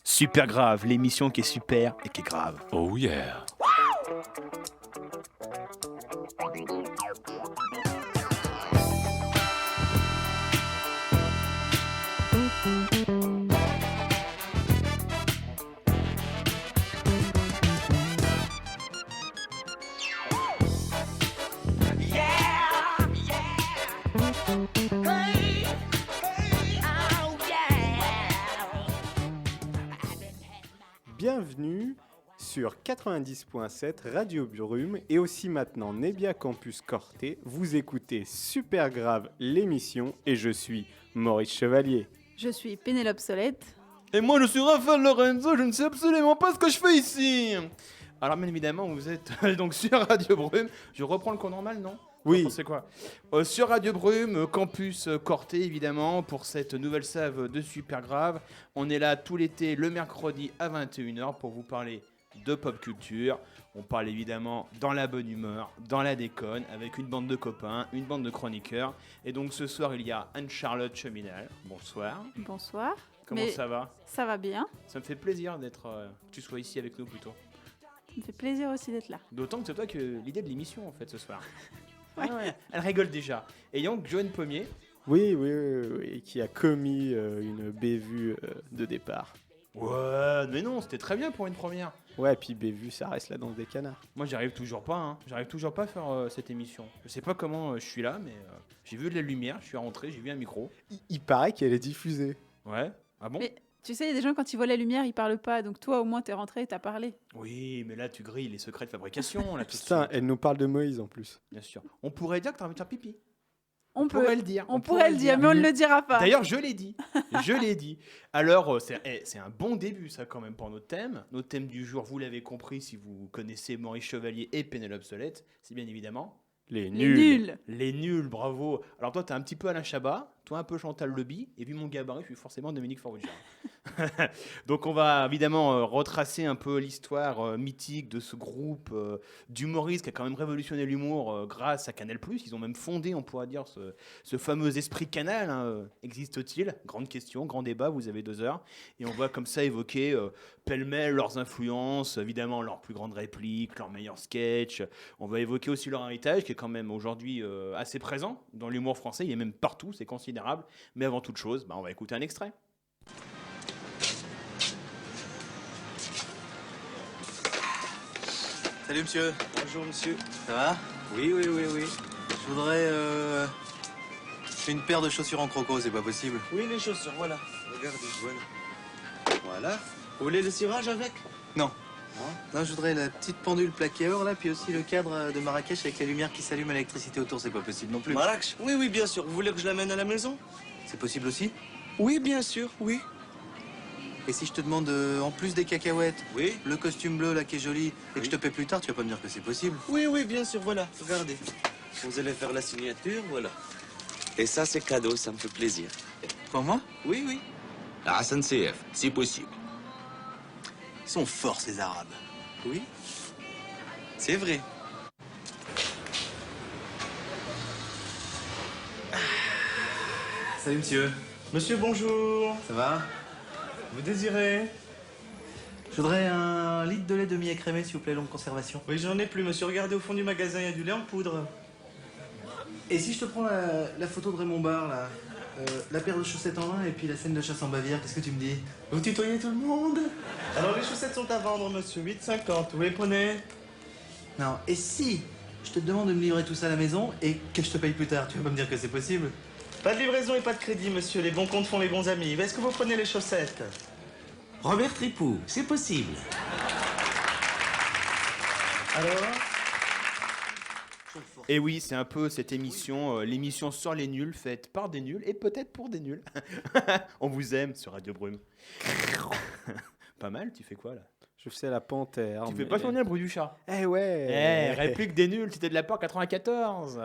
Super grave, l'émission qui est super et qui est grave. Oh yeah. Bienvenue sur 90.7 Radio Brume et aussi maintenant Nebia Campus Corté. Vous écoutez Super Grave l'émission et je suis Maurice Chevalier. Je suis Pénélope Solette. Et moi je suis Raphaël Lorenzo, je ne sais absolument pas ce que je fais ici. Alors bien évidemment vous êtes donc sur Radio Brume. Je reprends le cours normal, non ? Oui. C'est quoi sur Radio Brume, Campus Corté évidemment, pour cette nouvelle save de Super Grave. On est là tout l'été, le mercredi à 21h pour vous parler de pop culture. On parle évidemment dans la bonne humeur, dans la déconne, avec une bande de copains, une bande de chroniqueurs. Et donc ce soir il y a Anne-Charlotte Cheminal. Bonsoir. Bonsoir. Comment ça va ? Ça va bien. Ça me fait plaisir d'être que tu sois ici avec nous plutôt. Ça me fait plaisir aussi d'être là. D'autant que c'est toi que l'idée de l'émission en fait ce soir. Ouais. Ah ouais, elle rigole déjà. Et donc Joanne Pommier. Oui, qui a commis une bévue de départ. Ouais, mais non, c'était très bien pour une première. Ouais, puis bévue, ça reste la danse des canards. Moi j'arrive toujours pas, hein. J'arrive toujours pas à faire cette émission. Je sais pas comment je suis là, mais j'ai vu de la lumière, je suis rentré, j'ai vu un micro. Il paraît qu'elle est diffusée. Ouais, ah bon ? Mais tu sais, il y a des gens quand ils voient la lumière, ils parlent pas. Donc toi, au moins, t'es rentré et t'as parlé. Oui, mais là tu grilles les secrets de fabrication. Là, tout de Putain, suite. elle nous parle de Moïse en plus. Bien sûr. On pourrait dire que t'as envie de faire pipi. On pourrait le dire. On pourrait le dire, mais on ne le dira pas. D'ailleurs, je l'ai dit. Je l'ai dit. Alors, c'est un bon début, ça, quand même, pour notre thème. Notre thème du jour, vous l'avez compris si vous connaissez Maurice Chevalier et Pénélope Solette, c'est bien évidemment... Les Les nuls. nuls. Les nuls, bravo. Alors toi, t'es un petit peu Alain Chabat, toi un peu Chantal Leby, et puis mon gabarit, je suis forcément Dominique Farrugia. Donc on va évidemment retracer un peu l'histoire mythique de ce groupe d'humoristes qui a quand même révolutionné l'humour grâce à Canal+. Ils ont même fondé, on pourrait dire, ce fameux esprit Canal. Hein. Existe-t-il ? Grande question, grand débat, vous avez 2 heures. Et on va comme ça évoquer pêle-mêle leurs influences, évidemment leurs plus grandes répliques, leurs meilleurs sketchs. On va évoquer aussi leur héritage qui est quand même aujourd'hui assez présent dans l'humour français. Il est même partout, c'est considérable. Mais avant toute chose, on va écouter un extrait. Salut monsieur. Bonjour monsieur. Ça va? Oui. Je voudrais une paire de chaussures en croco, c'est pas possible? Oui, les chaussures, voilà. Regardez, voilà. Vous voulez le cirage avec? Non. Non, je voudrais la petite pendule plaquée or là, puis aussi le cadre de Marrakech avec la lumière qui s'allume à l'électricité autour, c'est pas possible non plus. Marrakech? Oui, bien sûr. Vous voulez que je l'amène à la maison? C'est possible aussi? Oui, bien sûr, oui. Et si je te demande en plus des cacahuètes, Oui. le costume bleu là qui est joli, et que je te paie plus tard, tu vas pas me dire que c'est possible? Oui, bien sûr, voilà. Regardez. Vous allez faire la signature, voilà. Et ça, c'est cadeau, ça me fait plaisir. Pour moi? Oui. La SNCF, si possible. Ils sont forts ces Arabes. Oui. C'est vrai. Salut monsieur. Monsieur, bonjour. Ça va? Vous désirez? Je voudrais un litre de lait demi-écrémé, s'il vous plaît, longue conservation. Oui, j'en ai plus, monsieur. Regardez au fond du magasin, il y a du lait en poudre. Et si je te prends la photo de Raymond Barre, là, la paire de chaussettes en lin et puis la scène de chasse en Bavière, qu'est-ce que tu me dis? Vous tutoyez tout le monde? Alors, les chaussettes sont à vendre, monsieur. 8,50. Vous les prenez? Non, et si je te demande de me livrer tout ça à la maison et que je te paye plus tard, tu vas pas me dire que c'est possible? Pas de livraison et pas de crédit, monsieur. Les bons comptes font les bons amis. Est-ce que vous prenez les chaussettes? Robert Tripou, c'est possible. Alors? Et oui, c'est un peu cette émission, l'émission sur les nuls, faite par des nuls et peut-être pour des nuls. On vous aime sur Radio Brume. Pas mal, tu fais quoi là? Je fais la panthère. Tu fais pas tourner le bruit du chat. Eh ouais. Réplique des nuls, c'était de la part 94.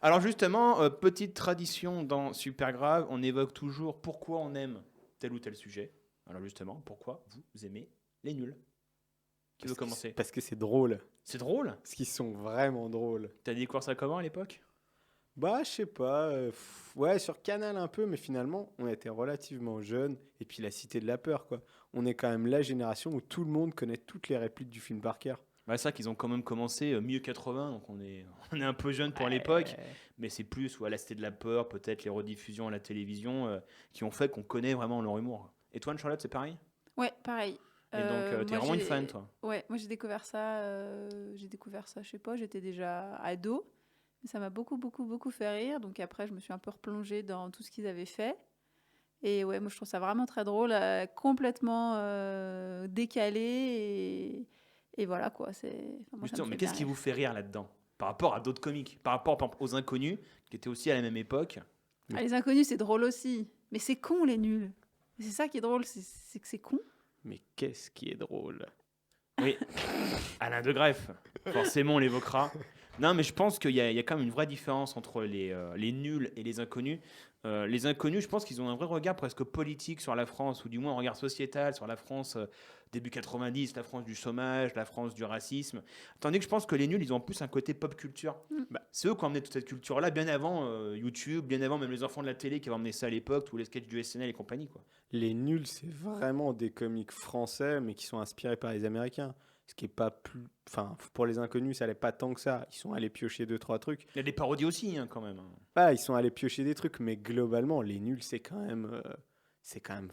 Alors justement, petite tradition dans Super Grave, on évoque toujours pourquoi on aime tel ou tel sujet. Alors justement, pourquoi vous aimez les nuls? Qui veut commencer? Parce que c'est drôle. C'est drôle? Parce qu'ils sont vraiment drôles. T'as découvert ça comment à l'époque? Bah, je sais pas. Ouais, sur Canal un peu, mais finalement, on était relativement jeunes. Et puis la Cité de la Peur, quoi. On est quand même la génération où tout le monde connaît toutes les répliques du film par cœur. Bah, c'est vrai qu'ils ont quand même commencé milieu 80, donc on est un peu jeune pour l'époque, mais c'est plus la Cité de la Peur, peut-être les rediffusions à la télévision qui ont fait qu'on connaît vraiment leur humour. Et toi, Anne-Charlotte, c'est pareil? Ouais, pareil. Et donc, t'es Moi, vraiment une fan, toi? Ouais, moi j'ai découvert ça, je sais pas, j'étais déjà ado. Mais ça m'a beaucoup, beaucoup, beaucoup fait rire. Donc après, je me suis un peu replongée dans tout ce qu'ils avaient fait. Et ouais, moi je trouve ça vraiment très drôle, complètement décalé. Et voilà quoi. Moi, ça me Justement, fait mais bien qu'est-ce qui rire. vous fait rire là-dedans? Par rapport à d'autres comiques, par rapport aux Inconnus, qui étaient aussi à la même époque. Ah, les Inconnus, c'est drôle aussi. Mais c'est con, les nuls. Et c'est ça qui est drôle, c'est que c'est con. Mais qu'est-ce qui est drôle? Oui, Alain de Greff, forcément on l'évoquera. Non, mais je pense qu'il y a quand même une vraie différence entre les nuls et les inconnus. Les inconnus, je pense qu'ils ont un vrai regard presque politique sur la France, ou du moins un regard sociétal sur la France début 90, la France du chômage, la France du racisme. Tandis que je pense que les nuls, ils ont en plus un côté pop culture. Bah, c'est eux qui ont emmené toute cette culture-là, bien avant YouTube, bien avant même les enfants de la télé qui avaient emmené ça à l'époque, tous les sketchs du SNL et compagnie, quoi. Les nuls, c'est vraiment des comiques français, mais qui sont inspirés par les Américains. Ce qui est pas plus. Enfin, pour les inconnus, ça allait pas tant que ça. Ils sont allés piocher 2-3 trucs. Il y a des parodies aussi, hein, quand même. Ah, ils sont allés piocher des trucs, mais globalement, les nuls, c'est quand même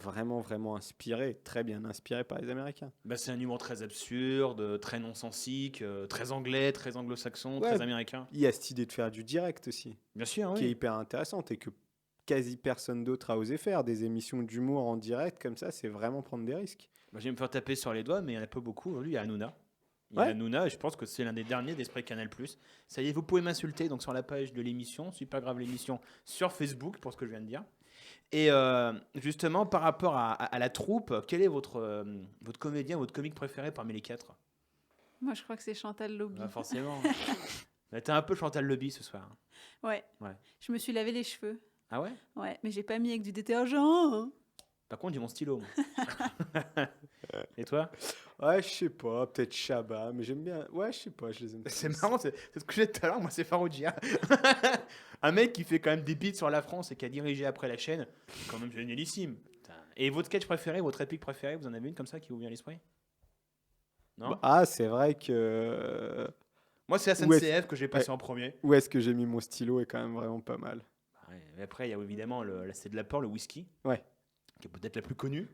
vraiment, vraiment inspiré, très bien inspiré par les Américains. Bah, c'est un humour très absurde, très non-sensique, très anglais, très anglo-saxon, Ouais. très américain. Il y a cette idée de faire du direct aussi, Bien sûr, qui est oui. hyper intéressante et que quasi personne d'autre a osé faire. Des émissions d'humour en direct comme ça, c'est vraiment prendre des risques. Moi, je vais me faire taper sur les doigts, mais il n'y en a pas beaucoup. Aujourd'hui, il y a Hanouna. Il y a Ouais. Hanouna, et je pense que c'est l'un des derniers d'Esprit Canal+. Ça y est, vous pouvez m'insulter donc sur la page de l'émission, Super Grave l'émission, sur Facebook, pour ce que je viens de dire. Et justement, par rapport à la troupe, quel est votre comédien, votre comique préféré parmi les quatre? Moi, je crois que c'est Chantal Lobby. Bah, forcément. Bah, t'es un peu Chantal Lobby ce soir. Ouais. Ouais. Je me suis lavé les cheveux. Ah ouais? Ouais, mais j'ai pas mis avec du détergent. Hein. Par contre, j'ai mon stylo. Moi. Et toi? Ouais, je sais pas, peut-être Chabat, mais j'aime bien. Ouais, je sais pas, je les aime. C'est tous. marrant, c'est ce que j'ai dit tout à l'heure, moi c'est Farougia. Un mec qui fait quand même des beats sur la France et qui a dirigé après la chaîne, quand même génialissime. Putain. Et votre sketch préféré, votre réplique préférée, vous en avez une comme ça qui vous vient à l'esprit? Non? Bah, ah, c'est vrai que. Moi c'est où SNCF que j'ai passé en premier. Où est-ce que j'ai mis mon stylo est quand même vraiment pas mal. Ouais, et après il y a évidemment la Cité de la Peur, le whisky, Ouais. qui est peut-être la plus connue.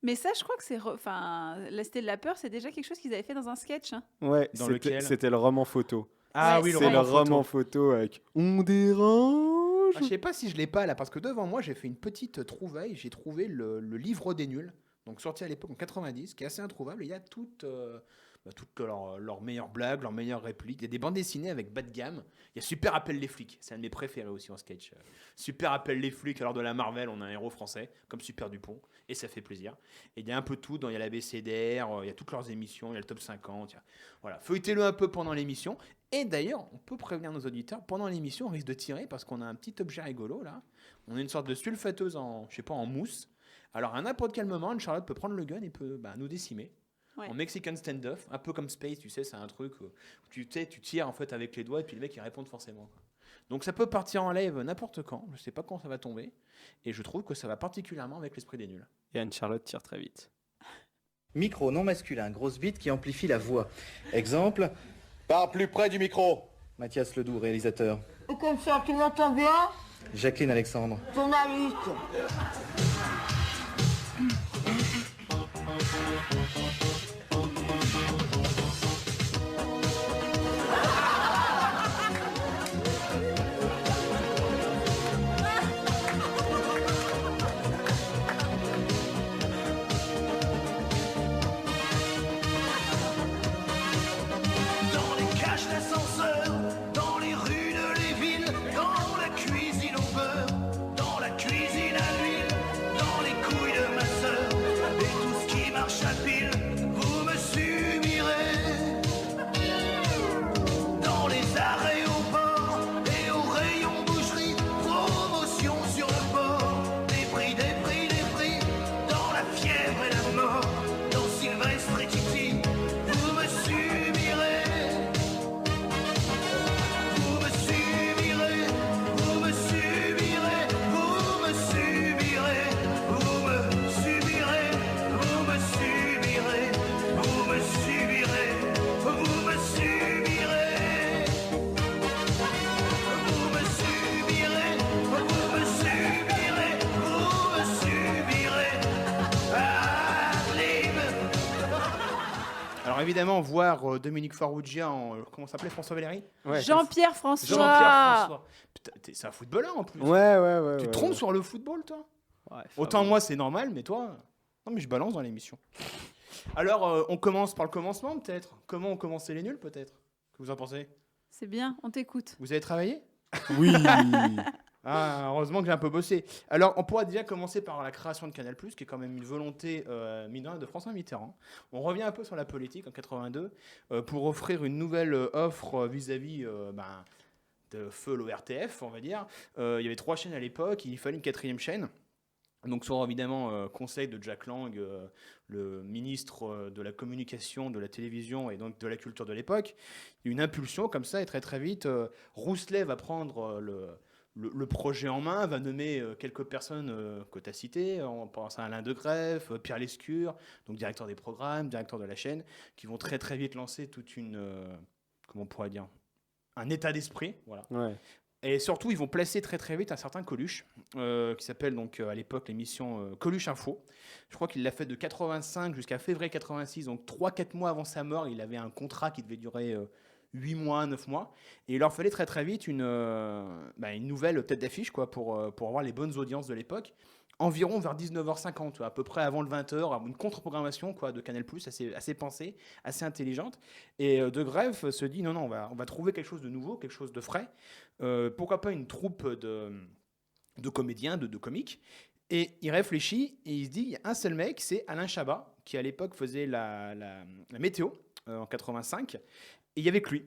Mais ça, je crois que c'est. Enfin, la Cité de la Peur, c'est déjà quelque chose qu'ils avaient fait dans un sketch. Hein. Ouais, Dans c'était lequel c'était le roman photo. Ah Ouais, oui, C'est le roman roman photo. photo avec On dérange. Ah, je sais pas si je l'ai pas là, parce que devant moi j'ai fait une petite trouvaille, j'ai trouvé le livre des nuls, donc sorti à l'époque en 90, qui est assez introuvable, et il y a toutes leurs meilleures blagues, leurs meilleures répliques, il y a des bandes dessinées avec bas de gamme, il y a Super Appelle les flics, c'est un de mes préférés aussi en sketch. Super Appelle les flics, alors de la Marvel, on a un héros français, comme Super Dupont, et ça fait plaisir. Et il y a un peu tout, il y a la BCDR, il y a toutes leurs émissions, il y a le top 50, voilà, feuilletez-le un peu pendant l'émission. Et d'ailleurs, on peut prévenir nos auditeurs, pendant l'émission, on risque de tirer parce qu'on a un petit objet rigolo là. On a une sorte de sulfateuse en mousse. Alors à n'importe quel moment, une Charlotte peut prendre le gun et peut nous décimer. Ouais. En Mexican standoff, un peu comme Space, tu sais, c'est un truc où tu tires en fait avec les doigts et puis les mecs ils répondent forcément, quoi. Donc ça peut partir en live n'importe quand, je sais pas quand ça va tomber. Et je trouve que ça va particulièrement avec l'esprit des nuls. Et Anne-Charlotte tire très vite. Micro non masculin, grosse bite qui amplifie la voix. Exemple, Parle plus près du micro. Mathias Ledoux, réalisateur. Et comme ça, tu m'entends bien? Jacqueline Alexandre. Journaliste. Dans les cages d'ascenseur, dans les rues de les villes, dans la cuisine au beurre, dans la cuisine à l'huile, dans les couilles de ma sœur, et tout ce qui marche à pile, vous me suivirez. Dans les arrêts au port et au rayon boucherie, promotion sur le port, des prix, des prix, des prix, dans la fièvre et la mort, dans Sylvestre et Titi, vous me suivirez. Vous me suivirez Alors évidemment, voir Dominique Farrugia en... comment ça s'appelait, François Valéry Ouais. Jean-Pierre François. Jean-Pierre François. Putain, c'est un footballeur en plus. Ouais. Tu te trompes sur le football, toi Ouais, Autant moi, c'est normal, mais toi... Non, mais je balance dans l'émission. Alors, on commence par le commencement, peut-être. Comment ont commencé les nuls, peut-être? Que vous en pensez? C'est bien, on t'écoute. Vous avez travaillé? Oui. Ah, heureusement que j'ai un peu bossé. Alors, on pourra déjà commencer par la création de Canal+, qui est quand même une volonté mine de rien, de François Mitterrand. On revient un peu sur la politique en 82 pour offrir une nouvelle offre vis-à-vis de feu l'ORTF, on va dire. Il y avait 3 chaînes à l'époque, il fallait une 4e chaîne. Donc, sur évidemment conseil de Jack Lang, le ministre de la communication, de la télévision et donc de la culture de l'époque, il y a une impulsion comme ça et très très vite, Rousselet va prendre le projet en main, va nommer quelques personnes que tu as citées, on pense à Alain Degreffe, Pierre Lescure, donc directeur des programmes, directeur de la chaîne, qui vont très très vite lancer toute une, comment on pourrait dire, un état d'esprit, voilà. Ouais. Et surtout, ils vont placer très très vite un certain Coluche, qui s'appelle donc à l'époque l'émission Coluche Info. Je crois qu'il l'a fait de 85 jusqu'à février 86, donc 3-4 mois avant sa mort, il avait un contrat qui devait durer 8 mois, 9 mois. Et il leur fallait très très vite une nouvelle tête d'affiche quoi, pour avoir les bonnes audiences de l'époque. Environ vers 19h50, à peu près avant le 20h, une contre-programmation quoi, de Canal+, assez pensée, assez intelligente. Et De Greff se dit, non, on va trouver quelque chose de nouveau, quelque chose de frais. Pourquoi pas une troupe de comédiens, de comiques. Et il réfléchit et il se dit, il y a un seul mec, c'est Alain Chabat, qui à l'époque faisait la météo en 85. Et il y avait que lui,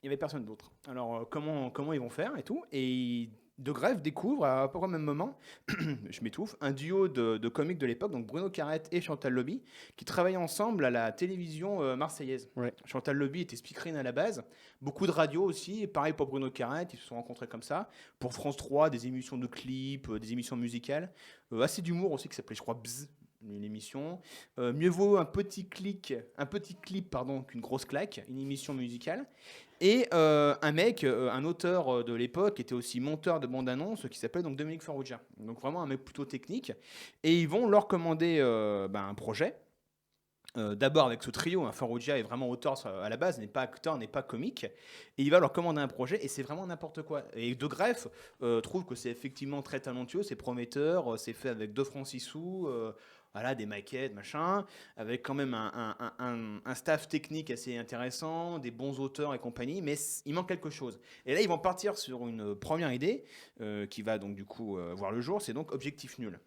il n'y avait personne d'autre. Alors comment ils vont faire et tout. Et De Greff découvre à peu près au même moment, je m'étouffe, un duo de comiques de l'époque, donc Bruno Carrette et Chantal Lobby, qui travaillaient ensemble à la télévision marseillaise. Ouais. Chantal Lobby était speakerine à la base, beaucoup de radio aussi, et pareil pour Bruno Carrette, ils se sont rencontrés comme ça. Pour France 3, des émissions de clips, des émissions musicales, assez d'humour aussi qui s'appelait, je crois, Bzz, l'émission. Mieux vaut un petit clip qu'une grosse claque, une émission musicale. Et un mec, un auteur de l'époque, qui était aussi monteur de bande-annonce, qui s'appelle donc Dominique Farrugia. Donc vraiment un mec plutôt technique. Et ils vont leur commander un projet. D'abord avec ce trio, Farrugia est vraiment auteur à la base, n'est pas acteur, n'est pas comique. Et il va leur commander un projet et c'est vraiment n'importe quoi. Et De Greff trouve que c'est effectivement très talentueux, c'est prometteur, c'est fait avec 2 francs 6 sous. Voilà, des maquettes, machin, avec quand même un staff technique assez intéressant, des bons auteurs et compagnie, mais il manque quelque chose. Et là, ils vont partir sur une première idée qui va donc du coup voir le jour, c'est donc Objectif Nul,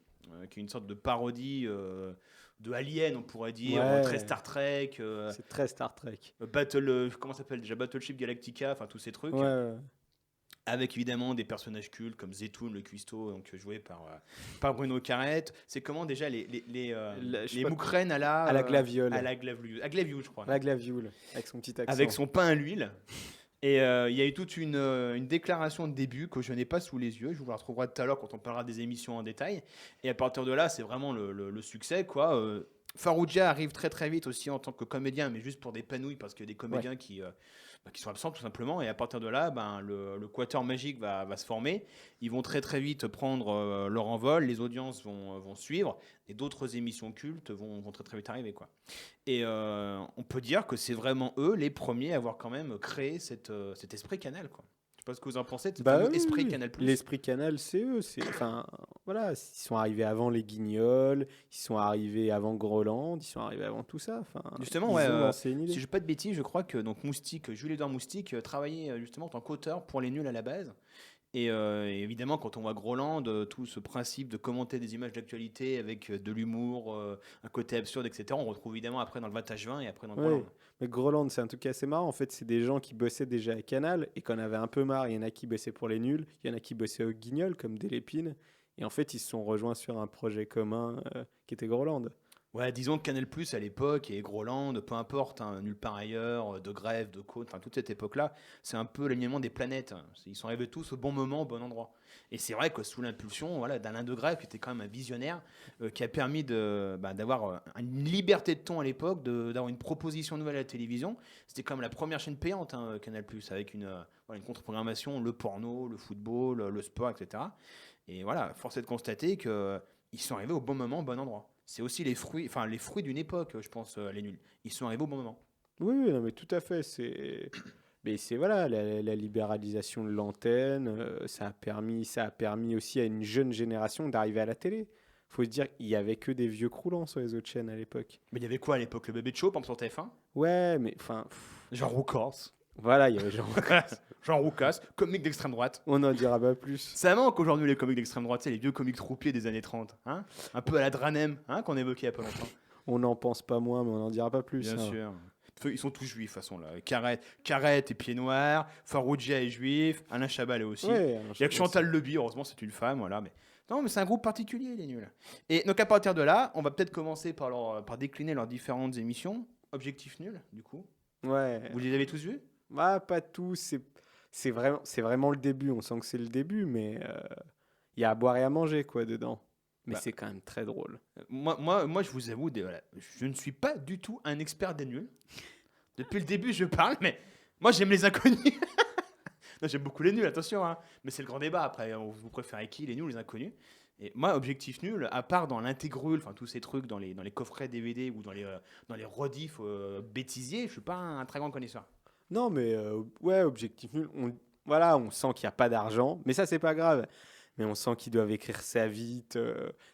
qui est une sorte de parodie de Alien, on pourrait dire, Ouais. très Star Trek. C'est très Star Trek. Comment ça s'appelle déjà, Battleship Galactica, enfin tous ces trucs. Ouais. Avec évidemment des personnages cultes comme Zetoun, le cuistot, donc joué par Bruno Carrette. C'est comment déjà les Je sais pas, moukrènes à la glaviole. à la glavioule, je crois. La glavioule, avec son petit accent. Avec son pain à l'huile. Et il y a eu toute une déclaration de début que je n'ai pas sous les yeux. Je vous la retrouverai tout à l'heure quand on parlera des émissions en détail. Et à partir de là, c'est vraiment le succès, quoi. Farrugia arrive très très vite aussi en tant que comédien, mais juste pour des panouilles parce qu'il y a des comédiens qui sont absents tout simplement. Et à partir de là, le quatuor magique va se former. Ils vont très très vite prendre leur envol. Les audiences vont suivre et d'autres émissions cultes vont très très vite arriver, quoi. Et on peut dire que c'est vraiment eux les premiers à avoir quand même créé cet esprit Canal, quoi. Je sais pas ce que vous en pensez de cet esprit Canal+. L'esprit Canal, c'est eux. Voilà, ils sont arrivés avant les Guignols, ils sont arrivés avant Groland, ils sont arrivés avant tout ça. Justement, ils ont lancé une idée. si je ne dis pas de bêtises, je crois que donc Jules-Édouard Moustique travaillait justement en tant qu'auteur pour Les Nuls à la base. Et évidemment, quand on voit Groland, tout ce principe de commenter des images d'actualité avec de l'humour, un côté absurde, etc., on retrouve évidemment après dans le Vintage 20 et après dans Groland. Mais Groland, c'est un truc assez marrant. En fait, c'est des gens qui bossaient déjà à Canal et qu'on avait un peu marre. Il y en a qui bossaient pour Les Nuls, il y en a qui bossaient au Guignol, comme Delépine. Et en fait, ils se sont rejoints sur un projet commun qui était Groland. Ouais, disons que Canal+ à l'époque et Groland, peu importe, Nulle part ailleurs, De Greff, De Caunes, enfin toute cette époque-là, c'est un peu l'alignement des planètes. Ils sont arrivés tous au bon moment, au bon endroit. Et c'est vrai que sous l'impulsion d'Alain De Greff, qui était quand même un visionnaire, qui a permis d'avoir une liberté de ton à l'époque, d'avoir une proposition nouvelle à la télévision. C'était quand même la première chaîne payante, Canal+, avec une contre-programmation, le porno, le football, le sport, etc. Et voilà, force est de constater qu'ils sont arrivés au bon moment, au bon endroit. C'est aussi les fruits d'une époque, je pense, les nuls. Ils sont arrivés au bon moment. Oui, non, mais tout à fait. Mais c'est voilà, la libéralisation de l'antenne, ça a permis aussi à une jeune génération d'arriver à la télé. Faut se dire, il y avait que des vieux croulants sur les autres chaînes à l'époque. Mais il y avait quoi à l'époque? Le bébé de show, par exemple, sur TF1? Ouais, mais enfin, Jean Roucas. voilà, il y avait genre. Jean Roucas, comique d'extrême droite. On n'en dira pas plus. Ça manque aujourd'hui les comiques d'extrême droite, c'est les vieux comiques troupiers des années 30. Hein, un peu à la Dranem, hein, qu'on évoquait il y a pas longtemps. On n'en pense pas moins, mais on n'en dira pas plus. Bien hein. sûr. Ils sont tous juifs, de toute façon. Là. Carrette est pied noir, Farouja est juif, Alain Chabat est aussi. Ouais, Il y a que Chantal Leby, heureusement, c'est une femme. Voilà, mais... Non, mais c'est un groupe particulier, les nuls. Et donc, à partir de là, on va peut-être commencer par décliner leurs différentes émissions. Objectif nul, du coup. Ouais. Vous les avez tous vus? Ah, pas tous. C'est vraiment le début. On sent que c'est le début, mais il y a à boire et à manger quoi dedans. Mais Bah. c'est quand même très drôle. Moi, je vous avoue, voilà, je ne suis pas du tout un expert des nuls. Depuis le début, je parle, mais moi, j'aime les inconnus. Non, j'aime beaucoup les nuls, attention. Hein. Mais c'est le grand débat. Après, vous préférez qui, les nuls ou les inconnus? Et moi, objectif nul, à part dans l'intégrule, enfin tous ces trucs dans les coffrets DVD ou dans les rediffs bêtisiers, je suis pas un très grand connaisseur. Non, mais ouais, objectif nul. Voilà, on sent qu'il n'y a pas d'argent, mais ça, c'est pas grave. Mais on sent qu'ils doivent écrire ça vite.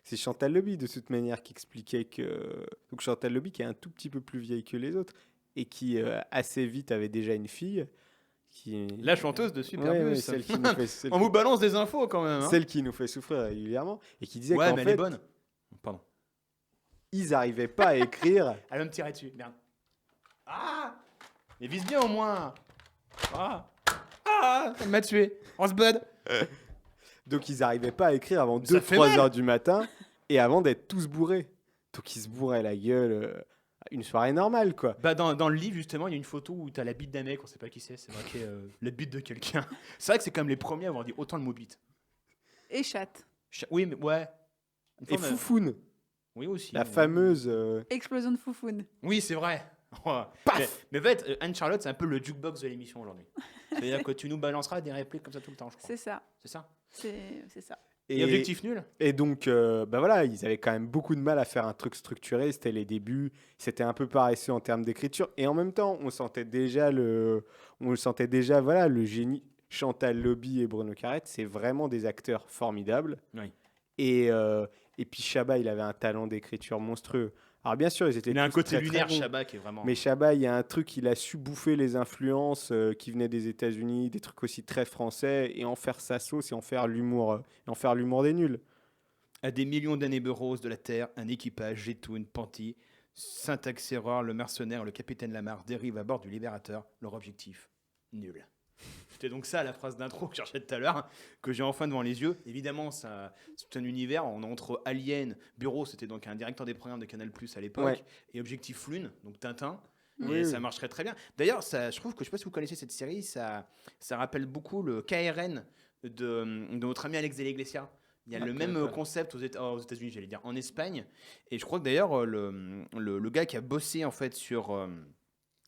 C'est Chantal Leby, de toute manière, qui expliquait que. Donc, Chantal Leby, qui est un tout petit peu plus vieille que les autres, et qui, assez vite, avait déjà une fille. La chanteuse de Super Ouais, Bus. ouais, celle qui nous fait, celle On qui- vous balance des infos quand même. Hein. celle qui nous fait souffrir régulièrement, et qui disait Ouais, qu'en mais elle fait, est bonne. Pardon. ils n'arrivaient pas à écrire. Elle va me tirer dessus, merde. Ah! Mais vise bien au moins. Elle m'a tué. On se bud. Donc, ils n'arrivaient pas à écrire avant Ça fait 2-3 mal. heures du matin, et avant d'être tous bourrés. Donc, ils se bourraient la gueule. Une soirée normale, quoi. Bah dans le livre justement il y a une photo où t'as la bite d'un mec, on sait pas qui c'est marqué la bite de quelqu'un. C'est vrai que c'est comme les premiers à avoir dit autant le mot bite. Et chatte. Oui mais ouais. Une Et fois, Foufoune, oui aussi. la fameuse. Explosion de foufoune. Oui c'est vrai. Paf mais en fait Anne-Charlotte c'est un peu le jukebox de l'émission aujourd'hui. C'est-à-dire que tu nous balanceras des répliques comme ça tout le temps je crois. C'est ça. C'est ça. C'est ça. Et objectif nul. Et donc, bah voilà, ils avaient quand même beaucoup de mal à faire un truc structuré. C'était les débuts. C'était un peu paresseux en termes d'écriture. Et en même temps, on sentait déjà voilà, le génie. Chantal Leby et Bruno Carrette, c'est vraiment des acteurs formidables. Oui. Et puis Chabat, il avait un talent d'écriture monstrueux. Alors bien sûr, ils étaient Il a un tous côté très, très lunaire bons. Chabat qui est vraiment. Mais Chabat, il y a un truc, il a su bouffer les influences qui venaient des États-Unis, des trucs aussi très français, et en faire sa sauce et en faire l'humour des nuls. À des millions d'années roses de la Terre, un équipage, Jetoun, Panty, Syntax Error, le mercenaire, le capitaine Lamar dérive à bord du Libérateur. Leur objectif, nul. C'était donc ça la phrase d'intro que je cherchais tout à l'heure, que j'ai enfin devant les yeux. Évidemment, c'est un univers, on est entre Alien, Bureau, c'était donc un directeur des programmes de Canal+, à l'époque, Ouais. et Objectif Lune, donc Tintin. Oui, Et oui. ça marcherait très bien. D'ailleurs, je trouve que, je ne sais pas si vous connaissez cette série, ça rappelle beaucoup le KRN de notre ami Alex de la Iglesia. Il y a Ah, le je même connais pas. concept aux États-Unis, j'allais dire, en Espagne. Et je crois que d'ailleurs, le gars qui a bossé en fait sur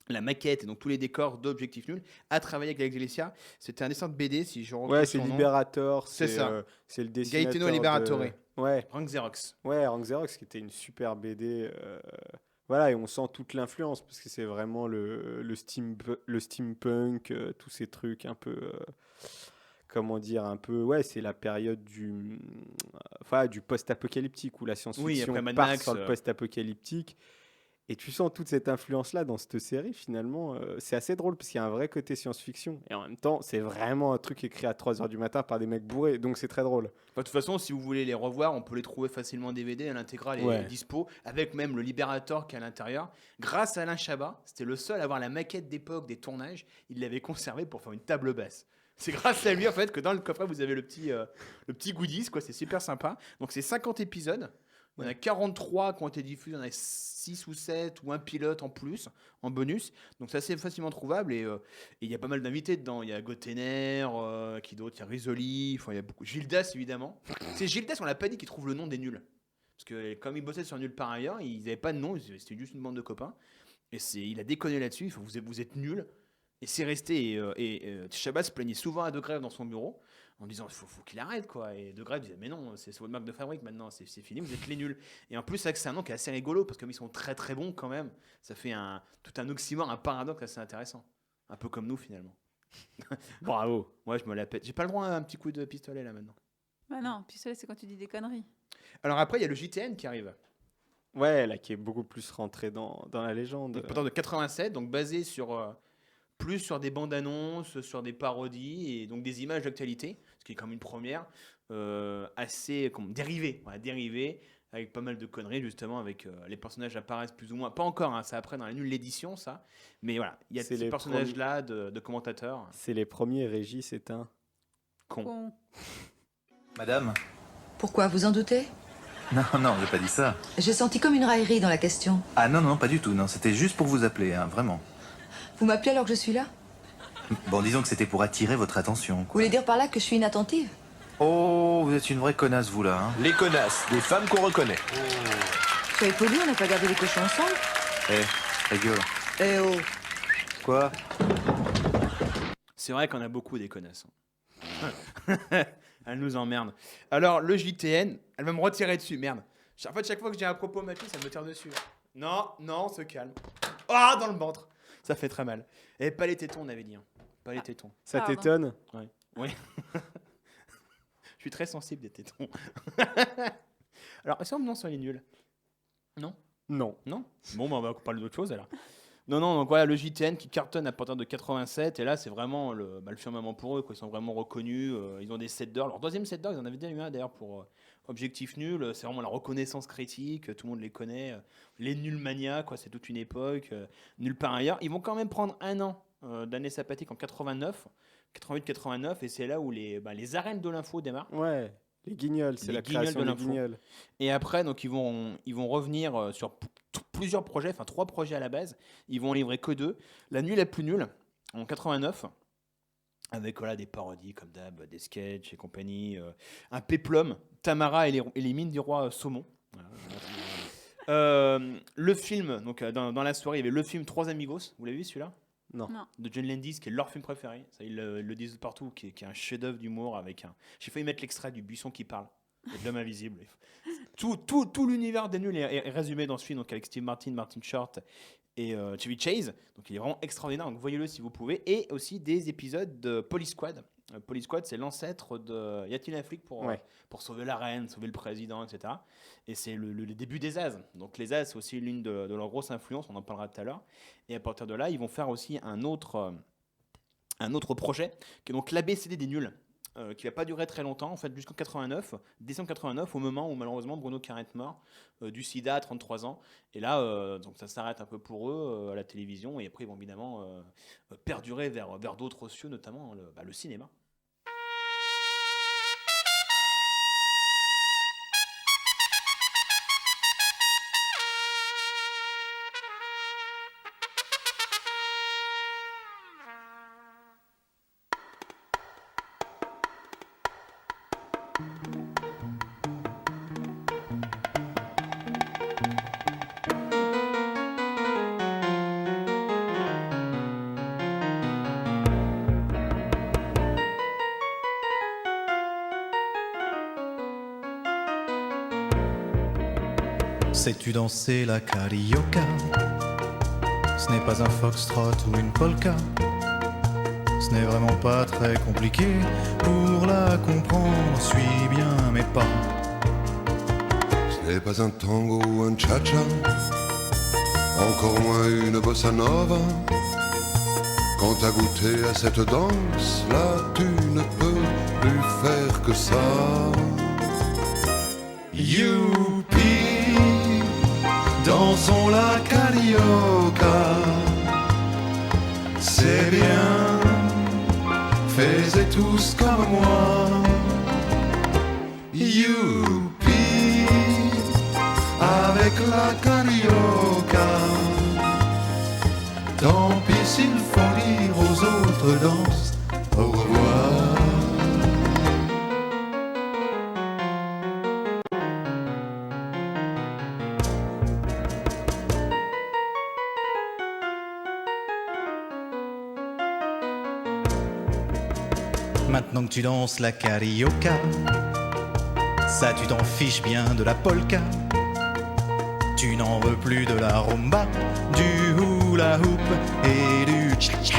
la maquette et donc tous les décors d'Objectif Nul a travaillé avec Alex de la Iglesia. C'était un dessin de BD, si je retrouve Ouais, c'est son nom. Liberator. C'est ça. C'est le dessinateur. Gaetano Liberatore. Ouais, Frank Xerox. ouais, Rank Xerox, qui était une super BD. Voilà, et on sent toute l'influence, parce que c'est vraiment le steampunk, tous ces trucs un peu. Comment dire, un peu. Ouais, c'est la période du post-apocalyptique, où la Oui, science-fiction après Mad part Max, sur le post-apocalyptique. Et tu sens toute cette influence-là dans cette série, finalement. C'est assez drôle, parce qu'il y a un vrai côté science-fiction. Et en même temps, c'est vraiment un truc écrit à 3h du matin par des mecs bourrés. Donc c'est très drôle. Enfin, de toute façon, si vous voulez les revoir, on peut les trouver facilement en DVD. À l'intégrale est Ouais. dispo, avec même le Libérateur qui est à l'intérieur. Grâce à Alain Chabat, c'était le seul à avoir la maquette d'époque des tournages. Il l'avait conservée pour faire une table basse. C'est grâce à lui en fait que dans le coffret vous avez le petit goodies, quoi. C'est super sympa. Donc c'est 50 épisodes. Il y en a 43 qui ont été diffusés, il y en a 6 ou 7 ou un pilote en plus, en bonus. Donc c'est assez facilement trouvable et il y a pas mal d'invités dedans. Il y a Gottener, qui d'autre, il y a Risoli, enfin, il y a beaucoup. Gildas évidemment. C'est Gildas, on l'a pas dit, qui trouve le nom des nuls. Parce que comme ils bossaient sur Nuls par ailleurs, ils n'avaient pas de nom, c'était juste une bande de copains. Et il a déconné là-dessus, vous êtes nuls. Et c'est resté. Et Chabat se plaignait souvent à De Grève dans son bureau en disant faut qu'il arrête quoi. Et De Grey disait mais non, c'est votre marque de fabrique maintenant, c'est fini, vous êtes les nuls. Et en plus c'est vrai que c'est un nom qui est assez rigolo parce que ils sont très très bons quand même. Ça fait tout un oxymore, un paradoxe assez intéressant. Un peu comme nous finalement. Bravo. Moi je me la pète. J'ai pas le droit à un petit coup de pistolet là maintenant. Bah non, pistolet, c'est quand tu dis des conneries. Alors après il y a le JTN qui arrive. Ouais, là, qui est beaucoup plus rentré dans la légende. Donc, pourtant de 87, donc basé sur plus sur des bandes annonces, sur des parodies et donc des images d'actualité, ce qui est comme une première assez dérivée, avec pas mal de conneries justement, avec les personnages apparaissent plus ou moins, pas encore, hein, ça après dans la nulle l'édition ça, mais voilà, il y a C'est ces les personnages là de commentateurs. C'est les premiers. Régis, c'est un Con. Con. Madame? Pourquoi, vous en doutez? Non, non, j'ai pas dit ça. J'ai senti comme une raillerie dans la question. Ah non, non, pas du tout, non, c'était juste pour vous appeler, hein, vraiment. Vous m'appelez alors que je suis là? Bon, disons que c'était pour attirer votre attention, Vous quoi. voulez dire par là que je suis inattentive? Oh, vous êtes une vraie connasse, vous, là, hein. Les connasses, des femmes qu'on reconnaît. Soyez poli, on n'a pas gardé les cochons ensemble. Ta gueule. Eh oh. Quoi? C'est vrai qu'on a beaucoup des connasses. Elle nous emmerde. Alors, le JTN, elle va me retirer dessus, merde. En fait, chaque fois que j'ai un propos à ma fille, ça me tire dessus. Non, on se calme. Ah, dans le ventre. Ça fait très mal. Et pas les tétons, on avait dit. Hein. Pas les tétons. Ça Pardon. t'étonne? Oui. Je suis très sensible des tétons. Alors, est-ce qu'on non sur les nuls? Non. Non. Non. Bon, bah, on va parler d'autre chose alors. Non, donc voilà, le JTN qui cartonne à partir de 87, et là c'est vraiment le firmament pour eux, quoi. Ils sont vraiment reconnus, ils ont des sets d'or. Leur deuxième set d'or, ils en avaient déjà eu un d'ailleurs pour Objectif Nul, c'est vraiment la reconnaissance critique, tout le monde les connaît, les nuls mania, quoi, c'est toute une époque, nulle part ailleurs. Ils vont quand même prendre un an d'année sabbatique en 89, 88-89, et c'est là où les arènes de l'info démarrent. Ouais, les Guignols, c'est Les la Guignols création de des l'info. Guignols. Et après, donc, ils vont revenir sur plusieurs projets, enfin 3 projets à la base. Ils vont en livrer que 2. La nuit la plus nulle, en 89, avec voilà, des parodies comme d'hab, des sketchs et compagnie. Un péplum, Tamara et les mines du roi Saumon. Voilà. Le film, donc dans la soirée, il y avait le film Trois Amigos. Vous l'avez vu celui-là? Non. Non. De John Landis, qui est leur film préféré. Ça, ils le disent partout, qui est un chef-d'œuvre d'humour avec un. J'ai failli mettre l'extrait du buisson qui parle, et de l'homme invisible. Tout l'univers des nuls est résumé dans ce film, donc avec Steve Martin, Martin Short et Chevy Chase. Donc il est vraiment extraordinaire. Donc voyez-le si vous pouvez. Et aussi des épisodes de Police Squad. Police Squad, c'est l'ancêtre de Y a-t-il un flic pour sauver la reine, sauver le président, etc. Et c'est le début des As. Donc les As, c'est aussi l'une de leurs grosses influences. On en parlera tout à l'heure. Et à partir de là, ils vont faire aussi un autre projet, qui est donc l'ABCD des nuls. Qui va pas durer très longtemps, en fait, jusqu'en 89, décembre 89, au moment où malheureusement Bruno Carrette meurt du sida à 33 ans. Et là, donc ça s'arrête un peu pour eux à la télévision, et après ils vont évidemment perdurer vers d'autres cieux, notamment le cinéma. Sais-tu danser la carioca? Ce n'est pas un foxtrot ou une polka. Ce n'est vraiment pas très compliqué. Pour la comprendre, suis bien mes pas. Ce n'est pas un tango ou un cha-cha, encore moins une bossa nova. Quand t'as goûté à cette danse, là tu ne peux plus faire que ça. Youpi, dansons la carioca. C'est bien, faites tous comme moi. Youpi, avec la carioca. Tant pis s'il faut dire aux autres danses au revoir. Maintenant que tu danses la carioca, ça tu t'en fiches bien de la polka. Tu n'en veux plus de la rumba, du hula hoop et du cha-cha.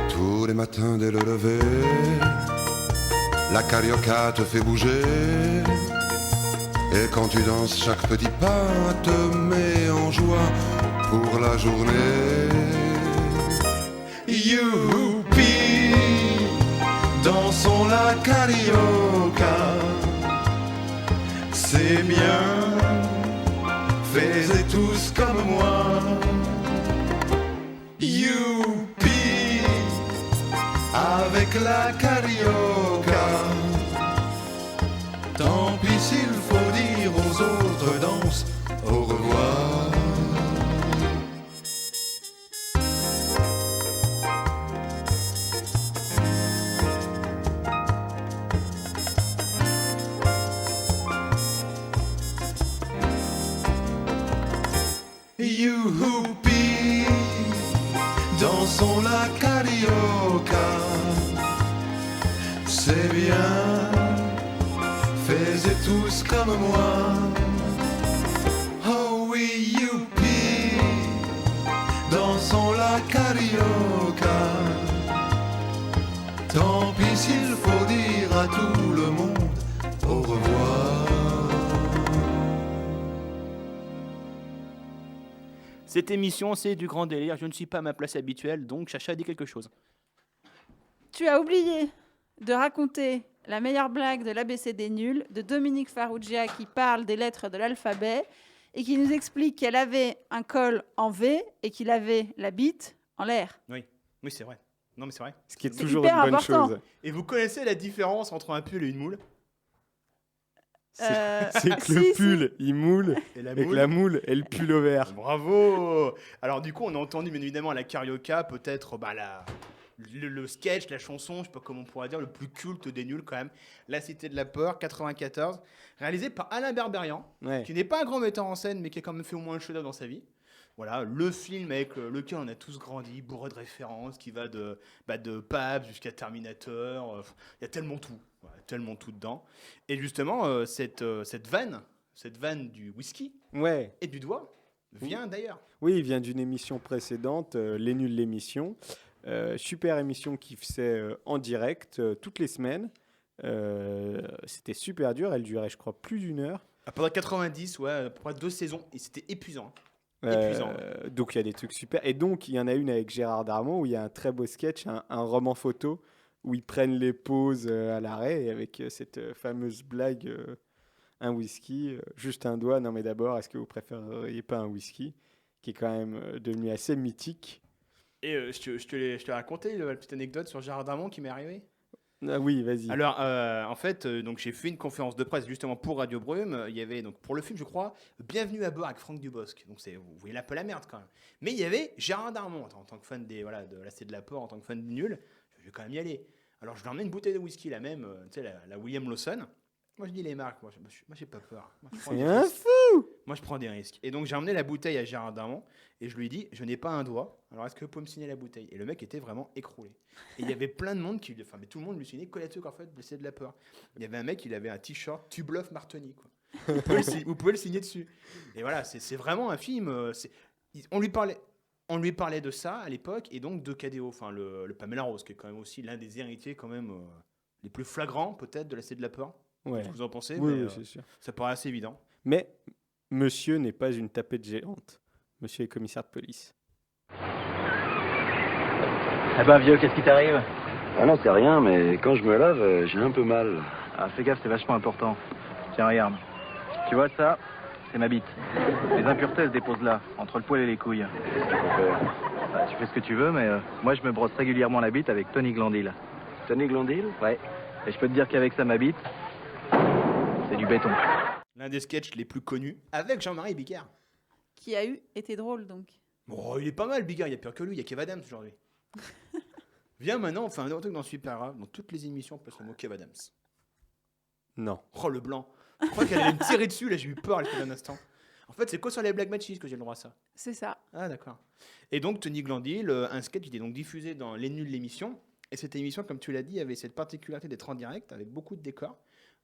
Tous les matins dès le lever, la carioca te fait bouger. Et quand tu danses, chaque petit pas te met en joie pour la journée. Youpi, dansons la carioca. C'est bien, faites tous comme moi. Youpi, avec la carioca. Tant pis s'il faut dire aux autres danses au revoir. Youpi, dansons la carioca. C'est bien, faites tous comme moi. Oh oui, youpi, dansons la carioca. Tant pis s'il faut dire à tout le monde au revoir. Cette émission, c'est du grand délire. Je ne suis pas à ma place habituelle, donc Chacha dit quelque chose. Tu as oublié de raconter la meilleure blague de l'ABC des nuls de Dominique Farrugia qui parle des lettres de l'alphabet et qui nous explique qu'elle avait un col en V et qu'il avait la bite en l'air. Oui, c'est vrai. Non, mais c'est vrai. Ce qui est C'est toujours une hyper bonne important. chose. Et vous connaissez la différence entre un pull et une moule? C'est que le pull, il moule, Et la et que moule la moule, elle pull au vert. Bravo. Alors du coup, on a entendu bien évidemment à la carioca, peut-être le sketch, la chanson, je sais pas comment on pourrait dire, le plus culte des nuls quand même, La Cité de la Peur, 94, réalisé par Alain Berberian, Ouais. qui n'est pas un grand metteur en scène, mais qui a quand même fait au moins un chef-d'œuvre dans sa vie. Voilà, le film avec lequel on a tous grandi, bourré de références, qui va de Pabst jusqu'à Terminator. Il y a tellement tout, voilà, tellement tout dedans. Et justement, cette vanne du whisky Ouais. et du doigt vient d'ailleurs. Oui, il vient d'une émission précédente, Les Nuls l'émission. Super émission qui faisait en direct toutes les semaines. C'était super dur, elle durait je crois plus d'1 heure. Pendant 90, ouais, à peu près 2 saisons, et c'était épuisant. Épuisant. Donc il y a des trucs super. Et donc il y en a une avec Gérard Darmon où il y a un très beau sketch, un roman photo où ils prennent les pauses à l'arrêt et avec cette fameuse blague, un whisky, juste un doigt. Non mais d'abord, est-ce que vous préféreriez pas un whisky, qui est quand même devenu assez mythique. Et je te l'ai raconté, la petite anecdote sur Gérard Darmon qui m'est arrivée. Ah oui, vas-y. Alors, en fait, donc j'ai fait une conférence de presse justement pour Radio Brume. Il y avait donc pour le film, je crois, Bienvenue à bord avec Franck Dubosc. Donc vous voyez un peu la merde quand même. Mais il y avait Gérard Darmon en tant que fan de la Cité de la Peur, en tant que fan de nul. Je vais quand même y aller. Alors je lui ai emmené une bouteille de whisky, la même, tu sais, la William Lawson. Moi je dis les marques, moi j'ai pas peur. Moi, je prends C'est des un risques. fou. Moi je prends des risques. Et donc j'ai emmené la bouteille à Gérard Darmon et je lui ai dit, je n'ai pas un doigt. Alors est-ce que vous pouvez me signer la bouteille? Et le mec était vraiment écroulé. Et il y avait plein de monde mais tout le monde lui signait Colette en fait, blessé de la peur. Il y avait un mec, il avait un t-shirt Tu bluffes Martoni quoi. Vous pouvez le signer dessus. Et voilà, c'est vraiment un film. On lui parlait de ça à l'époque et donc de KDO, enfin le Pamela Rose, qui est quand même aussi l'un des héritiers quand même les plus flagrants peut-être de la Cité de la Peur. Ouais. Vous en pensez? Oui, mais, oui, c'est sûr. ça paraît assez évident. Mais monsieur n'est pas une tapette géante. Monsieur est commissaire de police. Eh ben vieux, qu'est-ce qui t'arrive? Ah non, c'est rien, mais quand je me lave, j'ai un peu mal. Ah fais gaffe, c'est vachement important. Tiens, regarde. Tu vois ça? C'est ma bite. Les impuretés se déposent là, entre le poil et les couilles. Qu'est-ce qu'il faut faire? Bah, tu fais ce que tu veux, mais moi je me brosse régulièrement la bite avec Tony Glandil. Tony Glandil? Ouais. Et je peux te dire qu'avec ça, ma bite, c'est du béton. L'un des sketchs les plus connus avec Jean-Marie Bigard. Qui a été drôle donc. Oh, il est pas mal Bigard, il y a pire que lui, il y a Kev Adams aujourd'hui. Viens maintenant, on fait un truc dans Super Rare, dans toutes les émissions, on place le mot Kev Adams. Non. Oh le blanc. Je crois qu'elle allait me tirer dessus, là j'ai eu peur un instant. En fait, c'est quoi sur les Black Matches que j'ai le droit à ça? C'est ça. Ah d'accord. Et donc Tony Glandil, un sketch qui était donc diffusé dans Les Nuls l'émission, Et cette émission, comme tu l'as dit, avait cette particularité d'être en direct avec beaucoup de décors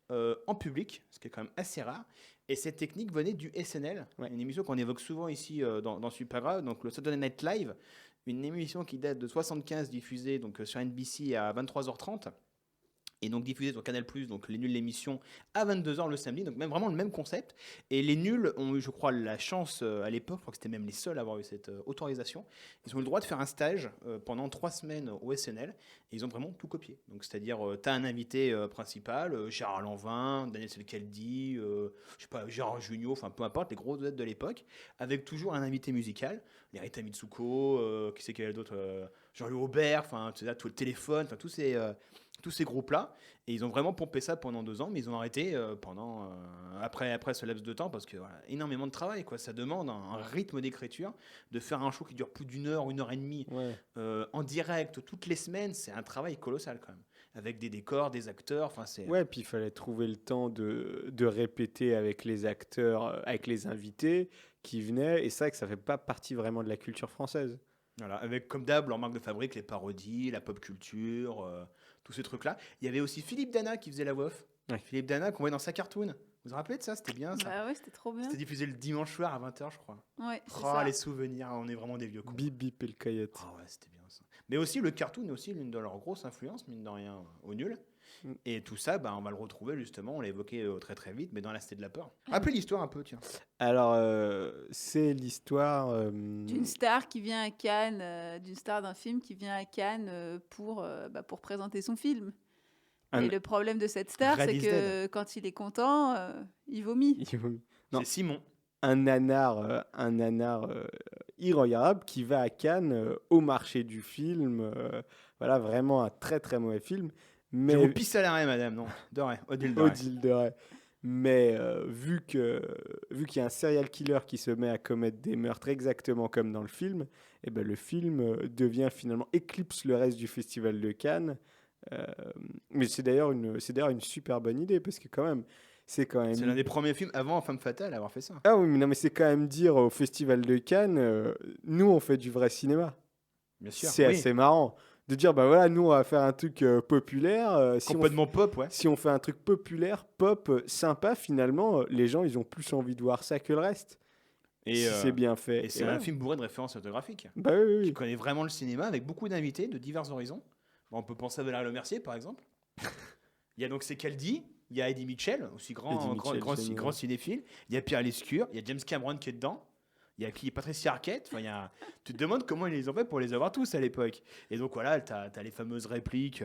en public, ce qui est quand même assez rare. Et cette technique venait du SNL, une émission qu'on évoque souvent ici dans Supergrave, donc le Saturday Night Live, une émission qui date de 75, diffusée donc, sur NBC à 23h30. Et donc diffusée sur Canal+, donc Les Nuls l'émission, à 22h le samedi, donc même vraiment le même concept. Et les Nuls ont eu, je crois, la chance à l'époque, je crois que c'était même les seuls à avoir eu cette autorisation, ils ont eu le droit de faire un stage pendant 3 semaines au SNL, et ils ont vraiment tout copié. Donc c'est-à-dire, tu as un invité principal, Gérard Lanvin, Daniel Selcaldi, je sais pas, Gérard Jugnot, enfin peu importe, les grosses vedettes de l'époque, avec toujours un invité musical, les Rita Mitsuko, qui c'est qu'il y avait d'autres, Jean-Louis Aubert, enfin tu sais, tout le téléphone, enfin tous ces groupes-là, et ils ont vraiment pompé ça pendant 2 ans, mais ils ont arrêté après ce laps de temps, parce que voilà, énormément de travail, quoi. Ça demande un rythme d'écriture, de faire un show qui dure plus d'1 heure, 1h30, en direct, toutes les semaines, c'est un travail colossal quand même, avec des décors, des acteurs, enfin c'est... Ouais, puis il fallait trouver le temps de répéter avec les acteurs, avec les invités qui venaient, et c'est vrai que ça fait pas partie vraiment de la culture française. Voilà, avec comme d'hab leur marque de fabrique, les parodies, la pop culture, tous ces trucs-là. Il y avait aussi Philippe Dana qui faisait la voix off. Philippe Dana qu'on voyait dans sa cartoon. Vous vous rappelez de ça? C'était bien ça. Bah ouais, c'était trop bien. C'était diffusé le dimanche soir à 20h, je crois. Ouais, c'est Oh, ça. les souvenirs, on est vraiment des vieux cons. Bip Bip et le Coyote. Ah ouais, c'était bien ça. Mais aussi le cartoon est aussi l'une de leurs grosses influences, mine de rien, au nul. Et tout ça, bah, on va le retrouver justement, on l'a évoqué très très vite, mais dans La Cité de la Peur. Rappelez l'histoire un peu, tiens. Alors, c'est l'histoire... D'une star qui vient à Cannes, d'une star d'un film qui vient à Cannes pour présenter son film. Et le problème de cette star, c'est que quand il est content, il vomit. C'est Simon. Un nanar irregardable qui va à Cannes au marché du film. Voilà, vraiment un très très mauvais film. Mais... Je vous pisse à l'arrêt, madame, non. Odile de Ré. Mais vu qu'il y a un serial killer qui se met à commettre des meurtres exactement comme dans le film, et ben le film éclipse le reste du festival de Cannes. Mais c'est d'ailleurs une super bonne idée, parce que quand même... C'est l'un des premiers films avant Femme Fatale à avoir fait ça. Ah oui, mais c'est quand même dire au Festival de Cannes, nous on fait du vrai cinéma. Bien sûr. C'est assez marrant de dire, bah voilà, nous on va faire un truc populaire. Complètement pop, ouais. Si on fait un truc populaire, pop, sympa, finalement, les gens ils ont plus envie de voir ça que le reste. Et si c'est bien fait. Et c'est un film bourré de références photographiques. Bah oui. Qui connaît vraiment le cinéma avec beaucoup d'invités de divers horizons. Bon, on peut penser à Valérie Lemercier par exemple. Il y a donc Selcaldi. Il y a Eddie Mitchell, aussi grand cinéphile. Il y a Pierre Lescure. Il y a James Cameron qui est dedans. Il y a Patricia Arquette. Enfin, tu te demandes comment ils les ont fait pour les avoir tous à l'époque. Et donc voilà, tu as les fameuses répliques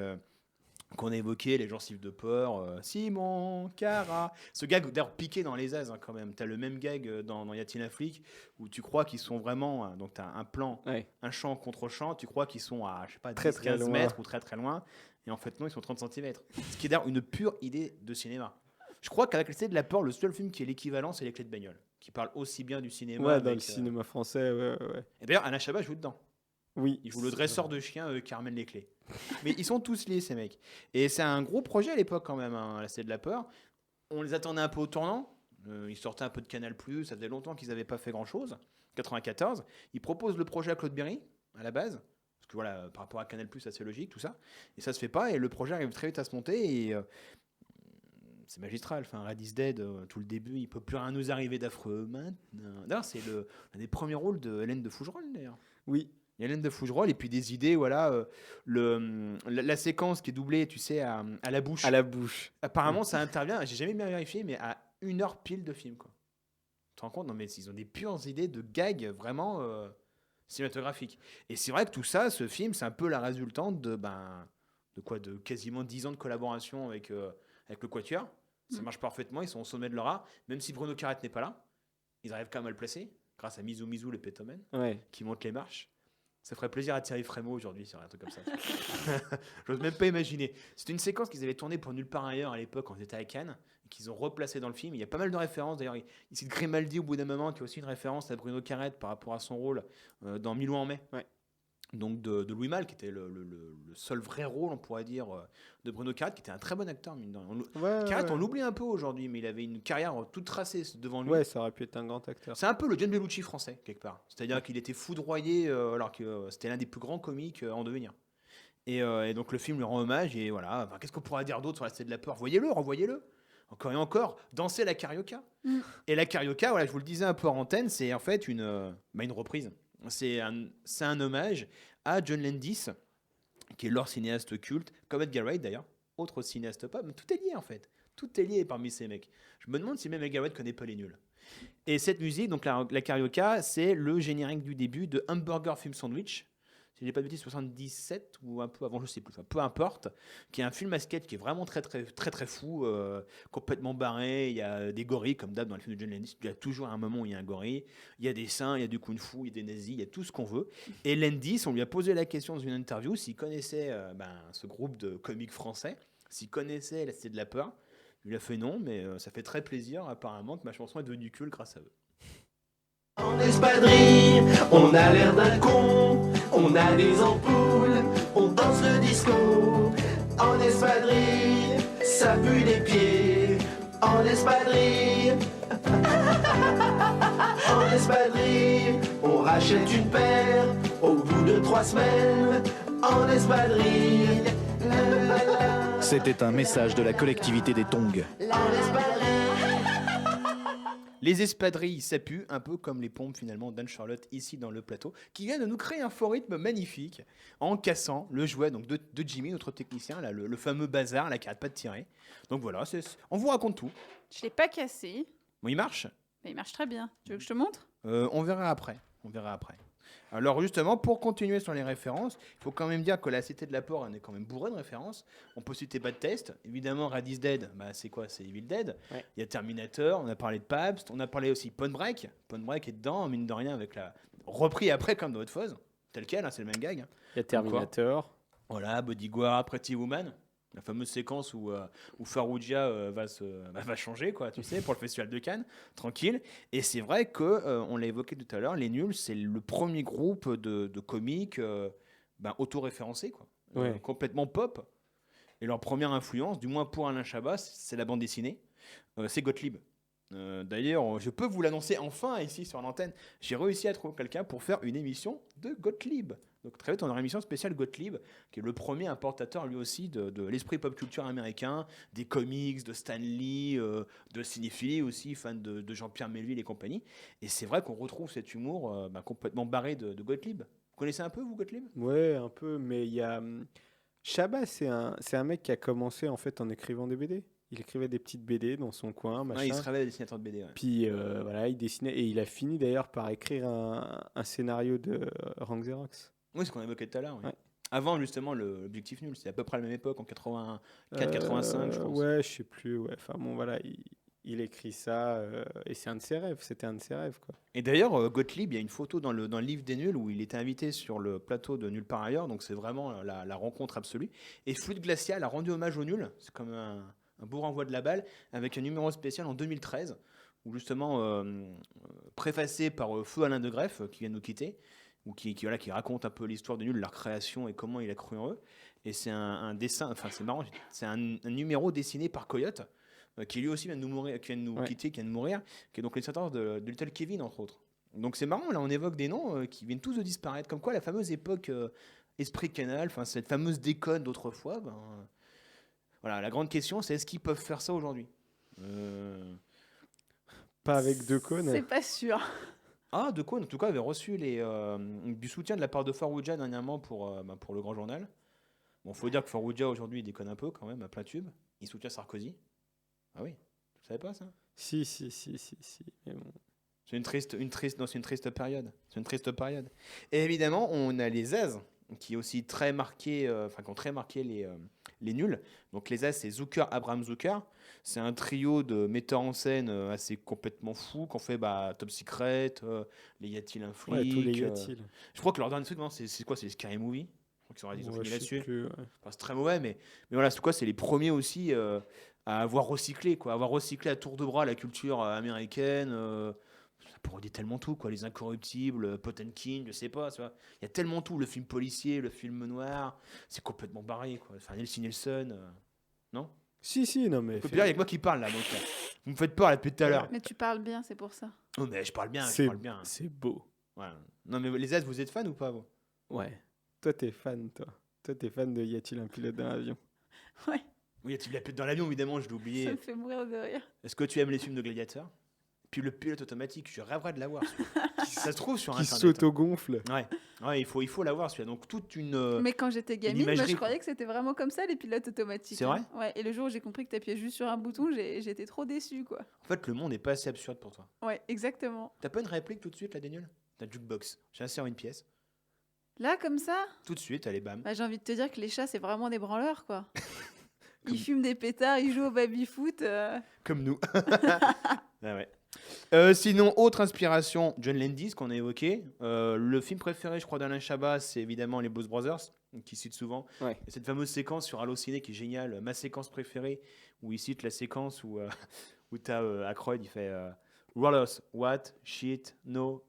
qu'on a évoquées, les gencives de porc, Simon, Cara. Ce gag d'ailleurs piqué dans les aises quand même. Tu as le même gag dans Y a-t-il un flic où tu crois qu'ils sont vraiment... donc tu as un plan, un champ contre champ. Tu crois qu'ils sont à, je sais pas, 10-15 mètres ou très très loin. Et en fait, non, ils sont 30 cm. Ce qui est d'ailleurs une pure idée de cinéma. Je crois qu'avec La Cité de la Peur, le seul film qui est l'équivalent, c'est Les Clés de bagnole, qui parle aussi bien du cinéma. Ouais, dans le cinéma français, ouais. Et d'ailleurs, Alain Chabat joue dedans. Oui. Il joue le dresseur de chiens qui ramène les clés. Mais ils sont tous liés, ces mecs. Et c'est un gros projet à l'époque, quand même, La Cité de la Peur. On les attendait un peu au tournant. Ils sortaient un peu de Canal+, ça faisait longtemps qu'ils n'avaient pas fait grand-chose. 94. Ils proposent le projet à Claude Berry, à la base. Parce que voilà, par rapport à Canal+, c'est assez logique, tout ça. Et ça se fait pas, et le projet arrive très vite à se monter, et c'est magistral. Enfin, Red is Dead, tout le début, il peut plus rien nous arriver d'affreux maintenant. D'ailleurs, c'est l'un des premiers rôles de Hélène de Fougerolles, d'ailleurs. Oui. Il y a Hélène de Fougerolles, et puis des idées, voilà. La séquence qui est doublée, tu sais, à la bouche. À la bouche. Apparemment, ça intervient, j'ai jamais bien vérifié, mais à 1 heure pile de film, quoi. Tu te rends compte? Non, mais ils ont des pures idées de gags, vraiment... cinématographique. Et c'est vrai que tout ça, ce film, c'est un peu la résultante de quasiment 10 ans de collaboration avec le Quatuor. Ça marche parfaitement, ils sont au sommet de leur art. Même si Bruno Carrette n'est pas là, ils arrivent quand même à le placer, grâce à Misou Misou, le pétomène, qui monte les marches. Ça ferait plaisir à Thierry Frémaux aujourd'hui sur un truc comme ça. J'ose même pas imaginer. C'est une séquence qu'ils avaient tournée pour Nulle part ailleurs à l'époque, quand ils étaient à Cannes, et qu'ils ont replacée dans le film. Il y a pas mal de références. D'ailleurs, il cite Grimaldi au bout d'un moment, qui est aussi une référence à Bruno Carrette par rapport à son rôle dans 1000 lois en mai. Donc de Louis Malle, qui était le seul vrai rôle, on pourrait dire, de Bruno Carrette, qui était un très bon acteur. Carrette, on l'oublie un peu aujourd'hui, mais il avait une carrière toute tracée devant lui. Ouais, ça aurait pu être un grand acteur. C'est un peu le John Belushi français, quelque part. C'est-à-dire qu'il était foudroyé, alors que c'était l'un des plus grands comiques en devenir. Et donc le film lui rend hommage. Et voilà, enfin, qu'est-ce qu'on pourra dire d'autre sur la Cité de la Peur? Voyez-le, revoyez-le. Encore et encore, dansez la carioca. Et la carioca, voilà, je vous le disais un peu en antenne, c'est en fait une reprise. C'est un hommage à John Landis, qui est leur cinéaste culte, comme Edgar Wright d'ailleurs, autre cinéaste pop. Mais tout est lié en fait. Tout est lié parmi ces mecs. Je me demande si même Edgar Wright ne connaît pas les nuls. Et cette musique, donc la carioca, c'est le générique du début de Hamburger Film Sandwich. Si je n'ai pas de bêtises, 77 ou un peu avant, je ne sais plus, enfin, peu importe, qui est un film à sketch qui est vraiment très très très très fou, complètement barré. Il y a des gorilles comme d'hab dans le film de John Landis. Il y a toujours un moment où il y a un gorille. Il y a des seins, il y a du kung-fu, il y a des nazis, il y a tout ce qu'on veut. Et Landis, on lui a posé la question dans une interview s'il connaissait ce groupe de comiques français, s'il connaissait La Cité de la Peur. Il a fait non, mais ça fait très plaisir apparemment que ma chanson est devenue cool grâce à eux. En espadrille, on a l'air d'un con, on a des ampoules, on danse le disco. En espadrille, ça pue des pieds. En espadrille, en espadrille, on rachète une paire au bout de 3 semaines. En espadrille, C'était un message de la collectivité des Tongs. en espadrille. Les espadrilles, ça pue, un peu comme les pompes finalement d'Anne-Charlotte ici dans le plateau, qui vient de nous créer un faux rythme magnifique en cassant le jouet donc de Jimmy, notre technicien, là, le fameux bazar là, qui arrête pas de tirer. Donc voilà, on vous raconte tout. Je l'ai pas cassé, Bon, il marche. mais il marche très bien. Tu veux que je te montre? On verra après. Alors justement, pour continuer sur les références, il faut quand même dire que la Cité de la Peur, elle est quand même bourrée de références. On peut citer Bad Taste, évidemment Red is Dead, c'est quoi? C'est Evil Dead. Ouais. Il y a Terminator, on a parlé de Pabst, on a parlé aussi Point Break. Point Break est dedans, mine de rien, avec repris après comme dans Hot Fuzz, tel quel, c'est le même gag. Il y a Terminator. Voilà, Bodyguard, Pretty Woman. La fameuse séquence où Farrugia va changer, quoi, tu sais, pour le Festival de Cannes, tranquille. Et c'est vrai que, on l'a évoqué tout à l'heure, Les Nuls, c'est le premier groupe de comiques auto-référencés, quoi. Ouais. Complètement pop. Et leur première influence, du moins pour Alain Chabat, c'est la bande dessinée, c'est Gottlieb. D'ailleurs, je peux vous l'annoncer enfin ici sur l'antenne, j'ai réussi à trouver quelqu'un pour faire une émission de Gottlieb. Donc très vite, on aura une émission spéciale Gottlieb, qui est le premier importateur lui aussi de l'esprit pop culture américain, des comics, de Stan Lee, de cinéphilie aussi, fan de Jean-Pierre Melville et compagnie. Et c'est vrai qu'on retrouve cet humour complètement barré de Gottlieb. Vous connaissez un peu, vous, Gottlieb? Ouais, un peu, mais il y a... Chabat, c'est un mec qui a commencé en fait en écrivant des BD. Il écrivait des petites BD dans son coin, machin. Ouais, il se révèle dessinateur de BD. Ouais. Puis voilà, il dessinait et il a fini d'ailleurs par écrire un scénario de Rank Xerox. Oui, c'est ce qu'on évoquait tout à l'heure. Oui. Ouais. Avant, justement, l'objectif nul, c'est à peu près à la même époque, en 84, 85, je pense. Ouais, je sais plus. Ouais. Enfin bon, voilà, il écrit ça et c'est un de ses rêves. C'était un de ses rêves, quoi. Et d'ailleurs, Gottlieb, il y a une photo dans le livre des nuls où il était invité sur le plateau de Nulle part ailleurs, donc c'est vraiment la rencontre absolue. Et Flûte Glaciale a rendu hommage aux nuls, c'est comme un beau renvoi de la balle, avec un numéro spécial en 2013, où justement, préfacé par Feu Alain de Greff, qui vient de nous quitter, ou qui raconte un peu l'histoire de Nuls, leur création et comment il a cru en eux. Et c'est un dessin, enfin c'est marrant, c'est un numéro dessiné par Coyote, qui lui aussi vient de nous mourir, qui vient de nous quitter, qui vient de mourir, qui est donc l'illustrateur de Little Kevin, entre autres. Donc c'est marrant, là on évoque des noms qui viennent tous de disparaître, comme quoi la fameuse époque Esprit Canal, enfin cette fameuse déconne d'autrefois, voilà, la grande question c'est est-ce qu'ils peuvent faire ça aujourd'hui? Pas avec Decaune. C'est pas sûr. Ah, Decaune, en tout cas, avait reçu du soutien de la part de Farrugia dernièrement pour le Grand Journal. Bon, faut dire que Farrugia aujourd'hui il déconne un peu quand même à plein tube. Il soutient Sarkozy. Ah oui, tu savais pas ça? Si. Mais bon. C'est une triste période. C'est une triste période. Et évidemment, on a les As qui est aussi très marqué, qui ont très marqué les nuls. Donc les As, c'est Zucker, Abraham Zucker. C'est un trio de metteurs en scène assez complètement fous qu'on fait Top Secret, les Y a-t-il un flic, Ouais, tous les Y a-t-il. Je crois que leur dernier truc, c'est quoi? C'est les Scary Movie. Je crois qu'ils ont fini là-dessus. Ouais. Enfin, c'est très mauvais, mais voilà, c'est quoi? C'est les premiers aussi à avoir recyclé, quoi, avoir recyclé à tour de bras la culture américaine. Ça parodie tellement tout, quoi. Les Incorruptibles, Potemkin, je sais pas, tu vois. Il y a tellement tout, le film policier, le film noir, c'est complètement barré, quoi. Enfin, Nielsen, non? Si, non mais. Il y a que moi qui parle là, donc vous me faites peur là depuis tout à l'heure. Mais tu parles bien, c'est pour ça. Oh, mais je parle bien, C'est beau. Ouais. Non, mais les As, vous êtes fan ou pas, vous? Ouais. Toi, t'es fan, toi. Toi, t'es fan de Y a-t-il un pilote dans l'avion? Ouais, Oui, y a-t-il la pute dans l'avion, évidemment, je l'ai ça oublié. me fait mourir de rire. Est-ce que tu aimes les films de gladiateurs? Puis le pilote automatique, je rêverais de l'avoir. Ça se trouve sur Qui Internet. s'auto-gonfle. Ouais, il faut l'avoir celui-là. Donc toute une. Mais quand j'étais gamine, moi, imagerie, je quoi. croyais que c'était vraiment comme ça, les pilotes automatiques. C'est vrai hein. Ouais, et le jour où j'ai compris que tu appuyais juste sur un bouton, j'étais trop déçue, quoi. En fait, le monde n'est pas assez absurde pour toi. Ouais, exactement. T'as pas une réplique tout de suite, là, Daniel? T'as jukebox. J'insère une pièce. Là, comme ça, Tout de suite, allez, bam. bah, j'ai envie de te dire que les chats, c'est vraiment des branleurs, quoi. Ils fument des pétards, ils jouent au baby-foot. Comme nous. Ah ouais. Sinon, autre inspiration, John Landis qu'on a évoqué. Le film préféré, je crois, d'Alain Chabat, c'est évidemment les Blues Brothers, qui cite souvent. Ouais. Et cette fameuse séquence sur Allociné qui est géniale, ma séquence préférée, où il cite la séquence où, où tu as Aykroyd, il fait Rollers, what, shit, no.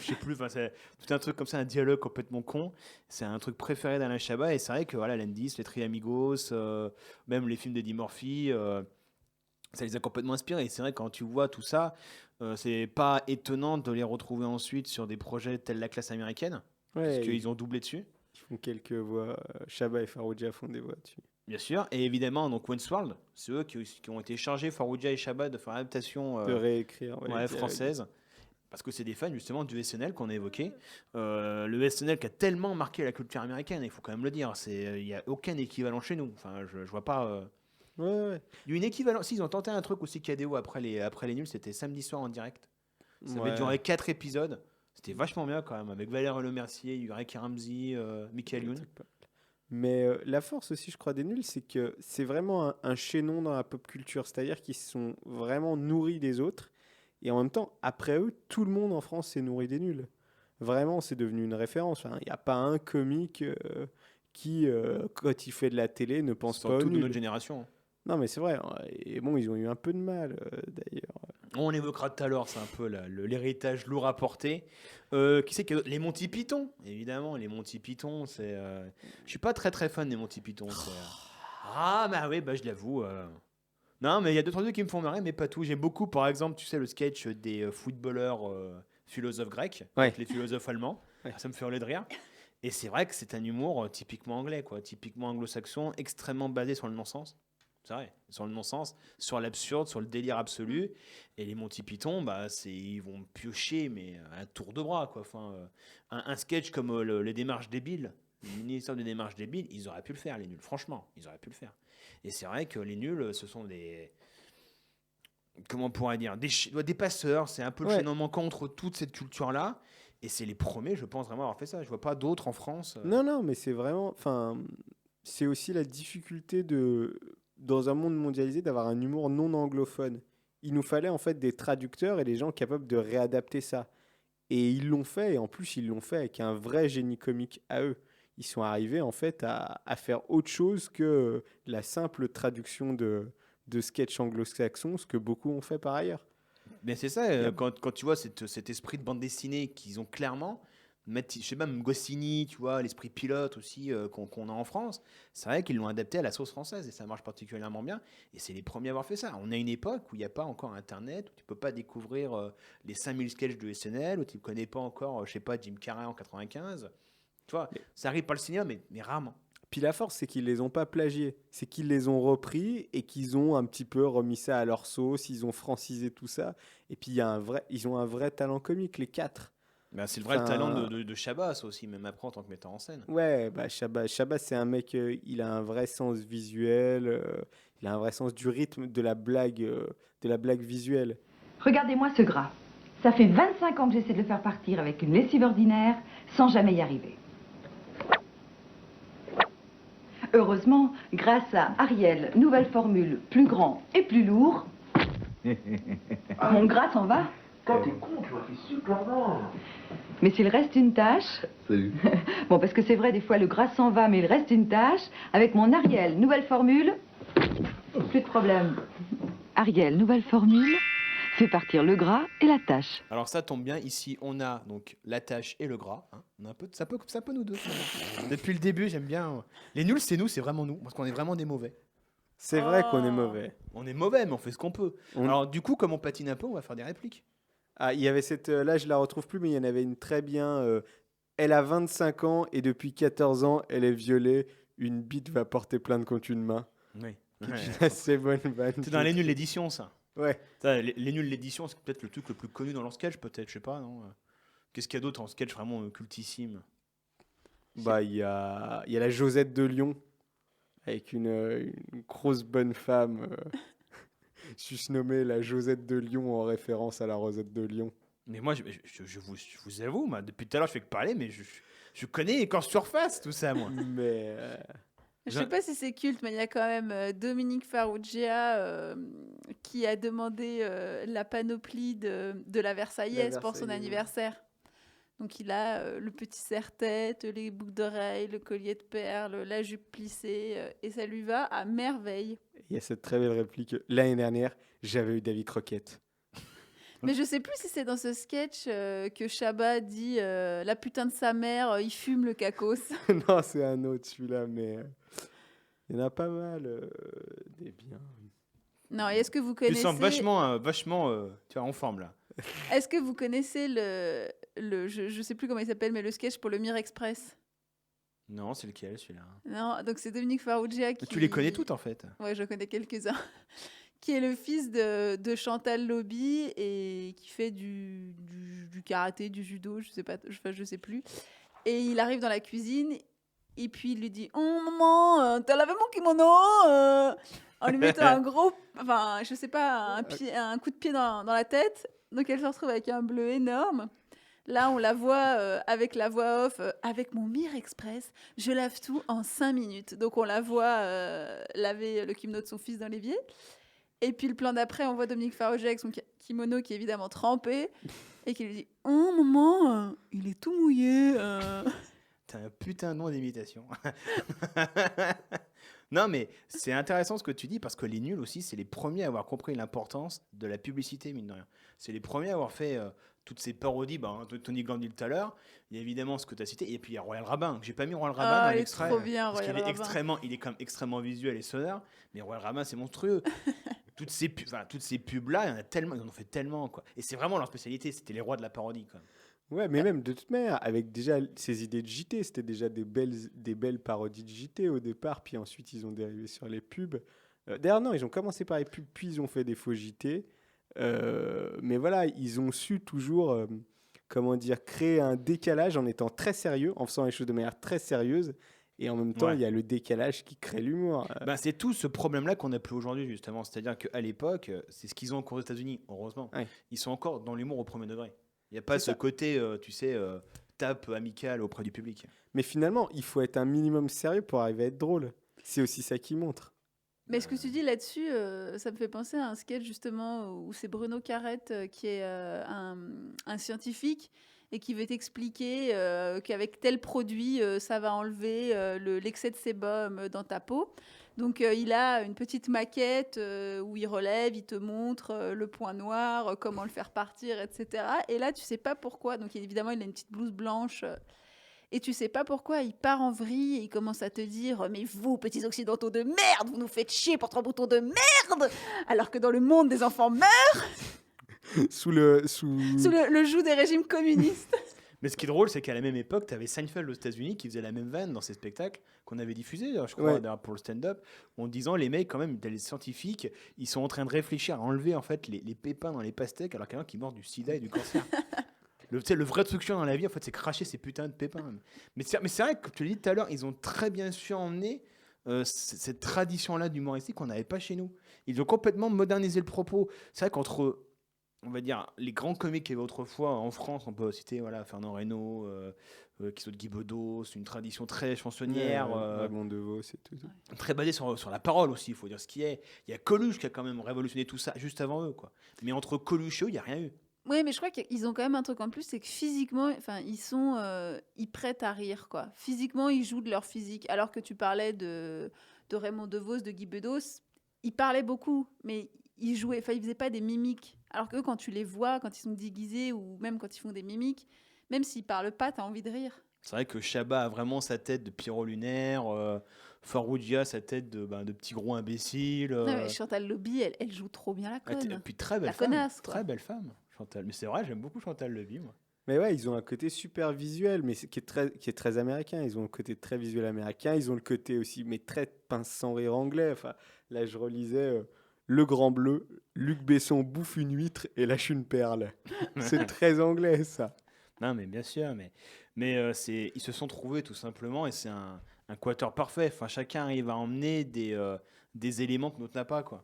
Je sais plus, c'est tout un truc comme ça, un dialogue complètement con. C'est un truc préféré d'Alain Chabat. Et c'est vrai que voilà, Landis, les Three Amigos, même les films d'Eddie Murphy. Ça les a complètement inspirés. Et c'est vrai, quand tu vois tout ça, c'est pas étonnant de les retrouver ensuite sur des projets tels La Classe américaine, Ouais, parce qu'ils ont doublé dessus, Ils font quelques voix. Chabat et Farrugia font des voix dessus. bien sûr. Et évidemment, donc Wayne's World, c'est eux qui ont été chargés, Farrugia et Chabat, de faire l'adaptation De réécrire. ouais, les dialogues. française. Parce que c'est des fans justement du SNL qu'on a évoqué. Le SNL qui a tellement marqué la culture américaine, il faut quand même le dire. Il n'y a aucun équivalent chez nous. Enfin, je vois pas. Ouais. Il y a une équivalence. Si, ils ont tenté un truc aussi KDO après les nuls, c'était samedi soir en direct. Ça avait Ouais. duré 4 épisodes. C'était vachement bien quand même, avec Valère Lemercier, Yurek Ramsey, Michael Youn. Mais la force aussi, je crois, des nuls, c'est que c'est vraiment un chaînon dans la pop culture. C'est-à-dire qu'ils sont vraiment nourris des autres. Et en même temps, après eux, tout le monde en France s'est nourri des nuls. Vraiment, c'est devenu une référence. Il n'y a pas un comique qui, quand il fait de la télé, ne pense pas aux Surtout de nuls. notre génération. Non, mais c'est vrai. Et bon, ils ont eu un peu de mal, d'ailleurs. On évoquera tout à l'heure, c'est un peu l'héritage lourd à porter. Qui c'est que les Monty Python, évidemment, les Monty Python, c'est. Je suis pas très très fan des Monty Python. Ah bah oui, bah je l'avoue. Non, mais il y a 2-3 trucs qui me font marrer, mais pas tout. J'aime beaucoup, par exemple, tu sais, le sketch des footballeurs philosophes grecs, Ouais. avec les philosophes allemands. Ouais. Ça me fait hurler de rire. Et c'est vrai que c'est un humour typiquement anglais, quoi, typiquement anglo-saxon, extrêmement basé sur le non-sens. C'est vrai, sur le non-sens, sur l'absurde, sur le délire absolu. Et les Monty Python, bah, ils vont piocher, mais à un tour de bras, quoi. Enfin, un sketch comme les démarches débiles, le ministère des démarches débiles, ils auraient pu le faire, les nuls. Franchement, ils auraient pu le faire. Et c'est vrai que les nuls, ce sont des. Comment on pourrait dire, des passeurs. C'est un peu le Ouais. chaînon manquant entre toute cette culture-là. Et c'est les premiers, je pense, vraiment à avoir fait ça. Je vois pas d'autres en France. Non, mais c'est vraiment. Enfin, c'est aussi la difficulté dans un monde mondialisé, d'avoir un humour non anglophone. Il nous fallait en fait des traducteurs et des gens capables de réadapter ça. Et ils l'ont fait, et en plus, ils l'ont fait avec un vrai génie comique à eux. Ils sont arrivés en fait à faire autre chose que la simple traduction de sketch anglo-saxon, ce que beaucoup ont fait par ailleurs. Mais c'est ça, quand tu vois cet esprit de bande dessinée qu'ils ont clairement, je sais pas, même Goscinny, tu vois, l'esprit pilote aussi qu'on a en France, c'est vrai qu'ils l'ont adapté à la sauce française et ça marche particulièrement bien. Et c'est les premiers à avoir fait ça. On a une époque où il n'y a pas encore Internet, où tu peux pas découvrir les 5000 sketchs de SNL, où tu ne connais pas encore, je sais pas, Jim Carrey en 95. Tu vois, ça arrive par le cinéma, mais rarement. Puis la force, c'est qu'ils les ont pas plagiés. C'est qu'ils les ont repris et qu'ils ont un petit peu remis ça à leur sauce. Ils ont francisé tout ça. Et puis ils ont un vrai talent comique, les 4. Ben, c'est le vrai talent de Chabat, ça aussi, même après en tant que metteur en scène. Ouais, bah Chabat, c'est un mec, il a un vrai sens visuel. Il a un vrai sens du rythme, de la blague visuelle. Regardez-moi ce gras. Ça fait 25 ans que j'essaie de le faire partir avec une lessive ordinaire sans jamais y arriver. Heureusement, grâce à Ariel, nouvelle formule, plus grand et plus lourd, mon gras s'en va. Quand t'es con, tu vois, c'est super bon. Mais s'il reste une tache... Salut. Bon, parce que c'est vrai, des fois, le gras s'en va, mais il reste une tache. Avec mon Ariel, nouvelle formule, plus de problème. Ariel, nouvelle formule, fait partir le gras et la tache. Alors ça tombe bien, ici on a donc la tâche et le gras. Hein. On a un peu, ça peut nous deux. Depuis le début, j'aime bien. Les nuls, c'est nous, c'est vraiment nous, parce qu'on est vraiment des mauvais. C'est vrai qu'on est mauvais. On est mauvais, mais on fait ce qu'on peut. Alors du coup, comme on patine un peu, on va faire des répliques. Ah, il y avait cette... là, je la retrouve plus, mais il y en avait une très bien... Elle a 25 ans et depuis 14 ans, elle est violée. Une bite va porter plainte contre une main. Oui. Qui est une assez bonne vanne. C'est dans les nuls l'édition, ça. Ouais. Ça, les nuls l'édition, c'est peut-être le truc le plus connu dans leur sketch, peut-être, je sais pas, non. Qu'est-ce qu'il y a d'autre en sketch vraiment cultissime? Bah, il y a la Josette de Lyon, avec une grosse bonne femme, susnommée la Josette de Lyon en référence à la Rosette de Lyon. Mais moi, je vous avoue, moi, depuis tout à l'heure, je fais que parler, mais je connais qu'en surface tout ça, moi. Mais Je sais pas si c'est culte, mais il y a quand même Dominique Farrugia qui a demandé la panoplie de la Versaillaise pour son anniversaire. Donc il a le petit serre-tête, les boucles d'oreilles, le collier de perles, la jupe plissée, et ça lui va à merveille. il y a cette très belle réplique. L'année dernière, j'avais eu David Croquette. Mais je sais plus si c'est dans ce sketch que Chabat dit la putain de sa mère, il fume le cacos. Non, c'est un autre celui-là, mais il y en a pas mal des biens. Non, et est-ce que vous Tu connaissez... sens vachement, tu vois, en forme, là. Est-ce que vous connaissez je sais plus comment il s'appelle, mais le sketch pour le Mir Express? Non, c'est lequel, celui-là? Non, donc c'est Dominique Farrugia qui... Tu les connais toutes, en fait. Ouais, je connais quelques-uns. Qui est le fils de Chantal Lobby et qui fait du karaté, du judo, je sais pas, je sais plus. Et il arrive dans la cuisine et puis il lui dit « Oh maman, t'as lavé mon kimono ?» en lui mettant un gros, enfin je sais pas, un coup de pied dans la tête. Donc elle se retrouve avec un bleu énorme. Là, on la voit avec la voix off, avec mon Mir Express, je lave tout en 5 minutes. Donc on la voit laver le kimono de son fils dans l'évier. Et puis le plan d'après, on voit Dominique Farrugia avec son kimono qui est évidemment trempé et qui lui dit « Oh maman, il est tout mouillé. T'as un putain de nom d'imitation. Non, mais c'est intéressant ce que tu dis parce que les nuls aussi, c'est les premiers à avoir compris l'importance de la publicité, mine de rien. C'est les premiers à avoir fait toutes ces parodies. Tony Glandil tout à l'heure, il y a évidemment ce que tu as cité, et puis il y a Royal Rabbin. J'ai pas mis Royal Rabbin dans l'extrait. Trop bien, parce Royal qu'il Rabbin. il est quand même extrêmement visuel et sonore, mais Royal Rabbin, c'est monstrueux. toutes ces pubs-là, ils en ont fait tellement, quoi. Et c'est vraiment leur spécialité, c'était les rois de la parodie, quoi. Ouais, mais même de toute manière, avec déjà ces idées de JT, c'était déjà des belles parodies de JT au départ, puis ensuite ils ont dérivé sur les pubs. D'ailleurs, non, ils ont commencé par les pubs, puis ils ont fait des faux JT. Mais voilà, ils ont su toujours, créer un décalage en étant très sérieux, en faisant les choses de manière très sérieuse. Et en même temps, il y a le décalage qui crée l'humour. C'est tout ce problème-là qu'on n'a plus aujourd'hui, justement. C'est-à-dire qu'à l'époque, c'est ce qu'ils ont encore aux États-Unis, heureusement. Ouais. Ils sont encore dans l'humour au premier degré. Il n'y a pas ce côté, tape amical auprès du public. Mais finalement, il faut être un minimum sérieux pour arriver à être drôle. C'est aussi ça qui montre. Mais ce que tu dis là-dessus, ça me fait penser à un sketch justement où c'est Bruno Carrette qui est un scientifique et qui veut t'expliquer qu'avec tel produit, ça va enlever l'excès de sébum dans ta peau. Donc il a une petite maquette où il relève, il te montre le point noir, comment le faire partir, etc. Et là, tu sais pas pourquoi. Donc évidemment, il a une petite blouse blanche. Et tu sais pas pourquoi, il part en vrille et il commence à te dire « Mais vous, petits occidentaux de merde, vous nous faites chier pour 3 boutons de merde, alors que dans le monde, des enfants meurent !» Sous le joug des régimes communistes. Mais ce qui est drôle, c'est qu'à la même époque, tu avais Seinfeld aux États-Unis qui faisait la même vanne dans ses spectacles qu'on avait diffusés, je crois, pour le stand-up, en disant les mecs, quand même, les scientifiques, ils sont en train de réfléchir à enlever en fait les pépins dans les pastèques alors qu'il y en a qui meurent du sida et du cancer. Le vrai truc chiant dans la vie, en fait, c'est cracher ces putains de pépins. Mais c'est vrai que, comme tu l'as dit tout à l'heure, ils ont très bien su emmener cette tradition-là d'humoristique qu'on n'avait pas chez nous. Ils ont complètement modernisé le propos. C'est vrai qu'entre, on va dire, les grands comiques qu'il y avait autrefois en France, on peut citer Fernand Reynaud, qui sont de Guy Bedos, c'est une tradition très chansonnière. Raymond DeVos et tout. Très basée sur la parole aussi, il faut dire ce qui est. Il y a Coluche qui a quand même révolutionné tout ça juste avant eux, quoi. Mais entre Coluche et eux, il n'y a rien eu. Oui, mais je crois qu'ils ont quand même un truc en plus, c'est que physiquement, ils prêtent à rire, quoi. Physiquement, ils jouent de leur physique. Alors que tu parlais de Raymond DeVos, de Guy Bedos, ils parlaient beaucoup, mais ils faisaient pas des mimiques. Alors que quand tu les vois, quand ils sont déguisés ou même quand ils font des mimiques, même s'ils parlent pas, t'as envie de rire. C'est vrai que Chabat a vraiment sa tête de Pierrot lunaire, Farrugia sa tête de petit gros imbécile. Non, mais Chantal Lobby, elle joue trop bien la conne. Puis très belle la femme. Connasse, quoi. Très belle femme. Chantal. Mais c'est vrai, j'aime beaucoup Chantal Lobby, moi. Mais ouais, ils ont un côté super visuel, mais qui est très américain. Ils ont un côté très visuel américain. Ils ont le côté aussi, mais très pince sans rire anglais. Enfin, là, je relisais Le Grand Bleu, Luc Besson bouffe une huître et lâche une perle. C'est très anglais, ça. Non, mais bien sûr, ils se sont trouvés tout simplement et c'est un quatuor parfait. Enfin, chacun arrive à emmener des éléments que l'autre n'a pas, quoi.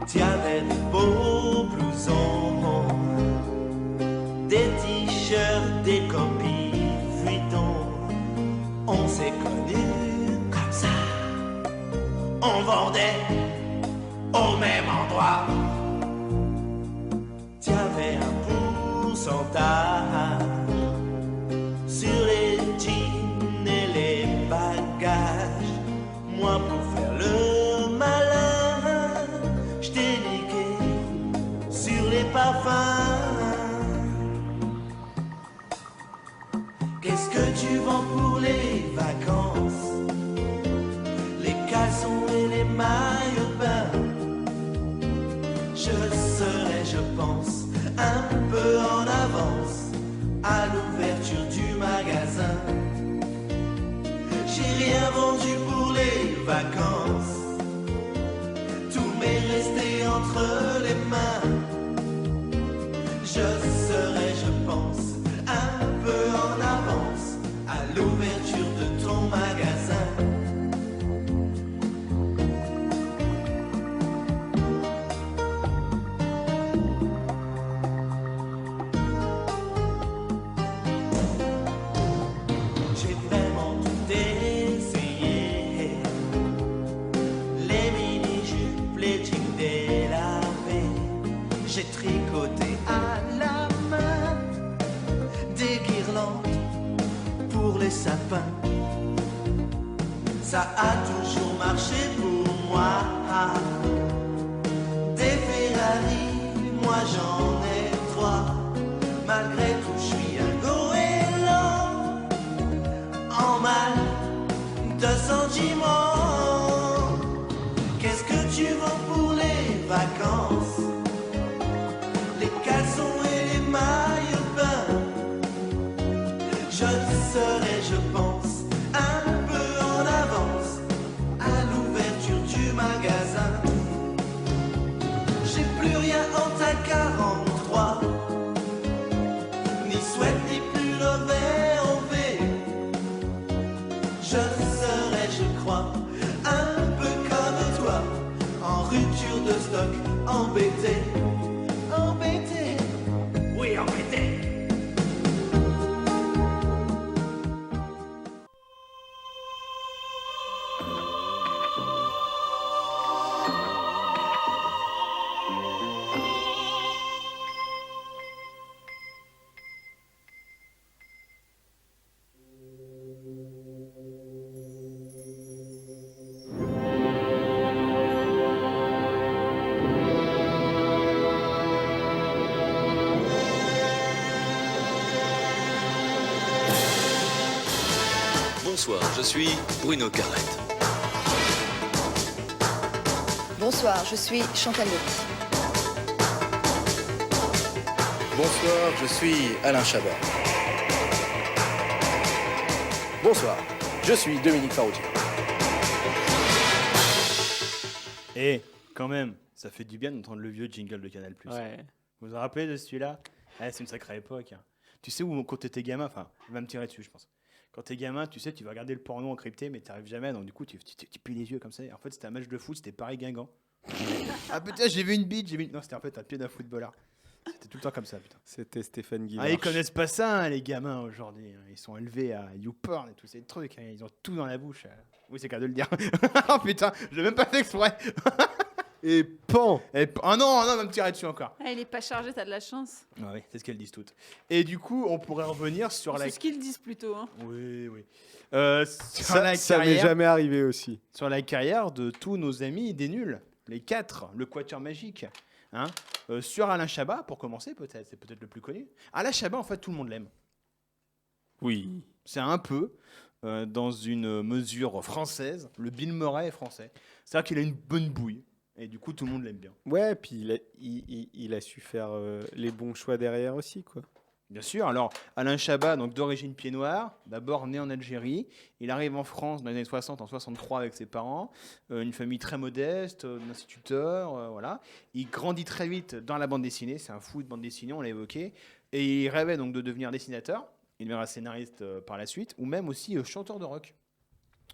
Tiens, des beaux blousons, des t-shirts, des copies Vuitton. On s'est connus comme ça. On vendait au même endroit. T'avais un pourcentage sur les jeans et les bagages. Moi, pour faire le malin, je t'ai niqué sur les parfums. Qu'est-ce que tu vends pour les vacances? Les caleçons et les maillots de bain. Je serai, je pense, un peu en avance à l'ouverture du magasin. J'ai rien vendu pour les vacances. Tout m'est resté entre les mains. Je serai, je pense, un peu en avance à l'ouverture de ton magasin. J'ai vraiment tout essayé. Les mini-jupes, les jeans délavés. J'ai tricoté à la main des guirlandes pour les sapins. Ça a toujours marché pour moi. Des Ferrari, moi j'en ai 3. Malgré tout, je suis un goéland en mal de sentiments. Qu'est-ce que tu vends pour les vacances? Les caleçons et les maillots de bain. Je serai, je pense, un peu en avance à l'ouverture du magasin. J'ai plus rien en ta 43, ni sweat ni pull over en V. Je serai, je crois, un peu comme toi, en rupture de stock, embêté. Embêté, oui embêté. Bonsoir, je suis Bruno Carrette. Bonsoir, je suis Chantal Lopez. Bonsoir, je suis Alain Chabat. Bonsoir, je suis Dominique Farrugia. Et quand même, ça fait du bien d'entendre le vieux jingle de Canal+. Ouais. Vous vous rappelez de celui-là? C'est une sacrée époque. Hein. Tu sais où, quand t'étais gamin, enfin, il va me tirer dessus, je pense. Quand t'es gamin, tu sais, tu vas regarder le porno encrypté, mais t'arrives jamais, donc du coup, tu plies les yeux comme ça. Et en fait, c'était un match de foot, c'était Paris-Guingamp. Ah putain, j'ai vu une bite, Non, c'était en fait un pied d'un footballeur. C'était tout le temps comme ça, putain. C'était Stéphane Guimarch. Ah, ils connaissent pas ça, hein, les gamins, aujourd'hui. Ils sont élevés à YouPorn et tous ces trucs. Hein. Ils ont tout dans la bouche. Oui, c'est qu'à de le dire. Oh putain, je l'ai même pas fait exprès. Et pan. Ah non, non, on va me tirer dessus encore. Ah, il est pas chargé, t'as de la chance. Ah oui, c'est ce qu'elles disent toutes. Et du coup, on pourrait revenir sur la... C'est ce qu'ils disent plutôt. Hein. Oui, oui. Sur Ça m'est jamais arrivé aussi. Sur la carrière de tous nos amis des nuls, les 4, le quatuor magique. Hein, sur Alain Chabat, pour commencer, peut-être, c'est peut-être le plus connu. Alain Chabat, en fait, tout le monde l'aime. Oui. C'est un peu, dans une mesure française, le Bill Murray français. C'est-à-dire qu'il a une bonne bouille. Et du coup, tout le monde l'aime bien. Ouais, puis il a su faire les bons choix derrière aussi, quoi. Bien sûr. Alors, Alain Chabat, donc d'origine pied-noir, d'abord né en Algérie. Il arrive en France dans les années 60, en 63 avec ses parents. Une famille très modeste, un instituteur, voilà. Il grandit très vite dans la bande dessinée. C'est un fou de bande dessinée, on l'a évoqué. Et il rêvait donc de devenir dessinateur. Il deviendra scénariste par la suite, ou même aussi chanteur de rock.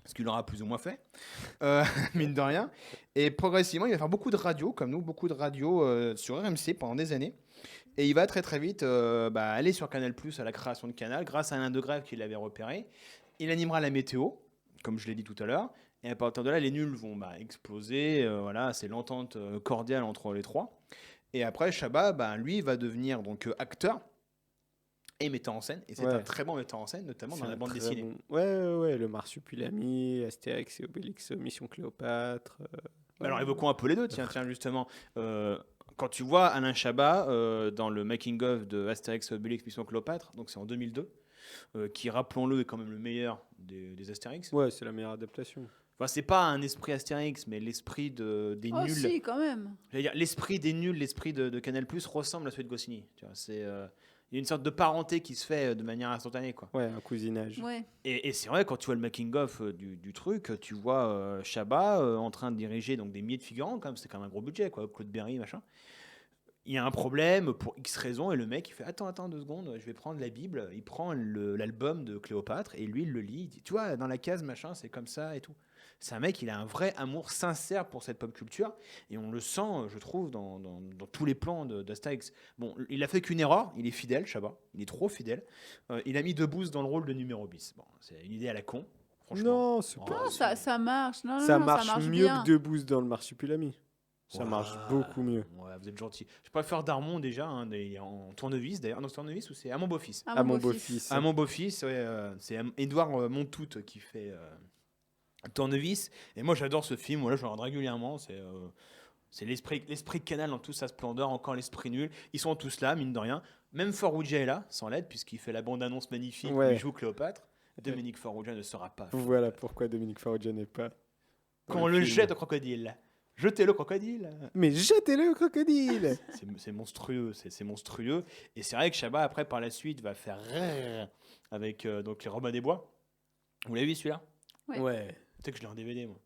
Ce qu'il aura plus ou moins fait, mine de rien. Et progressivement, il va faire beaucoup de radio, comme nous, beaucoup de radio sur RMC pendant des années. Et il va très très vite aller sur Canal+, à la création de Canal, grâce à Alain de Grève qui l'avait repéré. Il animera la météo, comme je l'ai dit tout à l'heure. Et à partir de là, les nuls vont exploser. Voilà, c'est l'entente cordiale entre les trois. Et après, Chabat, lui, va devenir donc acteur et metteur en scène. Et c'est un très bon metteur en scène, notamment dans la bande dessinée. Bon. Ouais, le Marsupilami, Astérix et Obélix, Mission Cléopâtre. Alors évoquons un peu les deux, tiens justement. Quand tu vois Alain Chabat dans le making-of de Astérix et Obélix, Mission Cléopâtre, donc c'est en 2002, qui, rappelons-le, est quand même le meilleur des Astérix. Ouais, c'est la meilleure adaptation. Enfin, c'est pas un esprit Astérix, mais l'esprit des nuls. Oh si, quand même. L'esprit des nuls, l'esprit de Canal+, ressemble à celui de Goscinny. Tu vois, il y a une sorte de parenté qui se fait de manière instantanée, quoi. Ouais, un cousinage. Ouais. Et c'est vrai, quand tu vois le making-of du truc, tu vois Chabat en train de diriger donc, des milliers de figurants, c'est quand même un gros budget, quoi. Claude Berry, machin. Il y a un problème pour X raisons, et le mec, il fait attends 2 secondes, je vais prendre la Bible. Il prend l'album de Cléopâtre, et lui, il le lit. Il dit, tu vois, dans la case, machin, c'est comme ça, et tout. C'est un mec, il a un vrai amour sincère pour cette pop culture, et on le sent, je trouve, dans tous les plans d'Astérix. Bon, il a fait qu'une erreur, il est fidèle, Chabat, il est trop fidèle. Il a mis Debbouze dans le rôle de numéro bis. Bon, c'est une idée à la con, franchement. Non, c'est pas... Non, ça marche. Non, ça non, marche ça marche mieux bien. que Debbouze dans le Marsupilami. Ça marche beaucoup mieux. Ouais, vous êtes gentil. Je préfère Darmon déjà, en tournevis d'ailleurs. Non, c'est tournevis ou c'est à mon beau-fils. À mon beau-fils. À mon beau-fils, ouais, c'est Édouard Montout qui fait tournevis. Et moi j'adore ce film, voilà, je le regarde régulièrement. C'est l'esprit Canal dans toute sa splendeur, encore l'esprit nul. Ils sont tous là, mine de rien. Même Farrugia est là, sans l'aide, puisqu'il fait la bande-annonce magnifique où il joue Cléopâtre. Dominique Farrugia ne sera pas. Voilà pourquoi Dominique Farrugia n'est pas. Quand on le jette au crocodile. Jetez le crocodile. Mais jetez-le au crocodile. C'est monstrueux, c'est monstrueux. Et c'est vrai que Chabat, après, par la suite, va faire avec donc les Robins des Bois. Vous l'avez vu celui-là? Ouais. Peut-être que je l'ai en DVD, moi.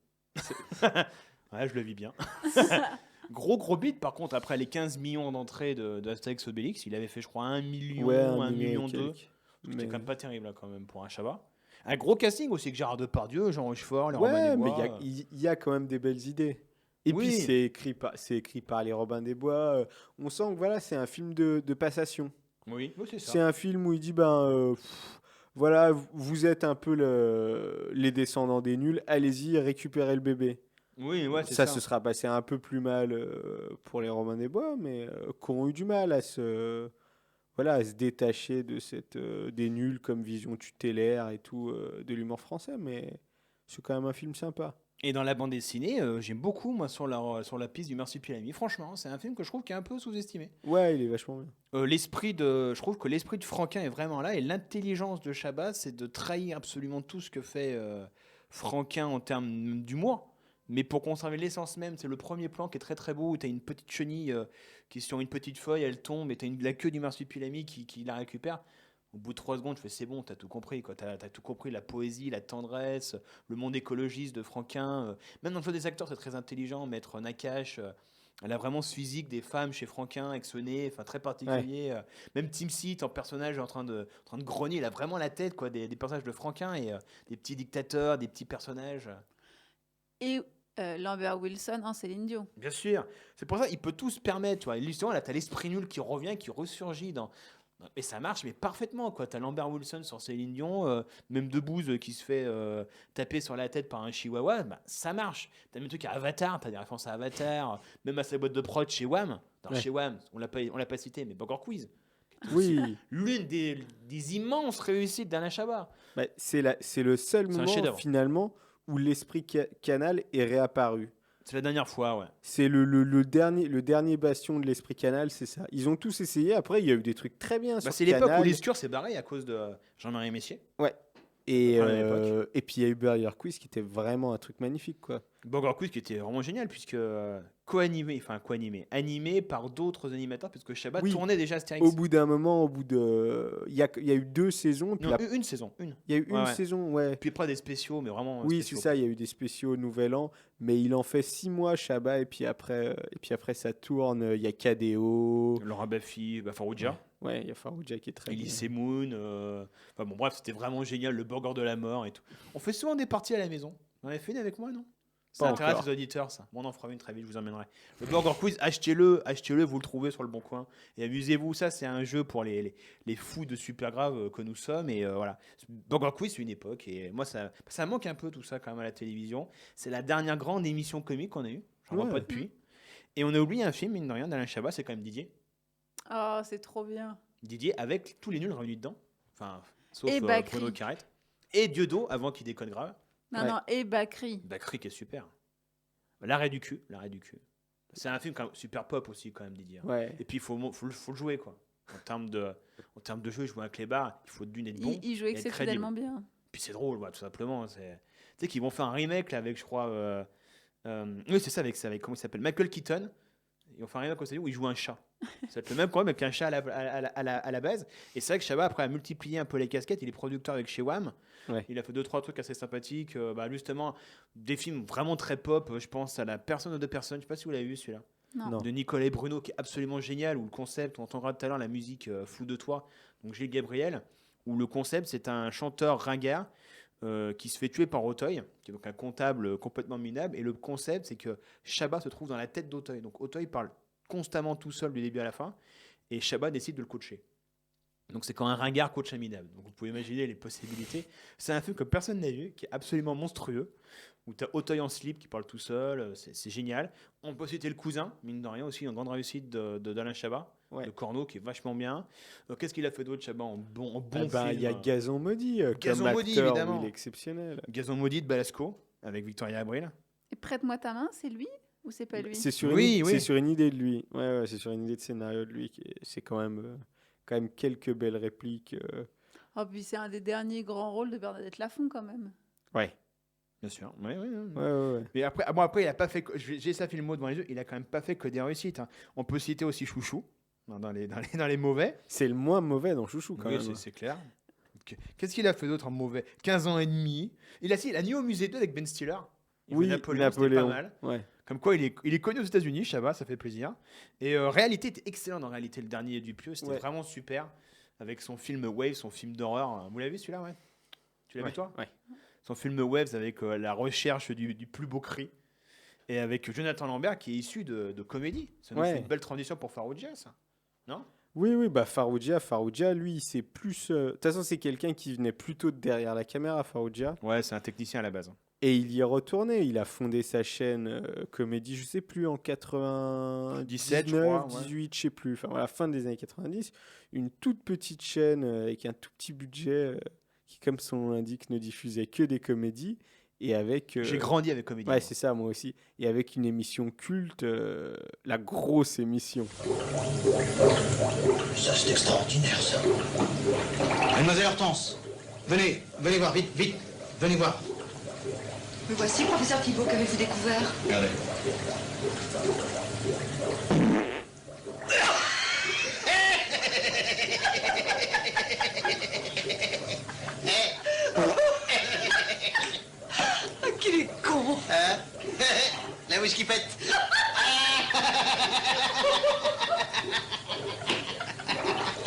Ouais, je le vis bien. Gros beat, par contre, après les 15 millions d'entrées d'Astérix Obélix, il avait fait, je crois, 1 million, 1 million 2. C'était quand même pas terrible, là, quand même, pour un Chabat. Un gros casting aussi, avec Gérard Depardieu, Jean Rochefort, les Robins des Bois. Ouais, mais il y a quand même des belles idées. Et puis c'est écrit par les Robins des Bois. On sent que voilà, c'est un film de passation. Oui, c'est ça. C'est un film où il dit voilà, vous êtes un peu les descendants des nuls, allez-y, récupérez le bébé. Oui, ouais, c'est ça. Ça se sera passé un peu plus mal pour les Robins des Bois, mais qui ont eu du mal à se détacher de des nuls comme vision tutélaire et tout de l'humour français, mais c'est quand même un film sympa. Et dans la bande dessinée, j'aime beaucoup, moi, sur la piste du Marsupilami. Franchement, c'est un film que je trouve qui est un peu sous-estimé. Ouais, il est vachement bien. Je trouve que l'esprit de Franquin est vraiment là, et l'intelligence de Chabat, c'est de trahir absolument tout ce que fait Franquin en termes d'humour. Mais pour conserver l'essence même, c'est le premier plan qui est très très beau, où tu as une petite chenille qui est sur une petite feuille, elle tombe, et tu as la queue du Marsupilami qui la récupère. Au bout de 3 secondes, je fais c'est bon, t'as tout compris, quoi. T'as tout compris, la poésie, la tendresse, le monde écologiste de Franquin. Même dans le jeu des acteurs, c'est très intelligent. Maître Nakache, elle a vraiment ce physique des femmes chez Franquin, avec ce nez, très particulier. Ouais. Même Tim Seat, en personnage en train de grogner, il a vraiment la tête, quoi, des personnages de Franquin, et des petits dictateurs, des petits personnages. Et Lambert Wilson en Céline Dion. Bien sûr. C'est pour ça qu'il peut tout se permettre. Tu vois. Et justement, là, t'as l'esprit nul qui revient, qui ressurgit Et ça marche, mais parfaitement, quoi. T'as Lambert Wilson sur Céline Dion, même Debbouze qui se fait taper sur la tête par un chihuahua, bah, ça marche. T'as même truc à Avatar, t'as des références à Avatar, même à sa boîte de prod chez Wham. Chez Wham, on l'a pas cité, mais Burger Quiz. Oui. L'une des immenses réussites d'Alain Chabat. Bah, c'est le seul C'est un moment, chef-d'œuvre. finalement, où l'esprit Canal est réapparu. C'est la dernière fois, ouais. C'est le dernier bastion de l'esprit Canal, c'est ça. Ils ont tous essayé. Après, il y a eu des trucs très bien sur C'est l'époque Canal. où Lescure s'est barré à cause de Jean-Marie Messier. Ouais. Et, À la même époque. et puis il y a eu Burger Quiz qui était vraiment un truc magnifique, quoi. Burger Quiz qui était vraiment génial puisque animé par d'autres animateurs puisque Chabat Oui. tournait déjà Astérix. Au bout d'un moment, il y a eu 2 saisons. Puis Non, une saison, une. Il y a eu une Ouais, ouais. saison, ouais. Puis après des spéciaux, mais vraiment. Oui, spéciaux. c'est ça, il y a eu des spéciaux Nouvel An, mais il en fait 6 mois, Chabat, et puis après ça tourne. Il y a KDO. Laurent Baffy, Farouja. Ouais, il y a Farouja qui est très bien. Elise Moon. Enfin bon, bref, c'était vraiment génial, le burger de la mort et tout. On fait souvent des parties à la maison. Vous en avez fait une avec moi, non? Ça Pas intéresse encore. les auditeurs, ça. Bon, on en fera une très vite, je vous emmènerai. Le Burger Quiz, achetez-le, vous le trouvez sur le bon coin. Et amusez-vous, ça, c'est un jeu pour les fous de super grave que nous sommes. Et voilà. Burger Quiz, c'est une époque. Et moi, ça manque un peu tout ça quand même à la télévision. C'est la dernière grande émission comique qu'on a eue. J'en vois Ouais. pas depuis. Et on a oublié un film, mine de rien, d'Alain Chabat, c'est quand même Didier. Oh, c'est trop bien. Didier avec tous les nuls réunis dedans. Enfin, sauf Et Bacri. Bruno Carrette. Et Dieudo avant qu'il déconne grave. Non, et Bakri. Bacri qui est super. L'arrêt du cul. C'est un film quand même super pop aussi quand même Didier. Ouais. Et puis il faut le jouer quoi. En termes de jeu, jouer avec les barres, il faut d'une être bon. Il joue et être exceptionnellement crédible. bien. Puis c'est drôle, tout simplement. Tu sais qu'ils vont faire un remake là avec, je crois, oui c'est ça avec comment il s'appelle, Michael Keaton. Ils vont faire un remake où il joue un chat. C'est le même problème avec un chat à la base. Et c'est vrai que Chabat après a multiplié un peu les casquettes. Il est producteur avec chez Wham. Ouais. Il a fait 2-3 trucs assez sympathiques. Justement, des films vraiment très pop. Je pense à La personne aux 2 personnes. Je sais pas si vous l'avez vu celui-là. Non. De Nicolas et Bruno qui est absolument génial. Où le concept, on entendra tout à l'heure la musique Flou de toi. Donc Gilles Gabriel. Où le concept c'est un chanteur ringard qui se fait tuer par Auteuil, qui est donc un comptable complètement minable. Et le concept c'est que Chabat se trouve dans la tête d'Auteuil. Donc Auteuil parle constamment tout seul du début à la fin. Et Chabat décide de le coacher. Donc c'est quand un ringard coach un minable. Donc vous pouvez imaginer les possibilités. C'est un film que personne n'a vu, qui est absolument monstrueux, où tu as Auteuil en slip qui parle tout seul, c'est génial. On peut citer Le Cousin, mine de rien aussi, une grande réussite d'Alain Chabat, de Corneau, qui est vachement bien. Qu'est-ce qu'il a fait d'autre, Chabat, en bon film? Il y a Gazon Maudit, Gazon comme Maudit, acteur, évidemment. il est exceptionnel. Gazon Maudit de Balasco, avec Victoria Abril. Et Prête-moi ta main, c'est lui ou c'est pas lui? C'est sur, c'est sur une idée de lui. Ouais, c'est sur une idée de scénario de lui. C'est quand même quelques belles répliques. Oh, puis c'est un des derniers grands rôles de Bernadette Lafont quand même. Ouais. Bien sûr. Ouais. Ouais. Mais après, il a pas fait. J'ai sa filmo devant les yeux. Il a quand même pas fait que des réussites. Hein. On peut citer aussi Chouchou dans les mauvais. C'est le moins mauvais dans Chouchou quand Oui, même. c'est clair. Qu'est-ce qu'il a fait d'autre en mauvais? 15 ans et demi. Il a nuit au musée 2 avec Ben Stiller. Oui, Napoléon. C'était pas mal. Ouais. Comme quoi, il est connu aux États-Unis, Chabat, ça fait plaisir. Et réalité était excellent en réalité. Le dernier Dupieux, c'était vraiment super. Avec son film Wave, son film d'horreur. Vous l'avez vu celui-là, ouais? Tu l'as vu toi? Ouais. Son film Waves avec la recherche du plus beau cri. Et avec Jonathan Lambert qui est issu de comédie. Ça nous fait une belle transition pour Farouja, ça. Non? Oui, Farouja, lui, c'est plus. De toute façon, c'est quelqu'un qui venait plutôt de derrière la caméra, Farouja. Ouais, c'est un technicien à la base. Et il y est retourné. Il a fondé sa chaîne comédie, je sais plus, en 97, je crois, 18, je sais plus. Enfin, voilà, fin des années 90. Une toute petite chaîne avec un tout petit budget qui, comme son nom l'indique, ne diffusait que des comédies. Et avec. J'ai grandi avec comédie. Ouais, c'est ça, moi aussi. Et avec une émission culte, la grosse émission. Ça, c'est extraordinaire, ça. Mademoiselle Hortense, venez voir, vite, venez voir. Me voici, professeur Thibault, qu'avez-vous découvert? Regardez. Qu'il est con! La whisky pète.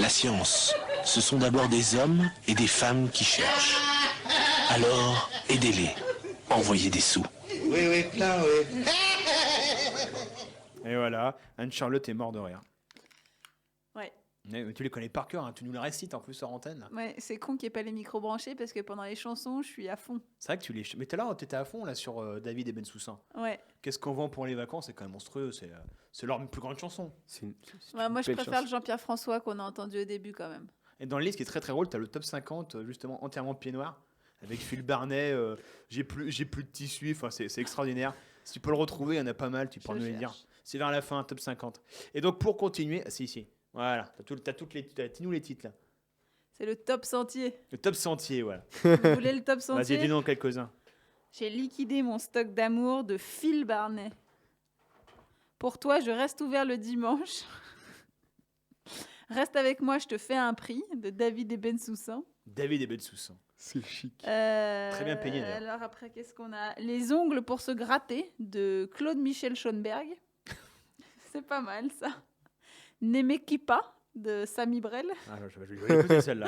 La science, ce sont d'abord des hommes et des femmes qui cherchent. Alors, aidez-les. Envoyez des sous. Oui, plein, oui. Et voilà, Anne-Charlotte est morte de rire. Ouais. Mais tu les connais par cœur, hein, tu nous les récites en plus hors antenne. Là. Ouais, c'est con qu'il n'y ait pas les micros branchés parce que pendant les chansons, je suis à fond. C'est vrai que tu les. Mais tout à l'heure, tu étais à fond là sur David et Bensoussan. Ouais. Qu'est-ce qu'on vend pour les vacances? C'est quand même monstrueux. C'est leur plus grande chanson. Ouais, moi, je préfère le Jean-Pierre François qu'on a entendu au début quand même. Et dans le livre, ce qui est très très drôle, tu as le top 50 justement entièrement pied noir avec Phil Barnet. J'ai plus de tissu. Enfin, c'est extraordinaire. Si tu peux le retrouver, il y en a pas mal. Tu peux nous les dire. C'est vers la fin, top 50. Et donc pour continuer, si. Voilà, dis-nous les titres là. C'est le top sentier. Le top sentier, voilà. Vous voulez le top sentier? Vas-y, dis-nous quelques-uns. J'ai liquidé mon stock d'amour de Phil Barnet. Pour toi, je reste ouvert le dimanche. Reste avec moi, je te fais un prix de David et Bensoussan. David et Bensoussan. C'est chic. Très bien payé d'ailleurs. Alors après, qu'est-ce qu'on a? Les ongles pour se gratter de Claude-Michel Schoenberg. C'est pas mal ça. Nemekipa de Samy Brel. Ah, je vais écouter celle-là.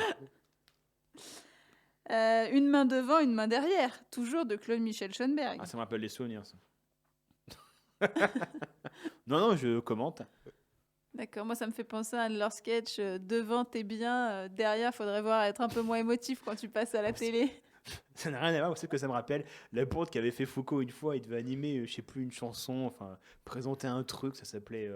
Une main devant, une main derrière. Toujours de Claude-Michel Schoenberg. Ah, ça me rappelle les souvenirs, ça. non, je commente. D'accord, moi ça me fait penser à leur sketch. Devant, t'es bien. Derrière, faudrait voir être un peu moins émotif quand tu passes à la télé. Ça n'a rien à voir, vous savez que ça me rappelle la pote qu'avait fait Foucault une fois. Il devait animer, je sais plus, une chanson, enfin, présenter un truc, ça s'appelait...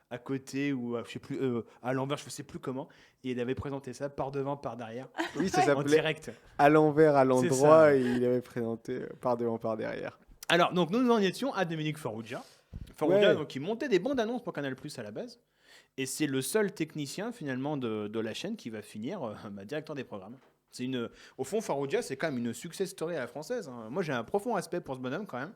à côté ou je sais plus à l'envers, je sais plus comment, et il avait présenté ça par devant, par derrière. Oui, ça s'appelait en direct. À l'envers, à l'endroit, et il avait présenté par devant, par derrière. Alors, donc nous en étions à Dominique Farrugia. Ouais. Donc, il montait des bandes annonces pour Canal+ à la base, et c'est le seul technicien finalement de la chaîne qui va finir directeur des programmes. C'est au fond, Farrugia, c'est quand même une success story à la française. Hein. Moi, j'ai un profond respect pour ce bonhomme quand même.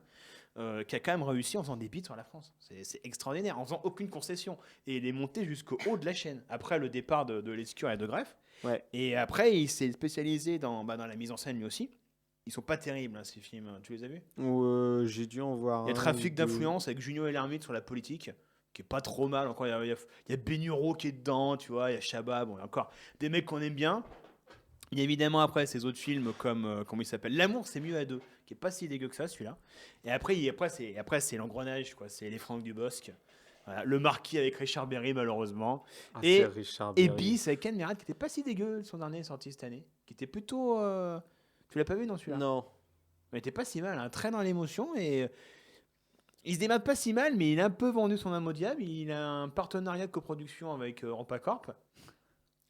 Qui a quand même réussi en faisant des beats sur la France. C'est extraordinaire, en faisant aucune concession. Et il est monté jusqu'au haut de la chaîne. Après le départ de Lescure et de Greff. Ouais. Et après, il s'est spécialisé dans la mise en scène lui aussi. Ils sont pas terribles, hein, ces films. Tu les as vus? J'ai dû en voir. Il y a Trafic d'influence avec Junio et l'Ermite sur la politique, qui est pas trop mal. Encore, il y a Benuro qui est dedans, tu vois. Il y a Chabat, bon, il y a encore des mecs qu'on aime bien. Il y a évidemment après ces autres films comme comment il s'appelle, L'amour c'est mieux à deux, qui est pas si dégueu que ça celui-là. Et après c'est l'engrenage quoi, c'est les Franck Dubosc, voilà, le Marquis avec Richard Berry malheureusement, et Bis avec Ken Merritt qui était pas si dégueu, son dernier sorti cette année, qui était plutôt tu l'as pas vu dans celui-là? Non. Mais il était pas si mal, hein, très dans l'émotion et il se démarre pas si mal, mais il a un peu vendu son âme au diable. Il a un partenariat de coproduction avec Rampacorp.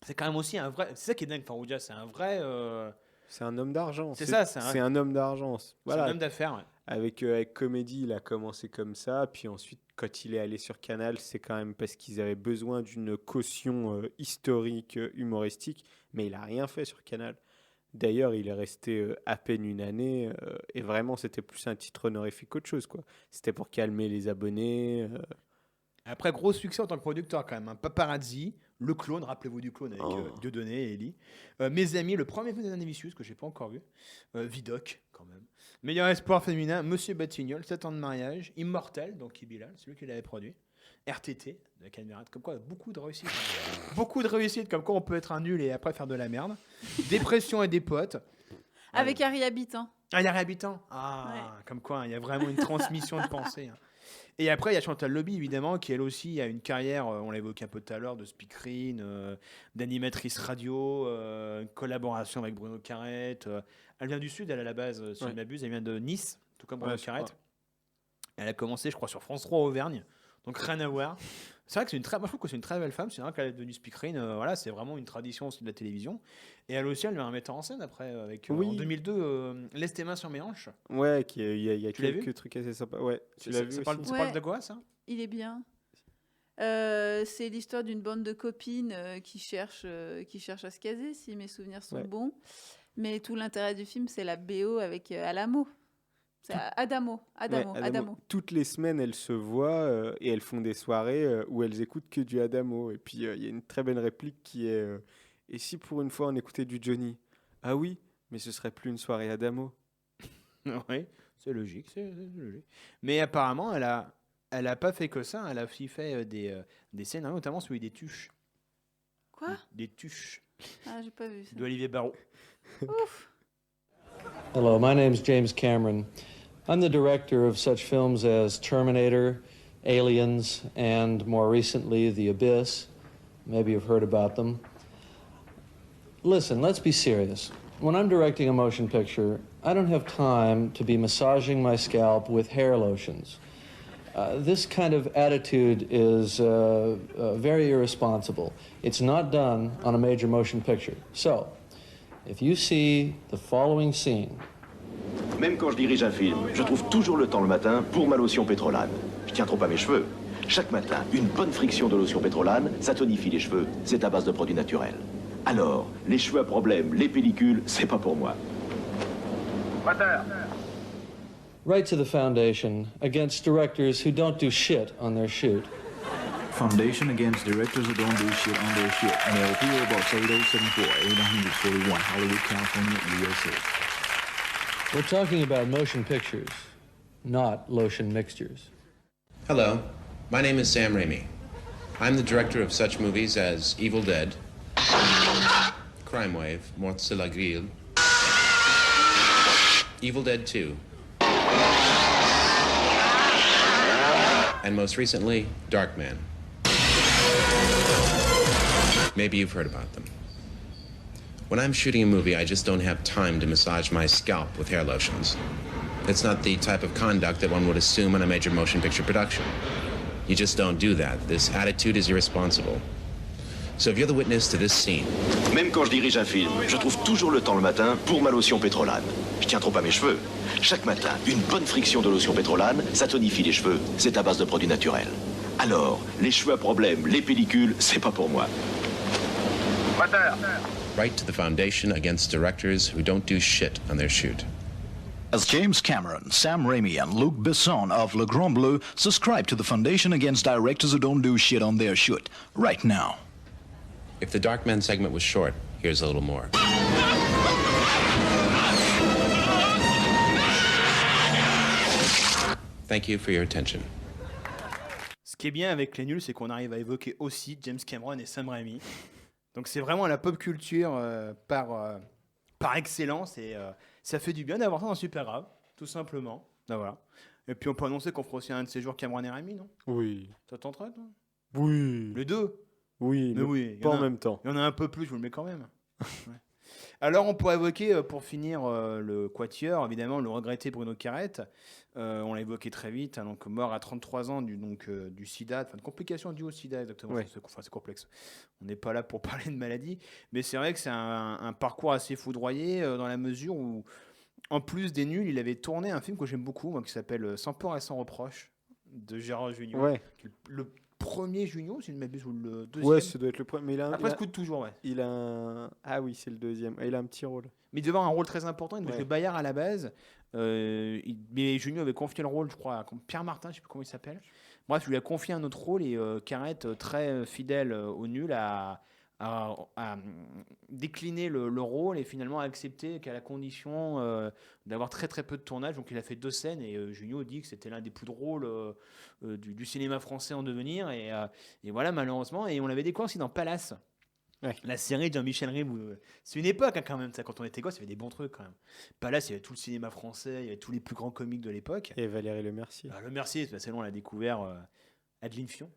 C'est quand même aussi un vrai. C'est ça qui est dingue, Farrugia. C'est un vrai. C'est un homme d'argent. C'est ça, c'est un homme d'argent. Voilà. C'est un homme d'affaires. Ouais. Avec Comédie, il a commencé comme ça. Puis ensuite, quand il est allé sur Canal, c'est quand même parce qu'ils avaient besoin d'une caution historique, humoristique. Mais il n'a rien fait sur Canal. D'ailleurs, il est resté à peine une année. Et vraiment, c'était plus un titre honorifique qu'autre chose, quoi. C'était pour calmer les abonnés. Après, gros succès en tant que producteur quand même. Hein. Paparazzi, Le Clone, rappelez-vous du Clone avec Dieudonné et Ellie. Mes Amis, le premier film des années vicieuses que j'ai pas encore vu. Vidoc, quand même. Meilleur espoir féminin, Monsieur Batignolles, 7 ans de mariage. Immortel, donc Bilal, c'est lui qui l'avait produit. RTT, de Caméra, comme quoi, beaucoup de réussite. Beaucoup de réussite, comme quoi on peut être un nul et après faire de la merde. Dépression et des potes. Avec Harry Habitant. Ah, il y a Harry Habitant. Ah, ouais. Comme quoi, il y a vraiment une transmission de pensée. Hein. Et après, il y a Chantal Lobby, évidemment, qui elle aussi a une carrière, on l'a évoqué un peu tout à l'heure, de speakerine, d'animatrice radio, une collaboration avec Bruno Carrette. Elle vient du Sud, elle à la base, si je ne m'abuse, elle vient de Nice, tout comme Bruno Carrette. Elle a commencé, je crois, sur France 3 Auvergne, donc rien à voir. C'est vrai que moi, je trouve que c'est une très belle femme, c'est vrai qu'elle est devenue speakerine, voilà, c'est vraiment une tradition aussi de la télévision. Et elle aussi, elle met un metteur en scène après, avec en 2002, Laisse tes mains sur mes hanches. Ouais, il y a quelques trucs assez sympas. Ouais, tu l'as vu ça parle de quoi, ça? Il est bien. C'est l'histoire d'une bande de copines qui cherchent à se caser, si mes souvenirs sont bons. Mais tout l'intérêt du film, c'est la BO avec Alamo. C'est Adamo. Toutes les semaines, elles se voient et elles font des soirées où elles écoutent que du Adamo. Et puis, il y a une très belle réplique qui est et si pour une fois on écoutait du Johnny? Ah oui, mais ce serait plus une soirée Adamo. Oui, c'est logique, Mais apparemment, elle a pas fait que ça. Elle a aussi fait des scènes, notamment celui des tuches. Quoi? Des tuches. Ah, j'ai pas vu ça. D'Olivier Barrault. Ouf. Hello, my name's James Cameron. I'm the director of such films as Terminator, Aliens, and more recently, The Abyss. Maybe you've heard about them. Listen, let's be serious. When I'm directing a motion picture, I don't have time to be massaging my scalp with hair lotions. This kind of attitude is very irresponsible. It's not done on a major motion picture. So, if you see the following scene. Même quand je dirige un film, je trouve toujours le temps le matin pour ma lotion pétrolane. Je tiens trop à mes cheveux. Chaque matin, une bonne friction de lotion pétrolane, ça tonifie les cheveux. C'est à base de produits naturels. Alors, les cheveux à problème, les pellicules, c'est pas pour moi. Right to the foundation against directors who don't do shit on their shoot. Foundation against directors who don't do shit on their shoot. Mail PO Box 8074, 8941, Hollywood, California, USA. We're talking about motion pictures, not lotion mixtures. Hello, my name is Sam Raimi. I'm the director of such movies as Evil Dead, Crime Wave, Mort sur la Grille, Evil Dead 2, and most recently, Darkman. Maybe you've heard about them. When I'm shooting a movie, I just don't have time to massage my scalp with hair lotions. It's not the type of conduct that one would assume on a major motion picture production. You just don't do that. This attitude is irresponsible. So if you're the witness to this scene... Même quand je dirige un film, je trouve toujours le temps le matin pour ma lotion pétrolane. Je tiens trop à mes cheveux. Chaque matin, une bonne friction de lotion pétrolane, ça tonifie les cheveux. C'est à base de produits naturels. Alors, les cheveux à problème, les pellicules, c'est pas pour moi. Right to the foundation against directors who don't do shit on their shoot. As James Cameron, Sam Raimi, and Luc Besson of Le Grand Bleu subscribe to the Foundation against directors who don't do shit on their shoot right now. If the Darkman segment was short, here's a little more. Thank you for your attention. Ce qui est bien avec Les Nuls, c'est qu'on arrive à évoquer aussi James Cameron et Sam Raimi. Donc c'est vraiment la pop culture par excellence et ça fait du bien d'avoir ça dans Super Grave, tout simplement. Ben voilà. Et puis on peut annoncer qu'on fera aussi un de ces jours Cameron et Raimi, non ? Oui. Ça tenterait, toi ? Oui. Les deux ? Oui, mais oui, pas en même temps. Il y en a un peu plus, je vous le mets quand même. Ouais. Alors on pourrait évoquer, pour finir, le Quatuor, évidemment, le regretté Bruno Carrette. On l'a évoqué très vite, hein, donc mort à 33 ans du sida, enfin de complications dues au sida, exactement. Ouais. C'est complexe. On n'est pas là pour parler de maladie, mais c'est vrai que c'est un parcours assez foudroyé dans la mesure où, en plus des Nuls, il avait tourné un film que j'aime beaucoup, moi, qui s'appelle Sans peur et sans reproche, de Gérard Jugnot. Ouais. Le premier Jugnot, si je ne m'abuse, ou le deuxième. Ouais, ça doit être le premier. Mais il a Après, ce coup de toujours, ouais. Il a un... Ah oui, c'est le deuxième. Il a un petit rôle. Mais il devait avoir un rôle très important. Il devait Ouais. jouer Bayard à la base. Mais Jugnot avait confié le rôle, je crois, à Pierre Martin, je ne sais plus comment il s'appelle. Bref, il lui a confié un autre rôle et Carrette, très fidèle au Nul, a décliné le rôle et finalement a accepté qu'à la condition d'avoir très très peu de tournage. Donc il a fait 2 scènes et Jugnot dit que c'était l'un des plus drôles du cinéma français en devenir. Et voilà, malheureusement. Et on l'avait découvert aussi dans Palace. Ouais. La série de Jean-Michel Ribes, c'est une époque hein, quand même, ça, quand on était gosse, il y avait des bons trucs quand même. Palace, il y avait tout le cinéma français, il y avait tous les plus grands comiques de l'époque. Et Valérie Lemercier. Le Mercier, c'est long, on l'a découvert. Adeline Fion.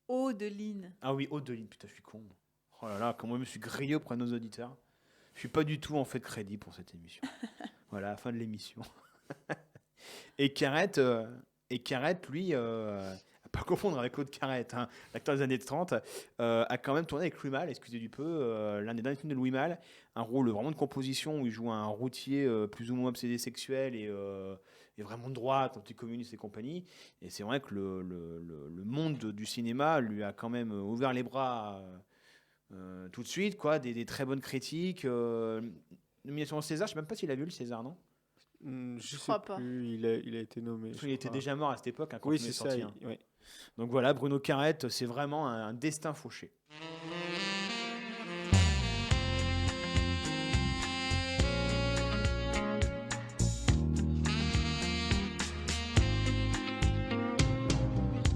Audeline. Ah oui, Audeline, putain, je suis con. Oh là là, comment je me suis grillé auprès de nos auditeurs. Je suis pas du tout en fait de crédit pour cette émission. Voilà, à la fin de l'émission. Et Carrette, lui, à pas confondre avec l'autre Carrette, hein, l'acteur des années 30, a quand même tourné avec Louis Malle, excusez du peu, l'un des derniers films de Louis Malle, un rôle vraiment de composition où il joue un routier plus ou moins obsédé sexuel et vraiment de droite, anticommuniste et compagnie. Et c'est vrai que le monde du cinéma lui a quand même ouvert les bras tout de suite, quoi, des très bonnes critiques. Nomination au César, je ne sais même pas s'il a vu le César, non ? Je crois pas. Il a été nommé. Il était déjà mort à cette époque, hein, quand oui, il est c'est sorti. ça. Hein. Oui. Donc voilà, Bruno Carrette, c'est vraiment un destin fauché.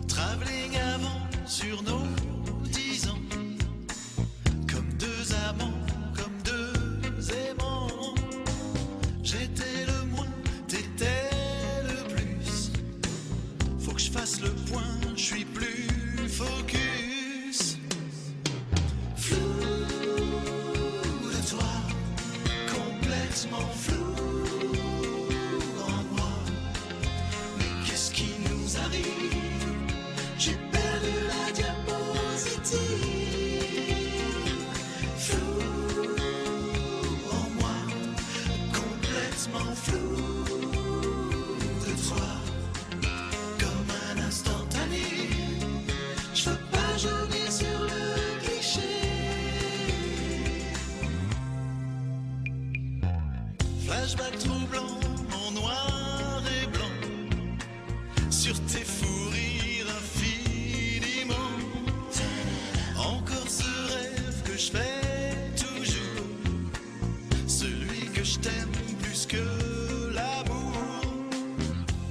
Travelling avant sur nos 10 ans, comme 2 amants, comme 2 aimants. J'étais le moins, t'étais le plus. Faut que je fasse le point, je suis plus focus. sur tes fous rires infiniment. Encore ce rêve que je fais toujours, celui que je t'aime plus que l'amour.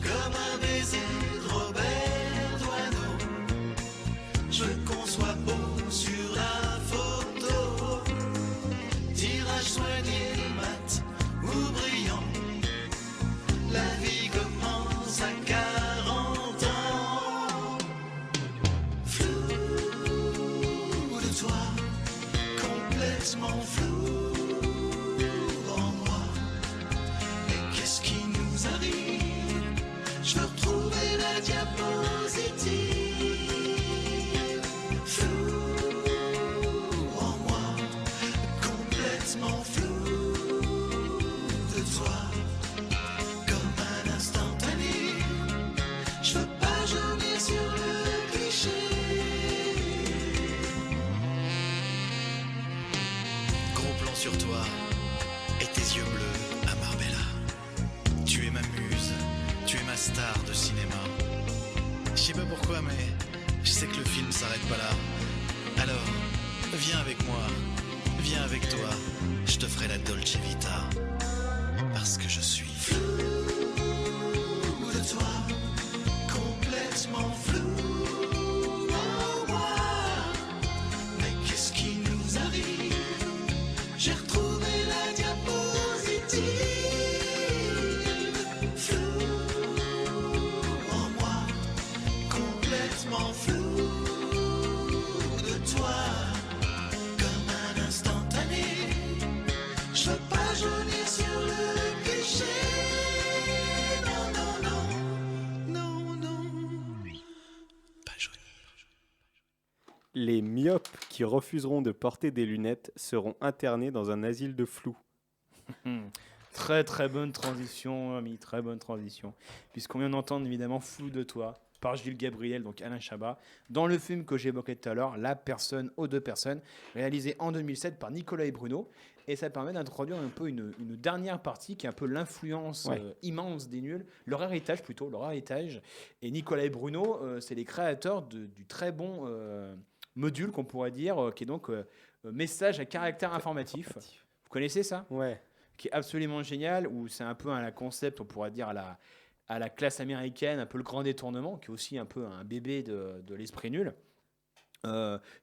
Comme un baiser de Robert Doisneau, je veux qu'on soit beau sur la photo. Tirage soigné, mat ou brillant, la vie commence à 40 ans. Flou de toi, complètement flou en moi. Mais qu'est-ce qui nous arrive? Je veux retrouver la diapositive. Flou en moi, complètement flou de toi. Comme un instantané, je veux pas jaunir sur le cliché. Gros plan sur toi et tes yeux bleus à Marbella. Tu es ma muse, tu es ma star de cinéma. Je sais pas pourquoi, mais je sais que le film s'arrête pas là. Alors, viens avec moi, viens avec toi, je te ferai la Dolce Vita. Parce que je suis flou de toi, complètement flou en moi. Mais qu'est-ce qui nous arrive? J'ai retrouvé la diapositive. Flou en moi, complètement flou de toi. Comme un instantané, je veux pas jaunir sur le cliché. Non, non, non, non, non. Pas jaunir. Les myopes qui refuseront de porter des lunettes seront internés dans un asile de flou. Très très bonne transition, ami, très bonne transition. Puisqu'on vient d'entendre évidemment Flou de toi par Gilles Gabriel, donc Alain Chabat, dans le film que j'évoquais tout à l'heure, La personne aux deux personnes, réalisé en 2007 par Nicolas et Bruno. Et ça permet d'introduire un peu une dernière partie qui est un peu l'influence immense des nuls, leur héritage plutôt, leur héritage. Et Nicolas et Bruno, c'est les créateurs du très bon module qu'on pourrait dire, qui est donc message à caractère informatif. Vous connaissez ça? Ouais. Qui est absolument génial, où c'est un peu un concept, on pourrait dire, à la classe américaine, un peu le grand détournement, qui est aussi un peu un bébé de l'esprit nul,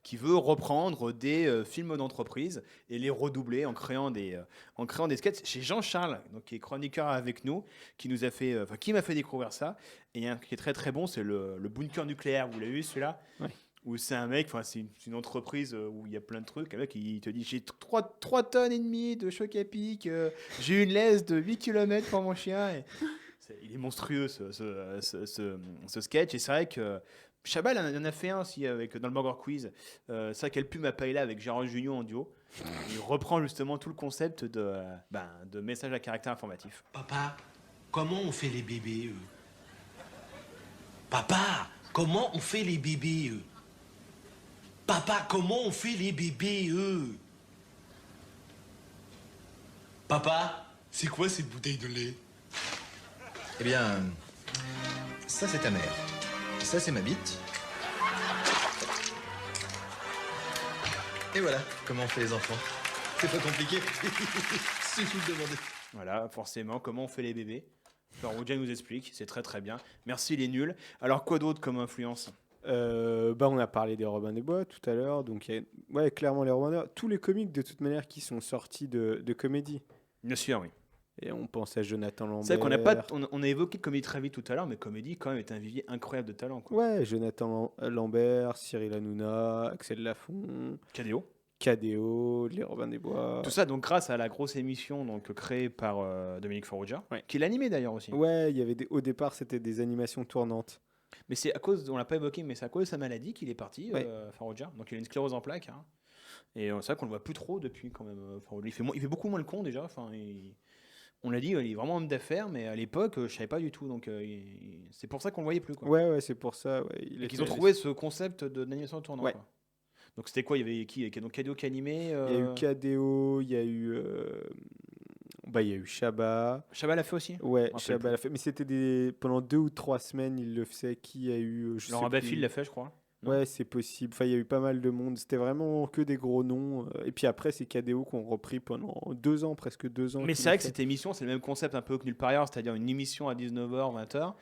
qui veut reprendre des films d'entreprise et les redoubler en créant des sketchs. Chez Jean-Charles, donc, qui est chroniqueur avec nous, qui m'a fait découvrir ça, et un qui est très très bon, c'est le bunker nucléaire. Vous l'avez vu celui-là? Où c'est un mec, c'est une entreprise où il y a plein de trucs. Un mec, il te dit, j'ai 3 tonnes et demie de choc à pic, j'ai une laisse de 8 km pour mon chien. Et il est monstrueux ce sketch. Et c'est vrai que Chabal en a fait un aussi dans le Burger Quiz. C'est vrai qu'elle pue ma paille là avec Gérard Jugnot en duo. Il reprend justement tout le concept de message à caractère informatif. Papa, comment on fait les bébés, Papa, comment on fait les bébés, Papa, comment on fait les bébés, Papa, c'est quoi cette bouteille de lait? Eh bien, ça c'est ta mère. Ça c'est ma bite. Et voilà comment on fait les enfants. C'est pas compliqué. Suffit de demander. Voilà, forcément, comment on fait les bébés. Farouja nous explique, c'est très très bien. Merci les nuls. Alors quoi d'autre comme influence? On a parlé des Robin des Bois tout à l'heure, donc il y a clairement les Robin des Bois. Tous les comiques de toute manière qui sont sortis de comédie. Bien sûr, oui. Et on pense à Jonathan Lambert. C'est vrai qu'on a évoqué comédie très vite tout à l'heure, mais comédie quand même est un vivier incroyable de talent, quoi. Ouais, Jonathan Lambert, Cyril Hanouna, Axel Lafont, KDO, les Robin des Bois. Tout ça donc grâce à la grosse émission donc créée par Dominique Farrugia, qui l'animait d'ailleurs aussi. Ouais, il y avait au départ c'était des animations tournantes. Mais c'est à cause, on l'a pas évoqué, mais c'est à cause de sa maladie qu'il est parti, Farrugia. Donc il a une sclérose en plaques. Hein. Et c'est vrai qu'on le voit plus trop depuis quand même. Il fait beaucoup moins le con déjà. Enfin, on l'a dit, il est vraiment homme d'affaires, mais à l'époque, je savais pas du tout. Donc c'est pour ça qu'on le voyait plus. Quoi. Ouais, c'est pour ça. Ouais, et qu'ils ont trouvé ce concept d'animation tournante. Ouais. Quoi. Donc c'était quoi? Il y avait qui? Donc KDO qui animait Il y a eu KDO, il y a eu Bah, il y a eu Chabat. Chabat l'a fait aussi? Ouais, Je me rappelle Chabat plus. l'a fait. Mais c'était pendant 2 ou 3 semaines, il le faisait. Qui a eu. Je Laurent sais Baffie plus. l'a fait, je crois. Non? Ouais, c'est possible. Enfin, il y a eu pas mal de monde. C'était vraiment que des gros noms. Et puis après, c'est KDO qu'on repris pendant 2 ans, presque 2 ans. Mais qu'ils c'est l'ont vrai que fait. cette émission, c'est le même concept un peu que Nulle part ailleurs, c'est-à-dire une émission à 19h, 20h,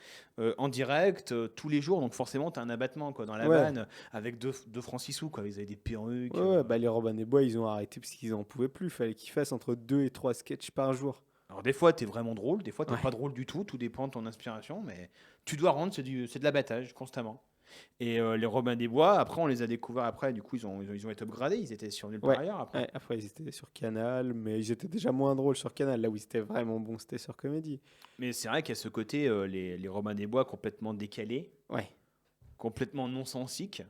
en direct, tous les jours. Donc forcément, tu as un abattement quoi, dans la Ouais. vanne, avec deux francs 6 sous. Quoi. Ils avaient des perruques. Ouais, bah les Robin des Bois, ils ont arrêté parce qu'ils en pouvaient plus. Il fallait qu'ils fassent entre 2 et 3 sketchs par jour. Alors des fois, tu es vraiment drôle, des fois, tu Ouais. pas drôle du tout. Tout dépend de ton inspiration, mais tu dois rendre, c'est de l'abattage constamment. Et les Robin des Bois, après, on les a découverts après. Du coup, ils ont été upgradés. Ils étaient sur Nulle part Ouais. ailleurs après. Ouais, après, ils étaient sur Canal, mais ils étaient déjà moins drôles sur Canal. Là où ils étaient vraiment bons, c'était sur Comédie. Mais c'est vrai qu'il y a ce côté, les Robin des Bois complètement décalés, Ouais. complètement non-sensiques.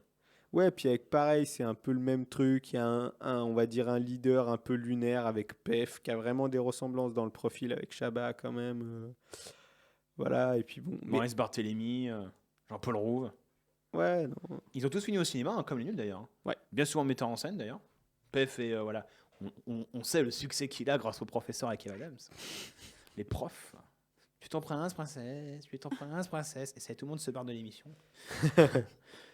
Ouais, puis avec pareil, c'est un peu le même truc. Il y a on va dire, un leader un peu lunaire avec Pef, qui a vraiment des ressemblances dans le profil avec Chabat quand même. Voilà, et puis bon. mais- Maurice Barthélémy, Jean-Paul Rouve. Ouais, non. Ils ont tous fini au cinéma, hein, comme les nuls d'ailleurs. Ouais. Bien souvent metteur en scène d'ailleurs. Pef et voilà. On sait le succès qu'il a grâce au professeur Kev Adams. Les profs. Tu t'en prince, princesse. Tu t'en prince, princesse. Et c'est tout le monde se barre de l'émission.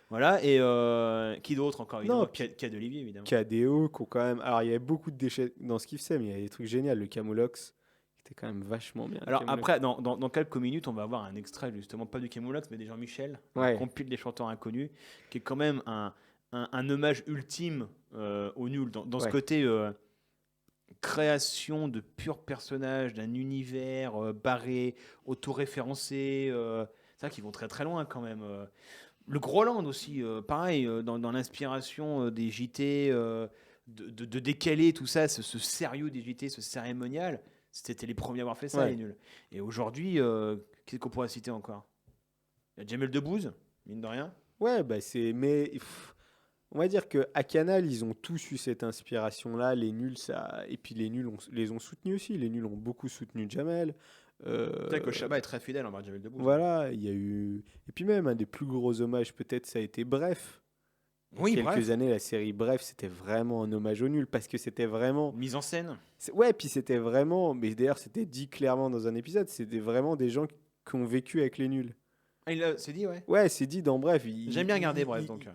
Voilà. Et qui d'autre encore? Non, Pierre d'Olivier évidemment. KDO, qui ont quand même. Alors, il y avait beaucoup de déchets dans ce qu'il faisait, mais il y avait des trucs géniaux. Le Camoulox, qui était quand même vachement bien. le Alors Camoulox. après, dans quelques minutes, on va avoir un extrait justement, pas du Camoulox, mais des Jean-Michel, Ouais. compile des chanteurs inconnus, qui est quand même un hommage ultime au nul, dans ce Ouais. côté création de purs personnages, d'un univers barré, autoréférencé. C'est vrai qu'ils vont très très loin quand même. Le Groland aussi, pareil, dans l'inspiration des JT, de décaler tout ça, ce sérieux des JT, ce cérémonial. C'était les premiers à avoir fait ça, Ouais. les nuls. Et aujourd'hui, qu'est-ce qu'on pourrait citer encore? Il y a Jamel Debbouze, mine de rien. Ouais, bah c'est. Mais on va dire qu'à Canal, ils ont tous eu cette inspiration-là. Les nuls, ça. Et puis les nuls les ont soutenus aussi. Les nuls ont beaucoup soutenu Jamel. Peut-être que Chabat est très fidèle envers Jamel Debbouze. Voilà, il y a eu. Et puis même, un des plus gros hommages, peut-être, ça a été Bref. Il y a Oui, quelques Bref. années, la série Bref, c'était vraiment un hommage aux nuls parce que c'était vraiment. Mise en scène. Ouais, puis c'était vraiment. Mais d'ailleurs, c'était dit clairement dans un épisode. C'était vraiment des gens qui ont vécu avec les nuls. Ah, c'est dit, ouais. Ouais, c'est dit dans Bref. J'aime bien regarder Bref, donc.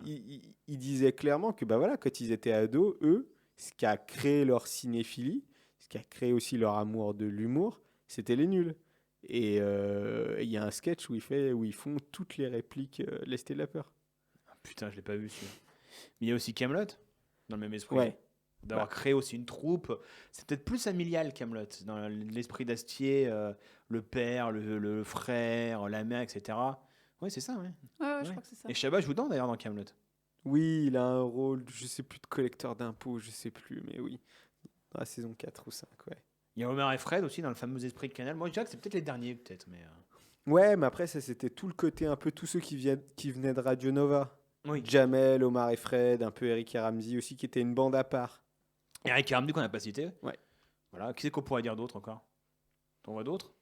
Il disait clairement que bah voilà, quand ils étaient ados, eux, ce qui a créé leur cinéphilie, ce qui a créé aussi leur amour de l'humour, c'était les nuls. Et il y a un sketch où ils font toutes les répliques Lesté de la peur. Ah, putain, je l'ai pas vu celui-là. Mais il y a aussi Camelot dans le même esprit. Ouais. D'avoir créé aussi une troupe. C'est peut-être plus familial Camelot, dans l'esprit d'Astier, le père, le frère, la mère, etc. Oui, c'est ça, ouais. Ouais, je crois que c'est ça. Et Chabat joue d'ailleurs dans Camelot. Oui, il a un rôle, je sais plus, de collecteur d'impôts, je sais plus, mais oui. Dans la saison 4 ou 5, ouais. Il y a Omar et Fred aussi dans le fameux esprit de Canal. Moi, je dirais que c'est peut-être les derniers, peut-être. Mais Ouais, mais après, ça, c'était tout le côté, un peu tous ceux qui venaient de Radio Nova. Oui. Jamel, Omar et Fred, un peu Eric et Ramzy aussi, qui était une bande à part. Eric et Ramzy qu'on n'a pas cité. Ouais. Voilà. Qui c'est qu'on pourrait dire d'autre encore? T'en vois d'autres?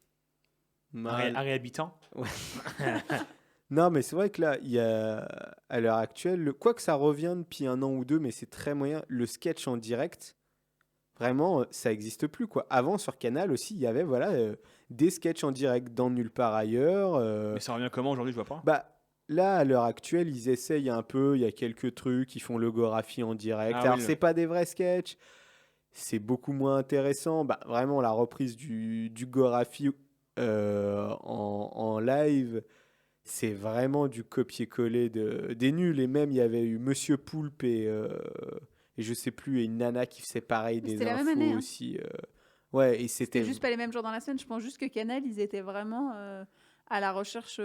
Mal. Harry Habitant. Ouais. Non, mais c'est vrai que là, il y a, à l'heure actuelle, quoi que ça revient depuis 1 an ou 2, mais c'est très moyen, le sketch en direct, vraiment, ça n'existe plus, quoi. Avant, sur Canal aussi, il y avait voilà, des sketchs en direct dans Nulle part ailleurs. Mais ça revient comment aujourd'hui? Je vois pas. Bah, là, à l'heure actuelle, ils essayent un peu, il y a quelques trucs, ils font le Gorafi en direct. Ah Alors, oui, c'est pas des vrais sketchs, c'est beaucoup moins intéressant. Bah, vraiment, la reprise du Gorafi en live, c'est vraiment du copier-coller des nuls. Et même, il y avait eu Monsieur Poulpe et je sais plus, et une nana qui faisait pareil des c'était la infos même année, hein. aussi. Ouais, et C'était c'était juste pas les mêmes jours dans la semaine. Je pense juste que Canal, ils étaient vraiment à la recherche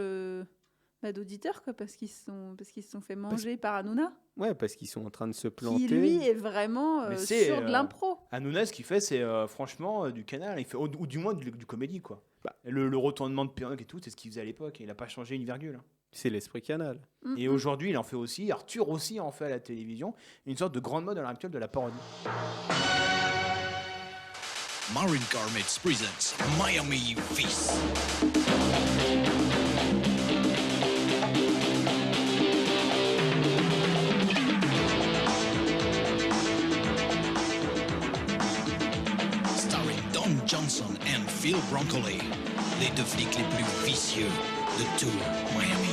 d'auditeurs, quoi, parce qu'ils se sont fait manger par Hanouna, ouais, parce qu'ils sont en train de se planter. qui lui est vraiment Mais c'est, sur de l'impro. Hanouna, ce qu'il fait, c'est franchement du Canal. Il fait, ou du moins du comédie, quoi. Bah. Et le retournement de perruque et tout, c'est ce qu'il faisait à l'époque. Il n'a pas changé une virgule. C'est l'esprit Canal. Et aujourd'hui, il en fait aussi. Arthur aussi en fait à la télévision. Une sorte de grande mode à l'heure actuelle de la parodie. Marin Garmets presents Miami Vice. Starring Don Johnson Phil Broccoli, les deux flics les plus vicieux de tout Miami.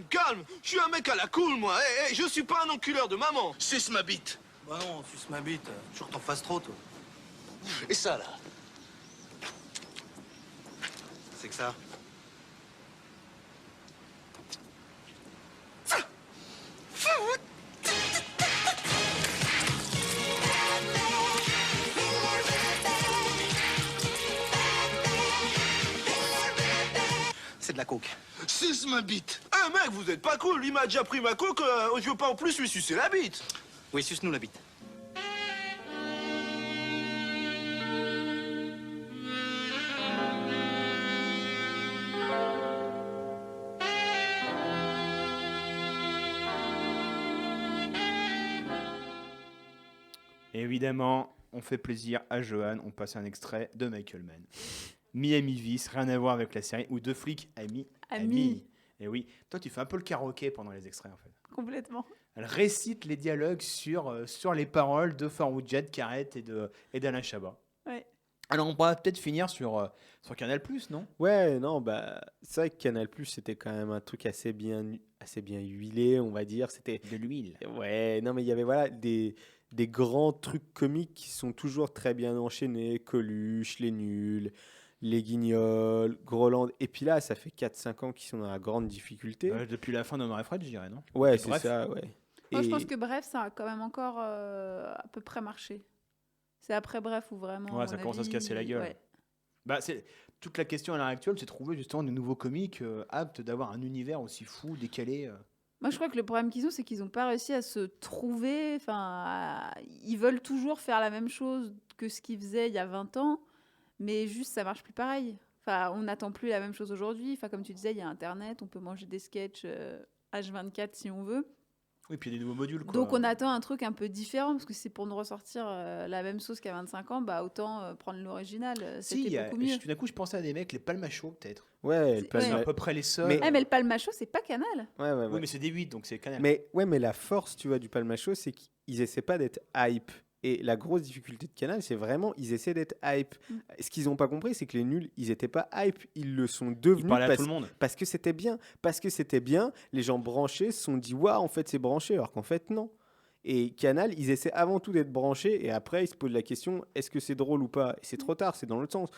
Calme, je suis un mec à la cool, moi. Je suis pas un enculeur de maman. Suce ma bite. Bah non, suce ma bite. Toujours t'en fasses trop, toi. Et ça, là? C'est que ça. C'est de la coke. Suce ma bite. Eh mec, vous êtes pas cool. Il m'a déjà pris ma coke. Je veux pas en plus lui sucer la bite. Oui, suce-nous la bite. Et évidemment, on fait plaisir à Johan. On passe un extrait de Michael Mann. Miami Vice, rien à voir avec la série, ou deux flics amis. Et oui, toi tu fais un peu le karaoké pendant les extraits en fait. Complètement. Elle récite les dialogues sur les paroles de Farroujah, Carrette et d'Alain Chabat. Ouais. Alors on pourra peut-être finir sur Canal+, non ? Ouais, non, bah c'est vrai que Canal+, c'était quand même un truc assez bien huilé, on va dire. C'était de l'huile. Ouais, non mais il y avait voilà des grands trucs comiques qui sont toujours très bien enchaînés, Coluche, Les Nuls, Les Guignols, Groland. Et puis là, ça fait 4-5 ans qu'ils sont dans la grande difficulté. Depuis la fin d'Omar et Fred, je dirais, non ? Ouais, c'est ça, ouais. Moi, je pense que Bref, ça a quand même encore à peu près marché. C'est après Bref où vraiment. Ouais, ça commence à se casser la gueule. Ouais. Bah, toute la question à l'heure actuelle, c'est de trouver justement de nouveaux comiques aptes d'avoir un univers aussi fou, décalé. Moi, je crois que le problème qu'ils ont, c'est qu'ils n'ont pas réussi à se trouver. Enfin, ils veulent toujours faire la même chose que ce qu'ils faisaient il y a 20 ans, mais juste, ça marche plus pareil. Enfin, on n'attend plus la même chose aujourd'hui. Enfin, comme tu disais, il y a Internet, on peut manger des sketchs H24 si on veut. Oui, puis il y a des nouveaux modules, quoi. Donc, on attend un truc un peu différent, parce que c'est pour nous ressortir la même sauce qu'à 25 ans, bah, autant prendre l'original. C'était beaucoup mieux. Tout d'un coup, je pensais à des mecs, les Palmachos, peut-être. Ouais, c'est à peu près les seuls. Mais le Palmacho, c'est pas Canal. Ouais. Oui, mais c'est des 8, donc c'est Canal. Mais la force, tu vois, du Palmacho, c'est qu'ils essaient pas d'être hype. Et la grosse difficulté de Canal, c'est vraiment, ils essaient d'être hype. Ce qu'ils n'ont pas compris, c'est que les nuls, ils n'étaient pas hype. Ils le sont devenus à tout le monde. Parce que c'était bien. Parce que c'était bien, les gens branchés se sont dit, waouh, en fait, c'est branché, alors qu'en fait, non. Et Canal, ils essaient avant tout d'être branchés, et après, ils se posent la question, est-ce que c'est drôle ou pas ? Et c'est trop tard, c'est dans l'autre sens.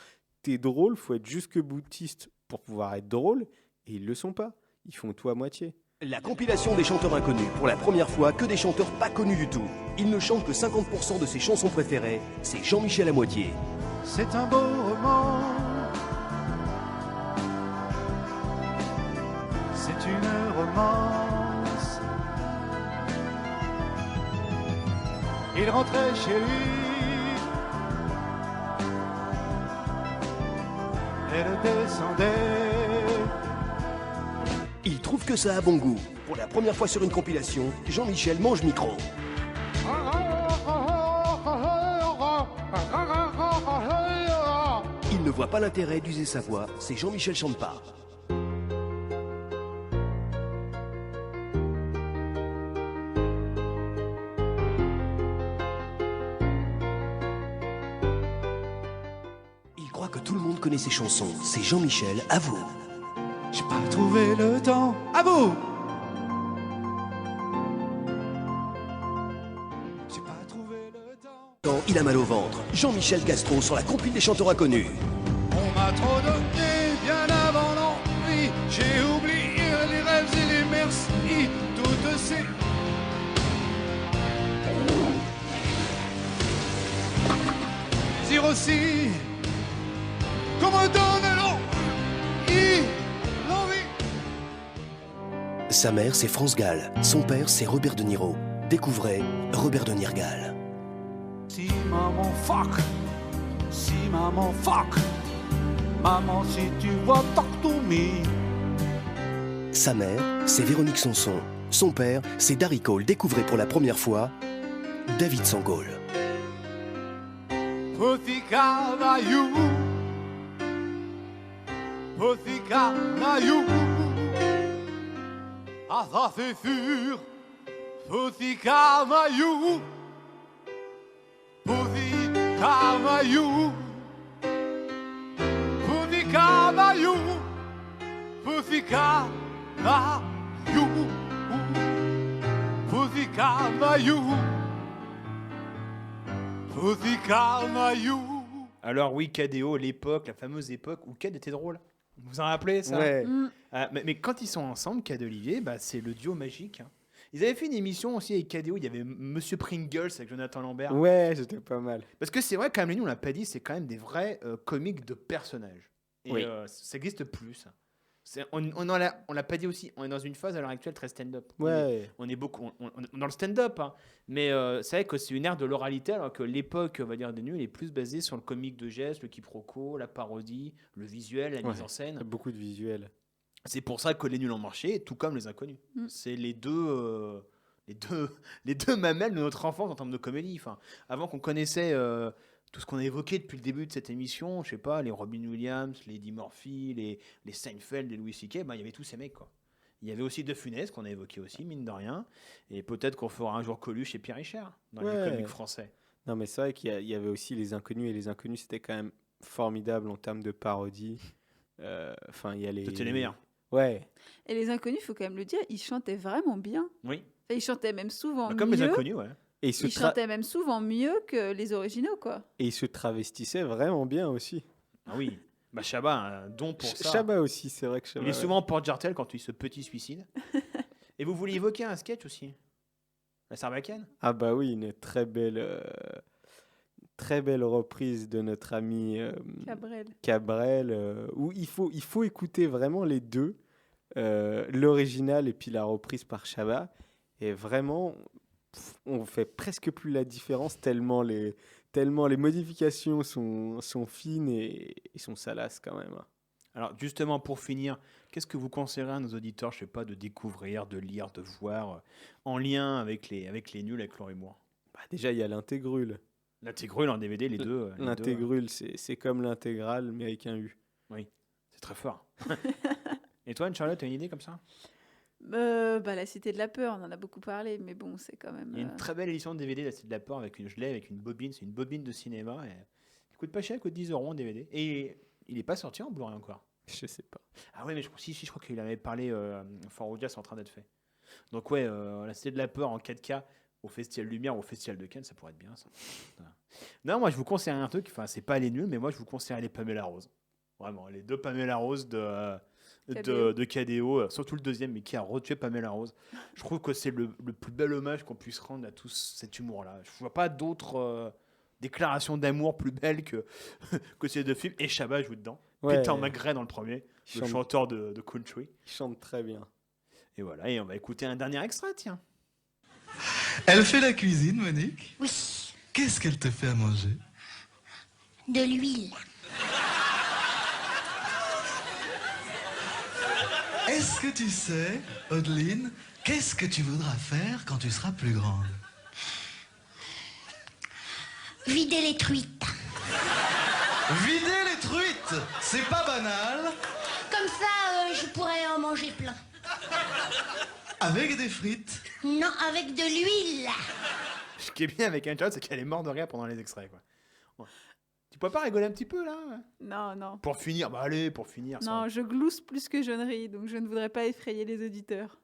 T'es drôle, faut être jusque boutiste pour pouvoir être drôle, et ils le sont pas. Ils font tout à moitié. La compilation des chanteurs inconnus, pour la première fois que des chanteurs pas connus du tout. Ils ne chantent que 50% de ses chansons préférées, c'est Jean-Michel à moitié. C'est un beau roman, c'est une romance. Il rentrait chez lui, elle descendait. Il trouve que ça a bon goût. Pour la première fois sur une compilation, Jean-Michel mange micro. Il ne voit pas l'intérêt d'user sa voix, c'est Jean-Michel chante pas. Il croit que tout le monde connaît ses chansons, c'est Jean-Michel, à vous. J'ai pas trouvé le temps. À vous. J'ai pas trouvé le temps. Quand il a mal au ventre, Jean-Michel Castro sur la compile des chanteurs inconnus. On m'a trop donné bien avant l'envie. J'ai oublié les rêves et les merci. Toutes ces... Désir aussi qu'on me donne l'envie. Sa mère, c'est France Gall. Son père, c'est Robert De Niro. Découvrez Robert De Niro-Gall. Si maman fuck, si maman fuck, maman si tu vois talk to me. Sa mère, c'est Véronique Sanson. Son père, c'est Darry Cole. Découvrez pour la première fois David Sangol. Petit canaillou, petit canaillou. Ah ça c'est sûr, petit canaillou, petit canaillou, petit canaillou, petit canaillou, petit canaillou, petit canaillou. Alors oui, KDO, l'époque, la fameuse époque où Cad était drôle. Vous vous en rappelez ça? Ouais. Mais quand ils sont ensemble, Cad et Olivier, bah, c'est le duo magique. Hein. Ils avaient fait une émission aussi avec KDO, il y avait Monsieur Pringles avec Jonathan Lambert. Ouais, c'était pas mal. Parce que c'est vrai, quand même, les nous, on l'a pas dit, c'est quand même des vrais comiques de personnages. Et Oui. ça n'existe plus, ça. On l'a pas dit aussi, on est dans une phase à l'heure actuelle très stand-up. Ouais. On est beaucoup on est dans le stand-up, hein. Mais c'est vrai que c'est une ère de l'oralité, alors que l'époque, on va dire, des nuls est plus basée sur le comique de geste, le quiproquo, la parodie, le visuel, la mise en scène. Il y a beaucoup de visuels. C'est pour ça que les nuls ont marché, tout comme les inconnus. C'est les deux mamelles de notre enfance en termes de comédie. Enfin, avant qu'on connaissait tout ce qu'on a évoqué depuis le début de cette émission, je sais pas, les Robin Williams, les Eddie Murphy, les Seinfeld, les Louis C.K., ben, il y avait tous ces mecs, quoi. Il y avait aussi De Funès, qu'on a évoqué aussi, mine de rien. Et peut-être qu'on fera un jour Coluche et Pierre Richard, dans les comiques français. Non, mais c'est vrai qu'il y avait aussi les inconnus, et les inconnus, c'était quand même formidable en termes de parodie. Enfin, il y a les... C'était les meilleurs. Ouais. Et les inconnus, il faut quand même le dire, ils chantaient vraiment bien. Oui. Enfin, ils chantaient même souvent Comme mieux. les inconnus, ouais. Et Ils chantaient même souvent mieux que les originaux, quoi. Et ils se travestissaient vraiment bien aussi. Ah oui. Bah Chabat, un don pour ça. Chabat aussi, c'est vrai que Chabat. Il est souvent en porte-jartel quand il se petit suicide. Et vous vouliez évoquer un sketch aussi? La Sarbacane? Ah bah oui, une très belle reprise de notre ami Cabrel, où il faut écouter vraiment les deux, l'original et puis la reprise par Chabat. Et vraiment, on fait presque plus la différence tellement les modifications sont fines et sont salaces quand même. Alors justement, pour finir, qu'est-ce que vous conseillerez à nos auditeurs, je sais pas, de découvrir, de lire, de voir, en lien avec les nuls, avec leur humour? Bah déjà, il y a l'Intégrule. L'Intégrule en DVD, les deux. L'Intégrule, c'est comme l'intégrale, mais avec un U. Oui, c'est très fort. Et toi, Anne-Charlotte, tu as une idée comme ça? La Cité de la Peur, on en a beaucoup parlé, mais bon, c'est quand même... Il y a une très belle édition de DVD de la Cité de la Peur avec une gelée, avec une bobine. C'est une bobine de cinéma. Et... Il coûte pas cher, il coûte 10 € en DVD. Et il n'est pas sorti en Blu-ray encore. Je sais pas. Ah ouais, mais je crois qu'il avait parlé, Fort Audia, c'est en train d'être fait. Donc ouais, la Cité de la Peur en 4K au Festival Lumière ou au Festival de Cannes, ça pourrait être bien, ça. Non, moi je vous conseille un truc, enfin c'est pas les nuls, mais moi je vous conseille les Pamela Rose. Vraiment, les deux Pamela Rose de KDO, surtout le deuxième, mais qui a retué Pamela Rose. Je trouve que c'est le plus bel hommage qu'on puisse rendre à tout cet humour-là. Je vois pas d'autres déclarations d'amour plus belles que ces deux films. Et Chabat joue dedans. Ouais. Peter McGray dans le premier, le chanteur de country. Il chante très bien. Et voilà, et on va écouter un dernier extrait, tiens. Elle fait la cuisine, Monique? Oui, Qu'est-ce qu'elle te fait à manger? de l'huile. Est-ce que tu sais, Audeline, qu'est-ce que tu voudras faire quand tu seras plus grande? Vider les truites. Vider les truites? C'est pas banal. Comme ça, je pourrais en manger plein. Avec des frites? Non, avec de l'huile. Ce qui est bien avec Anne-Charlotte, c'est qu'elle est morte de rire pendant les extraits, quoi. Ouais. Tu peux pas rigoler un petit peu, là? Non. Pour finir, bah allez, pour finir. Non, je glousse plus que je ne ris, donc je ne voudrais pas effrayer les auditeurs.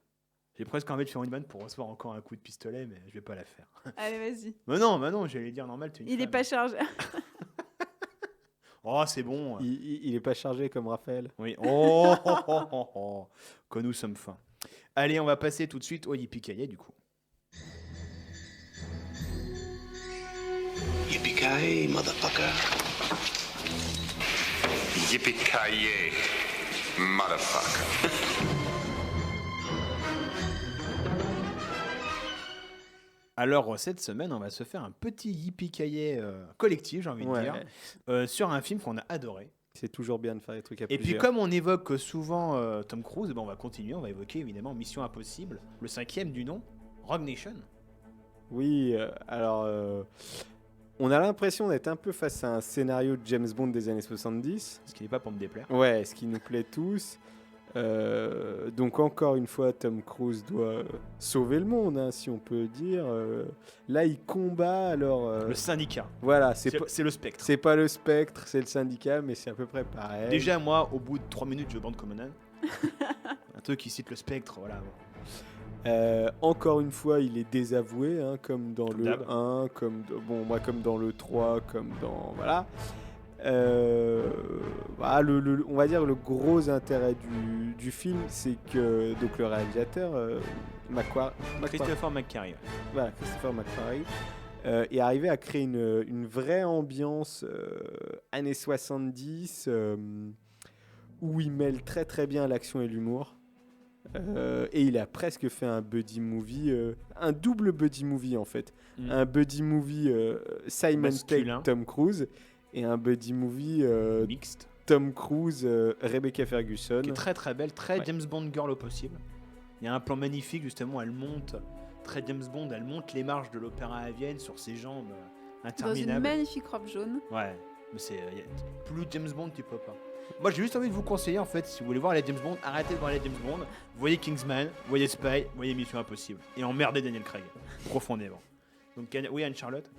J'ai presque envie de faire une vanne pour recevoir encore un coup de pistolet, mais je vais pas la faire. Allez, vas-y. Mais non, j'allais dire normal. Il est pas chargé. Oh, c'est bon. Il est pas chargé comme Raphaël. Oui. Que nous sommes fins. Allez, on va passer tout de suite au Yippee-Ki-Yay, du coup. Yippee-ki-yay, motherfucker. Yippee-ki-yay, motherfucker. Alors, cette semaine, on va se faire un petit yippee-ki-yay collectif, j'ai envie de dire, sur un film qu'on a adoré. C'est toujours bien de faire des trucs à Et plusieurs. puis, comme on évoque souvent Tom Cruise, on va continuer, on va évoquer évidemment Mission Impossible, le 5e du nom, Rogue Nation. Oui, alors on a l'impression d'être un peu face à un scénario de James Bond des années 70. Ce qui n'est pas pour me déplaire. Ouais, ce qui nous plaît tous. Donc encore une fois, Tom Cruise doit sauver le monde, hein, si on peut dire. Là, il combat alors... Le syndicat. Voilà, c'est le spectre. C'est pas le spectre, c'est le syndicat, mais c'est à peu près pareil. Déjà, moi, au bout de 3 minutes, je bande comme un âne. Un truc qui cite le spectre, voilà. Encore une fois, il est désavoué, hein, comme dans le d'hab. 1, comme dans le 3, comme dans... Voilà. Voilà, on va dire le gros intérêt du film, c'est que donc, le réalisateur, Christopher McQuarrie. Voilà, Christopher McQuarrie, est arrivé à créer une vraie ambiance années 70 où il mêle très très bien l'action et l'humour. Et il a presque fait un buddy movie, un double buddy movie en fait. Un buddy movie Simon Pegg, Tom Cruise, et un buddy movie mixte. Tom Cruise, Rebecca Ferguson. Qui est très très belle, très James Bond girl au possible. Il y a un plan magnifique justement, elle monte, très James Bond, elle monte les marches de l'Opéra à Vienne sur ses jambes interminables. Dans une magnifique robe jaune. Ouais, mais c'est plus James Bond tu peux pas. Moi j'ai juste envie de vous conseiller en fait, si vous voulez voir les James Bond, arrêtez de voir les James Bond, voyez Kingsman, voyez Spy, voyez Mission Impossible et emmerdez Daniel Craig profondément. Donc oui, Anne-Charlotte.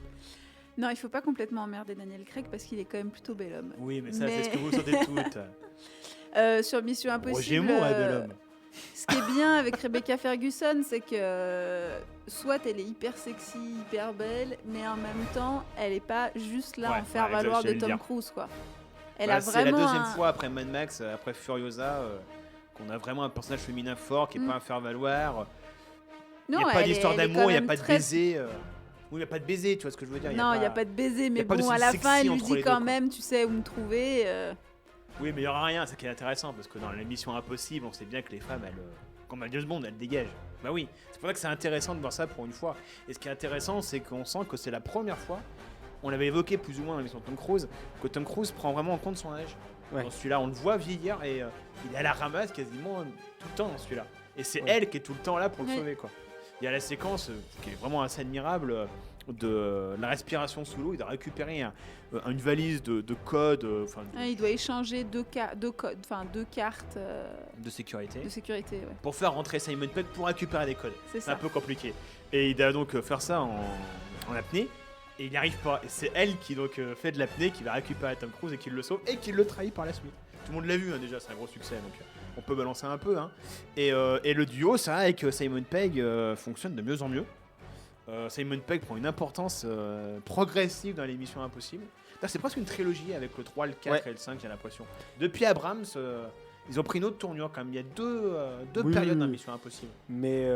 Non, il faut pas complètement emmerder Daniel Craig parce qu'il est quand même plutôt bel homme. Oui, mais ça c'est ce que vous sentez toutes. Sur Mission Impossible. Roger Moore est bel homme. Ce qui est bien avec Rebecca Ferguson, c'est que soit elle est hyper sexy, hyper belle, mais en même temps, elle est pas juste là en faire valoir de Tom Cruise, quoi. Elle a c'est la vraiment deuxième fois après Mad Max, après Furiosa, qu'on a vraiment un personnage féminin fort qui est pas un faire-valoir. Il n'y a pas d'histoire d'amour, il n'y a pas de baiser. Oui, il n'y a pas de baiser, tu vois ce que je veux dire. Non, il n'y a pas de baiser, mais bon, à la fin, elle lui dit quand même, tu sais où me trouver. Oui, mais il n'y aura rien, c'est qui est intéressant, parce que dans la Mission Impossible, on sait bien que les femmes, elles, comme à James Bond, elles dégagent. Bah oui, c'est pour ça que c'est intéressant de voir ça pour une fois. Et ce qui est intéressant, c'est qu'on sent que c'est la première fois, on l'avait évoqué plus ou moins dans l'émission de Tom Cruise, que Tom Cruise prend vraiment en compte son âge. Ouais. Dans celui-là, on le voit vieillir et il est à la ramasse quasiment tout le temps dans celui-là. Et c'est elle qui est tout le temps là pour le sauver, quoi. Il y a la séquence qui est vraiment assez admirable de la respiration sous l'eau. Il doit récupérer une valise de codes. Il doit échanger deux cartes de sécurité. Ouais. Pour faire rentrer Simon Pegg pour récupérer des codes. C'est un peu compliqué. Et il doit donc faire ça en apnée. Et il n'y arrive pas. Et c'est elle qui donc fait de l'apnée, qui va récupérer Tom Cruise et qui le sauve et qui le trahit par la suite. Tout le monde l'a vu hein, déjà, c'est un gros succès. Donc on peut balancer un peu. Hein. Et le duo, ça avec Simon Pegg fonctionne de mieux en mieux. Simon Pegg prend une importance progressive dans l'émission Impossible. C'est presque une trilogie avec le 3, le 4 et le 5, j'ai l'impression. Depuis Abrams, ils ont pris une autre tournure quand même. Il y a deux périodes dans Mission Impossible. Mais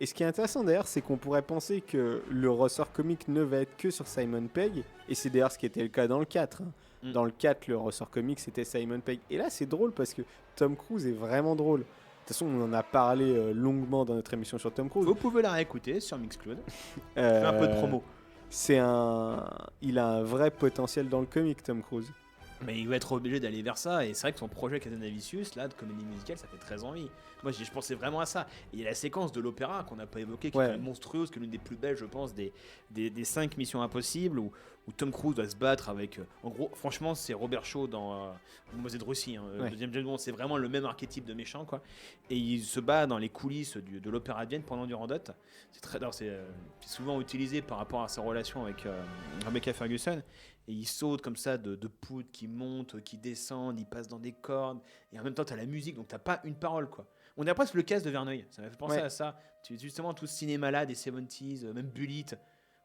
et ce qui est intéressant d'ailleurs, c'est qu'on pourrait penser que le ressort comique ne va être que sur Simon Pegg. Et c'est d'ailleurs ce qui était le cas dans le 4. Hein. Dans le 4, le ressort comique, c'était Simon Pegg. Et là, c'est drôle parce que Tom Cruise est vraiment drôle. De toute façon, on en a parlé longuement dans notre émission sur Tom Cruise. Vous pouvez la réécouter sur Mixcloud. Je fais un peu de promo. Il a un vrai potentiel dans le comique, Tom Cruise. Mais il va être obligé d'aller vers ça. Et c'est vrai que son projet Casablanca, là, de comédie musicale, ça fait très envie. Moi, je pensais vraiment à ça. Et il y a la séquence de l'opéra qu'on n'a pas évoquée, qui est monstrueuse, qui est l'une des plus belles, je pense, des 5 Missions Impossibles, où Tom Cruise doit se battre avec... en gros, franchement, c'est Robert Shaw dans Mademoiselle de Russie. Hein, deuxième James Bond, c'est vraiment le même archétype de méchant, quoi. Et il se bat dans les coulisses de l'opéra de Vienne pendant Durandot. C'est souvent utilisé par rapport à sa relation avec Rebecca Ferguson. Et il saute comme ça de poudre qui monte, qui descend, il passe dans des cordes. Et en même temps, tu as la musique, donc tu n'as pas une parole, quoi. On a presque le cast de Verneuil. Ça m'a fait penser à ça. Justement, tout ce cinéma-là, des 70s, même Bullitt,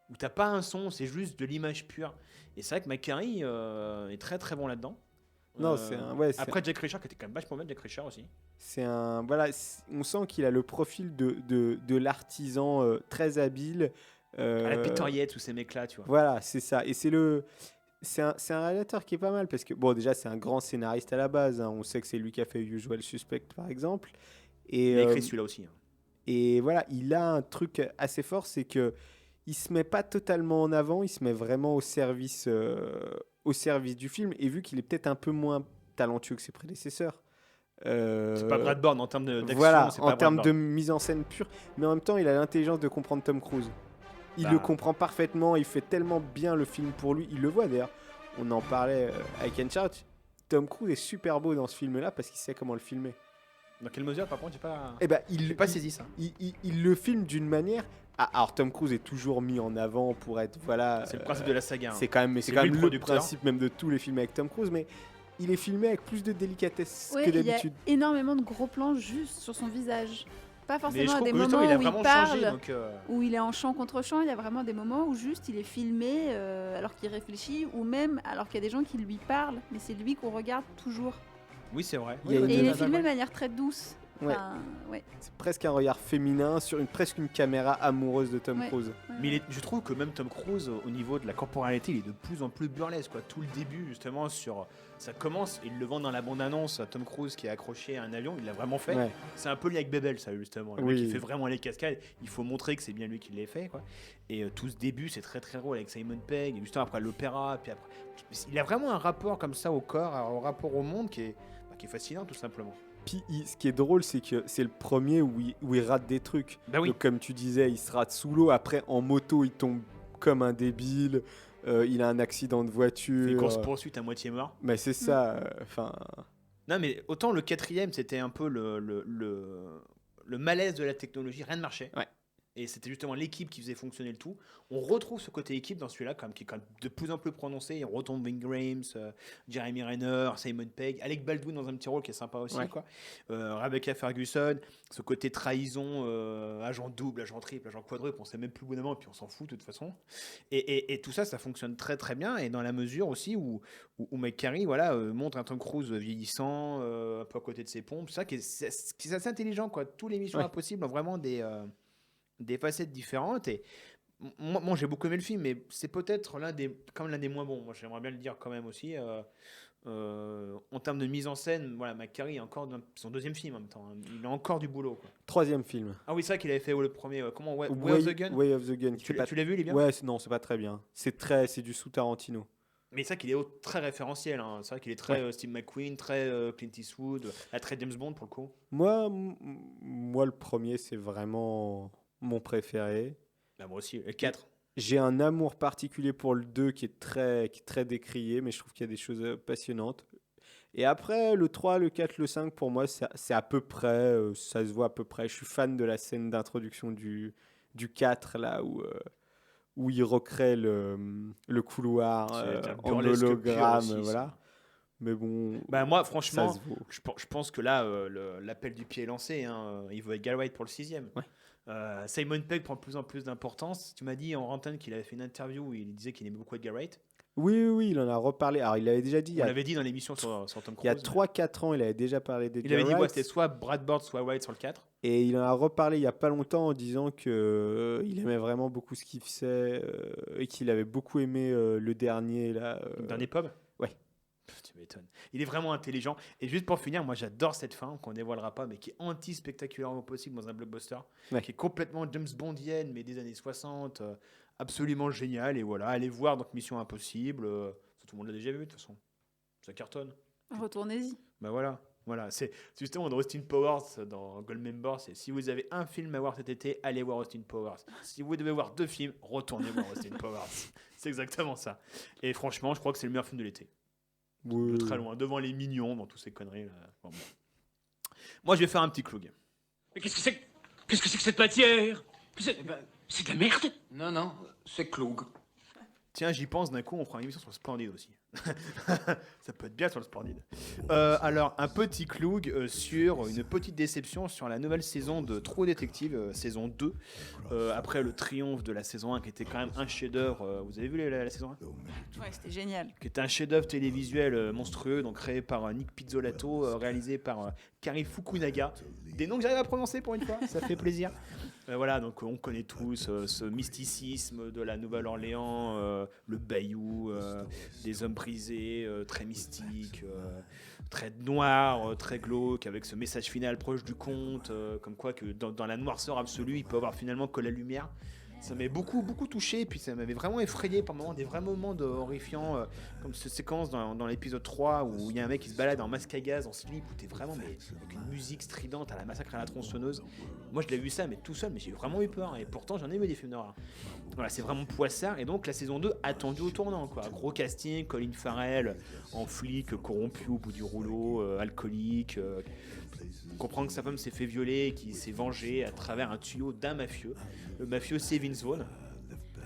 où tu n'as pas un son, c'est juste de l'image pure. Et c'est vrai que McQuarrie est très très bon là-dedans. Non, après Jack Reacher, qui était quand même vachement bien, Jack Reacher aussi. On sent qu'il a le profil de l'artisan très habile. À la Peter Yates ou ces mecs-là, tu vois. Voilà, c'est ça. Et c'est un réalisateur qui est pas mal parce que, bon, déjà, c'est un grand scénariste à la base. Hein. On sait que c'est lui qui a fait Usual Suspect, par exemple. Et, il a écrit celui-là aussi. Hein. Et voilà, il a un truc assez fort, c'est que il se met pas totalement en avant, il se met vraiment au service du film. Et vu qu'il est peut-être un peu moins talentueux que ses prédécesseurs. C'est pas Brad Bird en termes d'action. Voilà, c'est en pas termes Brad de Bird. mise en scène pure. Mais en même temps, il a l'intelligence de comprendre Tom Cruise. Il Bah. le comprend parfaitement, il fait tellement bien le film pour lui. Il le voit d'ailleurs. On en parlait avec Uncharted. Tom Cruise est super beau dans ce film-là parce qu'il sait comment le filmer. Dans quelle mesure, par contre, j'ai pas. Eh ben, J'ai pas saisi ça. Il le filme d'une manière. Alors Tom Cruise est toujours mis en avant pour être voilà. C'est le principe de la saga, hein. C'est quand même, C'est quand lui même le le producteur. principe même de tous les films avec Tom Cruise, mais il est filmé avec plus de délicatesse Ouais, que il y a d'habitude. énormément de gros plans juste sur son visage. Pas Mais je forcément à trouve des que justement, moments il a où vraiment il parle, changé, donc, où il est en champ contre champ. Il y a vraiment des moments où juste il est filmé alors qu'il réfléchit, ou même alors qu'il y a des gens qui lui parlent, mais c'est lui qu'on regarde toujours. Oui, c'est vrai. Il y a Et une- il est filmé de manière très douce. Ouais. Enfin, ouais. C'est presque un regard féminin sur presque une caméra amoureuse de Tom Ouais. Cruise. Mais je trouve que même Tom Cruise, au niveau de la corporalité, il est de plus en plus burlesque. Quoi. Tout le début, justement, ça commence, il le vend dans la bande-annonce, Tom Cruise qui est accroché à un avion, il l'a vraiment fait. Ouais. C'est un peu lié avec Bebel, ça, justement. Le Oui. mec qui fait vraiment les cascades, il faut montrer que c'est bien lui qui l'a fait. Quoi. Et tout ce début, c'est très très drôle avec Simon Pegg, et justement après l'opéra, puis après... Il a vraiment un rapport comme ça au corps, au rapport au monde qui est fascinant, tout simplement. Puis ce qui est drôle, c'est que c'est le premier où il rate des trucs. Bah oui. Donc, comme tu disais, il se rate sous l'eau. Après, en moto, il tombe comme un débile. Il a un accident de voiture. Une course poursuite à moitié mort. Mais c'est ça. Enfin. Non, mais autant le quatrième, c'était un peu le malaise de la technologie, rien ne marchait. Ouais. Et c'était justement l'équipe qui faisait fonctionner le tout. On retrouve ce côté équipe dans celui-là, qui est quand même de plus en plus prononcé. Et on retombe Ving Rhames, Jeremy Renner, Simon Pegg, Alec Baldwin dans un petit rôle qui est sympa aussi. Ouais. Quoi. Rebecca Ferguson, ce côté trahison, agent double, agent triple, agent quadruple, on sait même plus bonnement, et puis on s'en fout de toute façon. Et tout ça, ça fonctionne très très bien. Et dans la mesure aussi où Mike Carey montre un Tom Cruise vieillissant, un peu à côté de ses pompes, ça qui est assez intelligent. Quoi. Tous les Missions Ouais. Impossibles ont vraiment des facettes différentes. Et moi j'ai beaucoup aimé le film, mais c'est peut-être l'un des moins bons. Moi j'aimerais bien le dire quand même aussi. En termes de mise en scène, voilà, McCarthy est encore dans son deuxième film en même temps. Hein. Il a encore du boulot. Quoi. Troisième film. Ah oui, c'est vrai qu'il avait fait le premier. Comment Way of the Gun. Way of the Gun. Tu l'as vu, il est bien. Ouais, non, c'est pas très bien. C'est du sous Tarantino. Mais c'est vrai qu'il est très référentiel. Hein. C'est vrai qu'il est très Steve McQueen, très Clint Eastwood, très James Bond pour le coup. Moi, le premier, c'est vraiment mon préféré. Bah, moi aussi, le 4. J'ai un amour particulier pour le 2 qui est très décrié, mais je trouve qu'il y a des choses passionnantes. Et après, le 3, le 4, le 5, pour moi, c'est à peu près, ça se voit à peu près. Je suis fan de la scène d'introduction du 4, là, où il recrée le couloir en hologramme. Voilà. Mais bon, bah moi, franchement, ça se vaut. je pense que là, l'appel du pied est lancé. Hein. Il veut être Galwright pour le 6e. Ouais. Simon Pegg prend de plus en plus d'importance. Tu m'as dit en antenne qu'il avait fait une interview où il disait qu'il aimait beaucoup Edgar Wright. Oui, il en a reparlé. Alors, il l'avait déjà dit. On l'avait dit dans l'émission sur Tom Cruise. Il y a 3-4 ans, il avait déjà parlé d'Edgar Wright. Il avait dit Wright. c'était soit Brad Bird, soit Wright sur le 4. Et il en a reparlé il n'y a pas longtemps en disant qu'il aimait vraiment beaucoup ce qu'il faisait et qu'il avait beaucoup aimé le dernier. Le dernier pub. Ouais. Tu m'étonnes. Il est vraiment intelligent. Et juste pour finir, moi j'adore cette fin qu'on dévoilera pas, mais qui est anti-spectaculairement possible dans un blockbuster, qui est complètement James Bondienne, mais des années 60, absolument génial. Et voilà, allez voir donc Mission Impossible. Tout le monde l'a déjà vu de toute façon. Ça cartonne. Retournez-y. Bah voilà. C'est justement dans Austin Powers, dans Goldmember, c'est si vous avez un film à voir cet été, allez voir Austin Powers. Si vous devez voir 2 films, retournez voir Austin Powers. C'est exactement ça. Et franchement, je crois que c'est le meilleur film de l'été. De très loin, devant les Mignons, dans toutes ces conneries. Bon. Moi, je vais faire un petit cloug. Mais qu'est-ce que c'est que cette matière? C'est de la merde. Non, c'est Cloug. Tiens, j'y pense d'un coup, on fera une émission sur le Splendid aussi. Ça peut être bien sur le Splendid. Alors, un petit cloug sur une petite déception sur la nouvelle saison de True Detective, saison 2. Après le triomphe de la saison 1, qui était quand même un chef-d'œuvre. Vous avez vu la saison 1 ? Ouais, c'était génial. Qui était un chef-d'œuvre télévisuel monstrueux, donc créé par Nick Pizzolatto, réalisé par Kari Fukunaga. Des noms que j'arrive à prononcer pour une fois, ça fait plaisir. Voilà, donc on connaît tous ce mysticisme de la Nouvelle-Orléans, le bayou, des hommes brisés, très mystiques, très noirs, très glauques, avec ce message final proche du conte, comme quoi que dans la noirceur absolue, il peut y avoir finalement que la lumière. Ça m'avait beaucoup touché, et puis ça m'avait vraiment effrayé par moments, des vrais moments horrifiants, comme cette séquence dans l'épisode 3 où il y a un mec qui se balade en masque à gaz, en slip, où t'es vraiment mais, avec une musique stridente à la Massacre à la tronçonneuse. Moi je l'ai vu ça mais tout seul, mais j'ai vraiment eu peur, et pourtant j'en ai aimé des films d'horreur. Voilà, c'est vraiment poissard, et donc la saison 2 attendue au tournant, quoi. Gros casting, Colin Farrell en flic corrompu au bout du rouleau, alcoolique, on comprend que sa femme s'est fait violer et qu'il s'est vengé à travers un tuyau d'un mafieux. Le mafieux, c'est Vince Vaughn.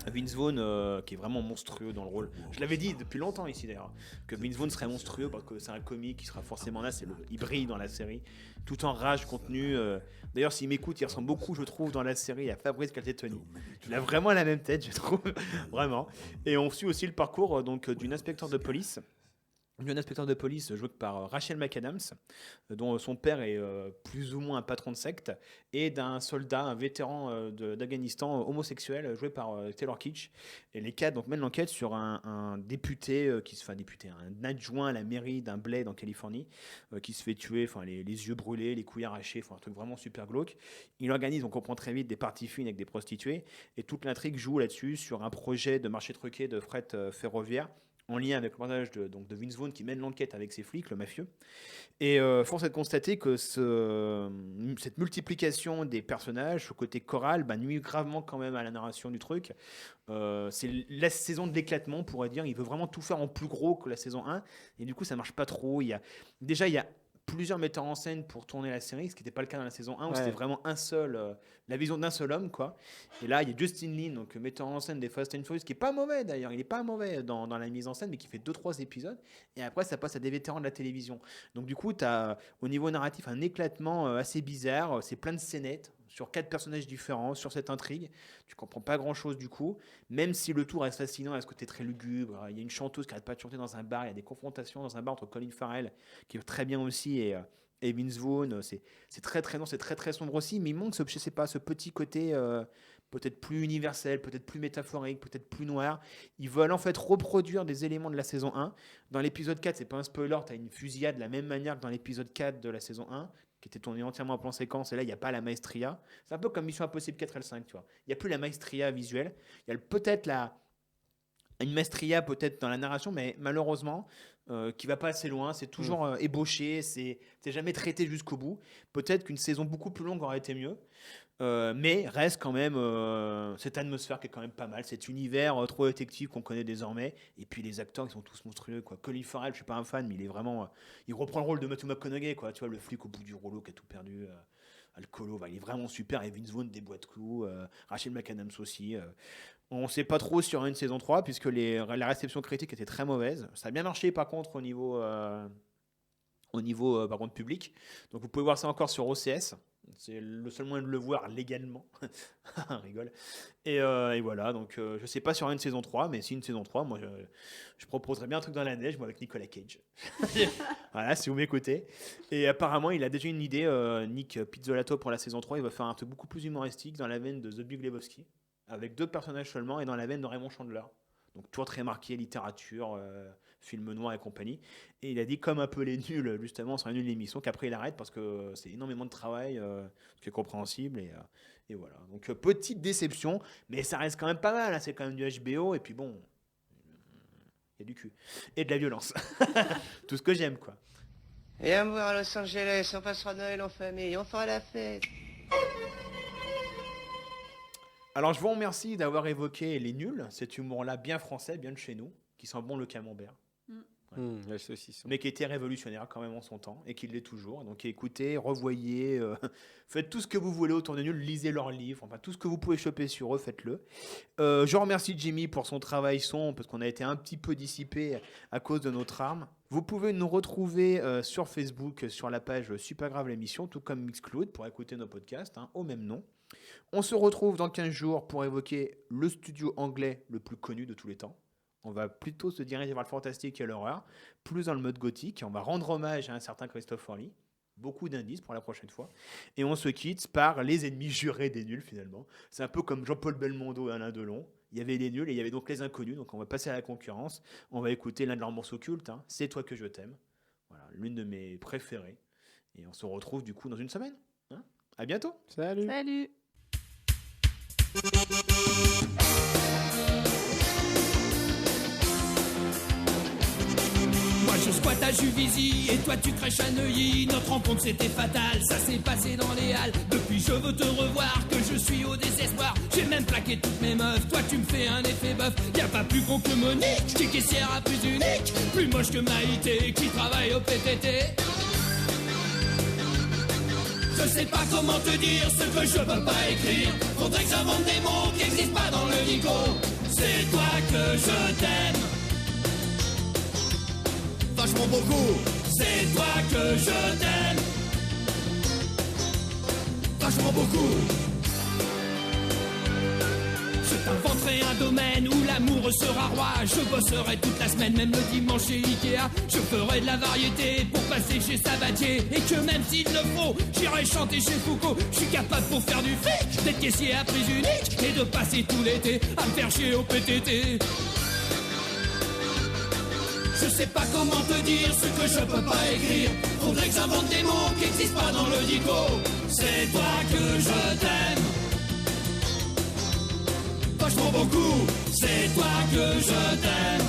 Vince Vaughn qui est vraiment monstrueux dans le rôle. Je l'avais dit depuis longtemps ici d'ailleurs, que Vince Vaughn serait monstrueux parce que c'est un comique qui sera forcément là, il brille dans la série, tout en rage contenu. D'ailleurs s'il m'écoute, il ressemble beaucoup je trouve dans la série à Fabrice Calzettoni. Il a vraiment la même tête je trouve, vraiment. Et on suit aussi le parcours donc d'une inspecteur de police. Un inspecteur de police joué par Rachel McAdams, dont son père est plus ou moins un patron de secte, et d'un soldat, un vétéran d'Afghanistan homosexuel joué par Taylor Kitsch. Et les quatre donc, mènent l'enquête sur un député, un adjoint à la mairie d'un bled en Californie, qui se fait tuer, les yeux brûlés, les couilles arrachées, un truc vraiment super glauque. Il organise, on comprend très vite, des parties fines avec des prostituées, et toute l'intrigue joue là-dessus sur un projet de marché truqué de fret ferroviaire, en lien avec le personnage de Vince Vaughn qui mène l'enquête avec ses flics, le mafieux. Et force est de constater que cette multiplication des personnages, ce côté choral, nuit gravement quand même à la narration du truc. C'est la saison de l'éclatement, on pourrait dire. Il veut vraiment tout faire en plus gros que la saison 1. Et du coup, ça marche pas trop. Il y a plusieurs metteurs en scène pour tourner la série, ce qui n'était pas le cas dans la saison 1 où c'était vraiment la vision d'un seul homme, quoi. Et là il y a Justin Lin, donc metteur en scène des Fast and Furious, qui est pas mauvais d'ailleurs, il est pas mauvais dans la mise en scène, mais qui fait 2-3 épisodes, et après ça passe à des vétérans de la télévision. Donc du coup tu as au niveau narratif un éclatement assez bizarre, c'est plein de scénettes sur 4 personnages différents, sur cette intrigue. Tu comprends pas grand chose du coup, même si le tout reste fascinant à ce côté très lugubre. Il y a une chanteuse qui arrête pas de chanter dans un bar, il y a des confrontations dans un bar entre Colin Farrell, qui est très bien aussi, et Vince Vaughn. C'est très très non, c'est très très sombre aussi, mais il manque ce petit côté peut-être plus universel, peut-être plus métaphorique, peut-être plus noir. Ils veulent en fait reproduire des éléments de la saison 1. Dans l'épisode 4, c'est pas un spoiler, tu as une fusillade de la même manière que dans l'épisode 4 de la saison 1, qui était tourné entièrement en plan séquence, et là il n'y a pas la maestria. C'est un peu comme Mission Impossible 4 et le 5, tu vois. Il n'y a plus la maestria visuelle, il y a peut-être une maestria peut-être dans la narration, mais malheureusement qui va pas assez loin, c'est toujours ébauché, c'est jamais traité jusqu'au bout. Peut-être qu'une saison beaucoup plus longue aurait été mieux, mais reste quand même cette atmosphère qui est quand même pas mal, cet univers trop détective qu'on connaît désormais, et puis les acteurs qui sont tous monstrueux, quoi. Colin Farrell, je suis pas un fan, mais il est vraiment, il reprend le rôle de Matthew McConaughey, quoi. Tu vois, le flic au bout du rouleau qui a tout perdu. Alcoolo, il est vraiment super, et Vince Vaughn des boîtes clous, Rachel McAdams aussi. On ne sait pas trop sur une saison 3 puisque la réception critique était très mauvaise. Ça a bien marché par contre au niveau par contre public. Donc vous pouvez voir ça encore sur OCS. C'est le seul moyen de le voir légalement. Rigole. Et voilà, donc je sais pas sur une saison 3, mais si une saison 3, moi je proposerais bien un truc dans la neige, moi avec Nicolas Cage. Voilà, si vous m'écoutez. Et apparemment, il a déjà une idée, Nick Pizzolatto, pour la saison 3. Il va faire un truc beaucoup plus humoristique dans la veine de The Big Lebowski, avec 2 personnages seulement, et dans la veine de Raymond Chandler. Donc toujours très marqué, littérature, film noir et compagnie. Et il a dit, comme un peu les nuls, justement, on sera nul l'émission, qu'après il arrête parce que c'est énormément de travail, ce qui est compréhensible. Et voilà. Donc petite déception, mais ça reste quand même pas mal. Hein. C'est quand même du HBO, et puis bon, il y a du cul. Et de la violence. Tout ce que j'aime, quoi. Viens me voir à Los Angeles, on passera Noël en famille, on fera la fête. Alors je vous remercie d'avoir évoqué les nuls, cet humour-là bien français, bien de chez nous, qui sent bon le camembert. La saucisson. Mais qui était révolutionnaire quand même en son temps, et qui l'est toujours. Donc écoutez, revoyez, faites tout ce que vous voulez autour des nuls, lisez leurs livres, enfin tout ce que vous pouvez choper sur eux, faites-le. Je remercie Jimmy pour son travail son, parce qu'on a été un petit peu dissipé à cause de notre arme. Vous pouvez nous retrouver sur Facebook, sur la page Super Grave l'émission, tout comme Mixcloud, pour écouter nos podcasts, au même nom. On se retrouve dans 15 jours pour évoquer le studio anglais le plus connu de tous les temps. On va plutôt se diriger vers le fantastique et l'horreur, plus dans le mode gothique. On va rendre hommage à un certain Christopher Lee. Beaucoup d'indices pour la prochaine fois. Et on se quitte par les ennemis jurés des nuls, finalement. C'est un peu comme Jean-Paul Belmondo et Alain Delon. Il y avait les nuls et il y avait donc les inconnus. Donc on va passer à la concurrence. On va écouter l'un de leurs morceaux cultes, C'est toi que je t'aime. Voilà, l'une de mes préférées. Et on se retrouve du coup dans une semaine. À bientôt. Salut. Salut. Moi je squatte à Juvisy et toi tu crèches à Neuilly. Notre rencontre c'était fatal, ça s'est passé dans les halles. Depuis je veux te revoir, que je suis au désespoir. J'ai même plaqué toutes mes meufs, toi tu me fais un effet bœuf. Y'a pas plus con que Monique, qui est caissière à plus unique. Plus moche que Maïté, qui travaille au PTT. Je sais pas comment te dire ce que je peux pas écrire. Faudrait que j'invente des mots qui existent pas dans le dico. C'est toi que je t'aime vachement beaucoup. C'est toi que je t'aime vachement beaucoup. Je t'inventerai un domaine où l'amour sera roi. Je bosserai toute la semaine, même le dimanche chez Ikea. Je ferai de la variété pour passer chez Sabatier. Et que même s'il le faut, j'irai chanter chez Foucault. Je suis capable pour faire du fric, d'être caissier à prix unique et de passer tout l'été à me faire chier au PTT. Je sais pas comment te dire ce que je peux pas écrire. Faudrait que j'invente des mots qui existent pas dans le dico. C'est toi que je t'aime vachement beaucoup. C'est toi que je t'aime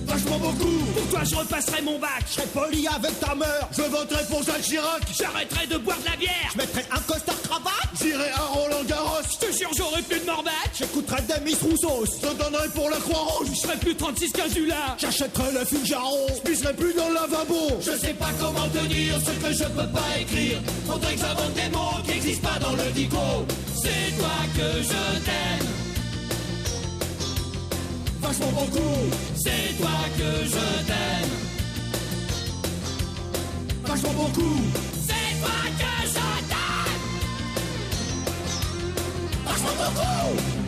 vachement beaucoup. Pour toi je repasserai mon bac. Je serai poli avec ta mère. Je voterai pour Jacques Chirac. J'arrêterai de boire de la bière. Je mettrai un costard cravate. J'irai à Roland Garros. Je te jure j'aurai plus de morbac. J'écouterai des Miss Rousseau. Je te donnerai pour la Croix-Rouge. Je serai plus 36 Casula. J'achèterai le Figaro. Je pisserai plus dans le lavabo. Je sais pas comment te dire ce que je peux pas écrire. Faudrait que j'invente des mots qui existent pas dans le dico. C'est toi que je t'aime vachement beaucoup. C'est toi que je t'aime vachement beaucoup. C'est toi que je t'aime vachement beaucoup.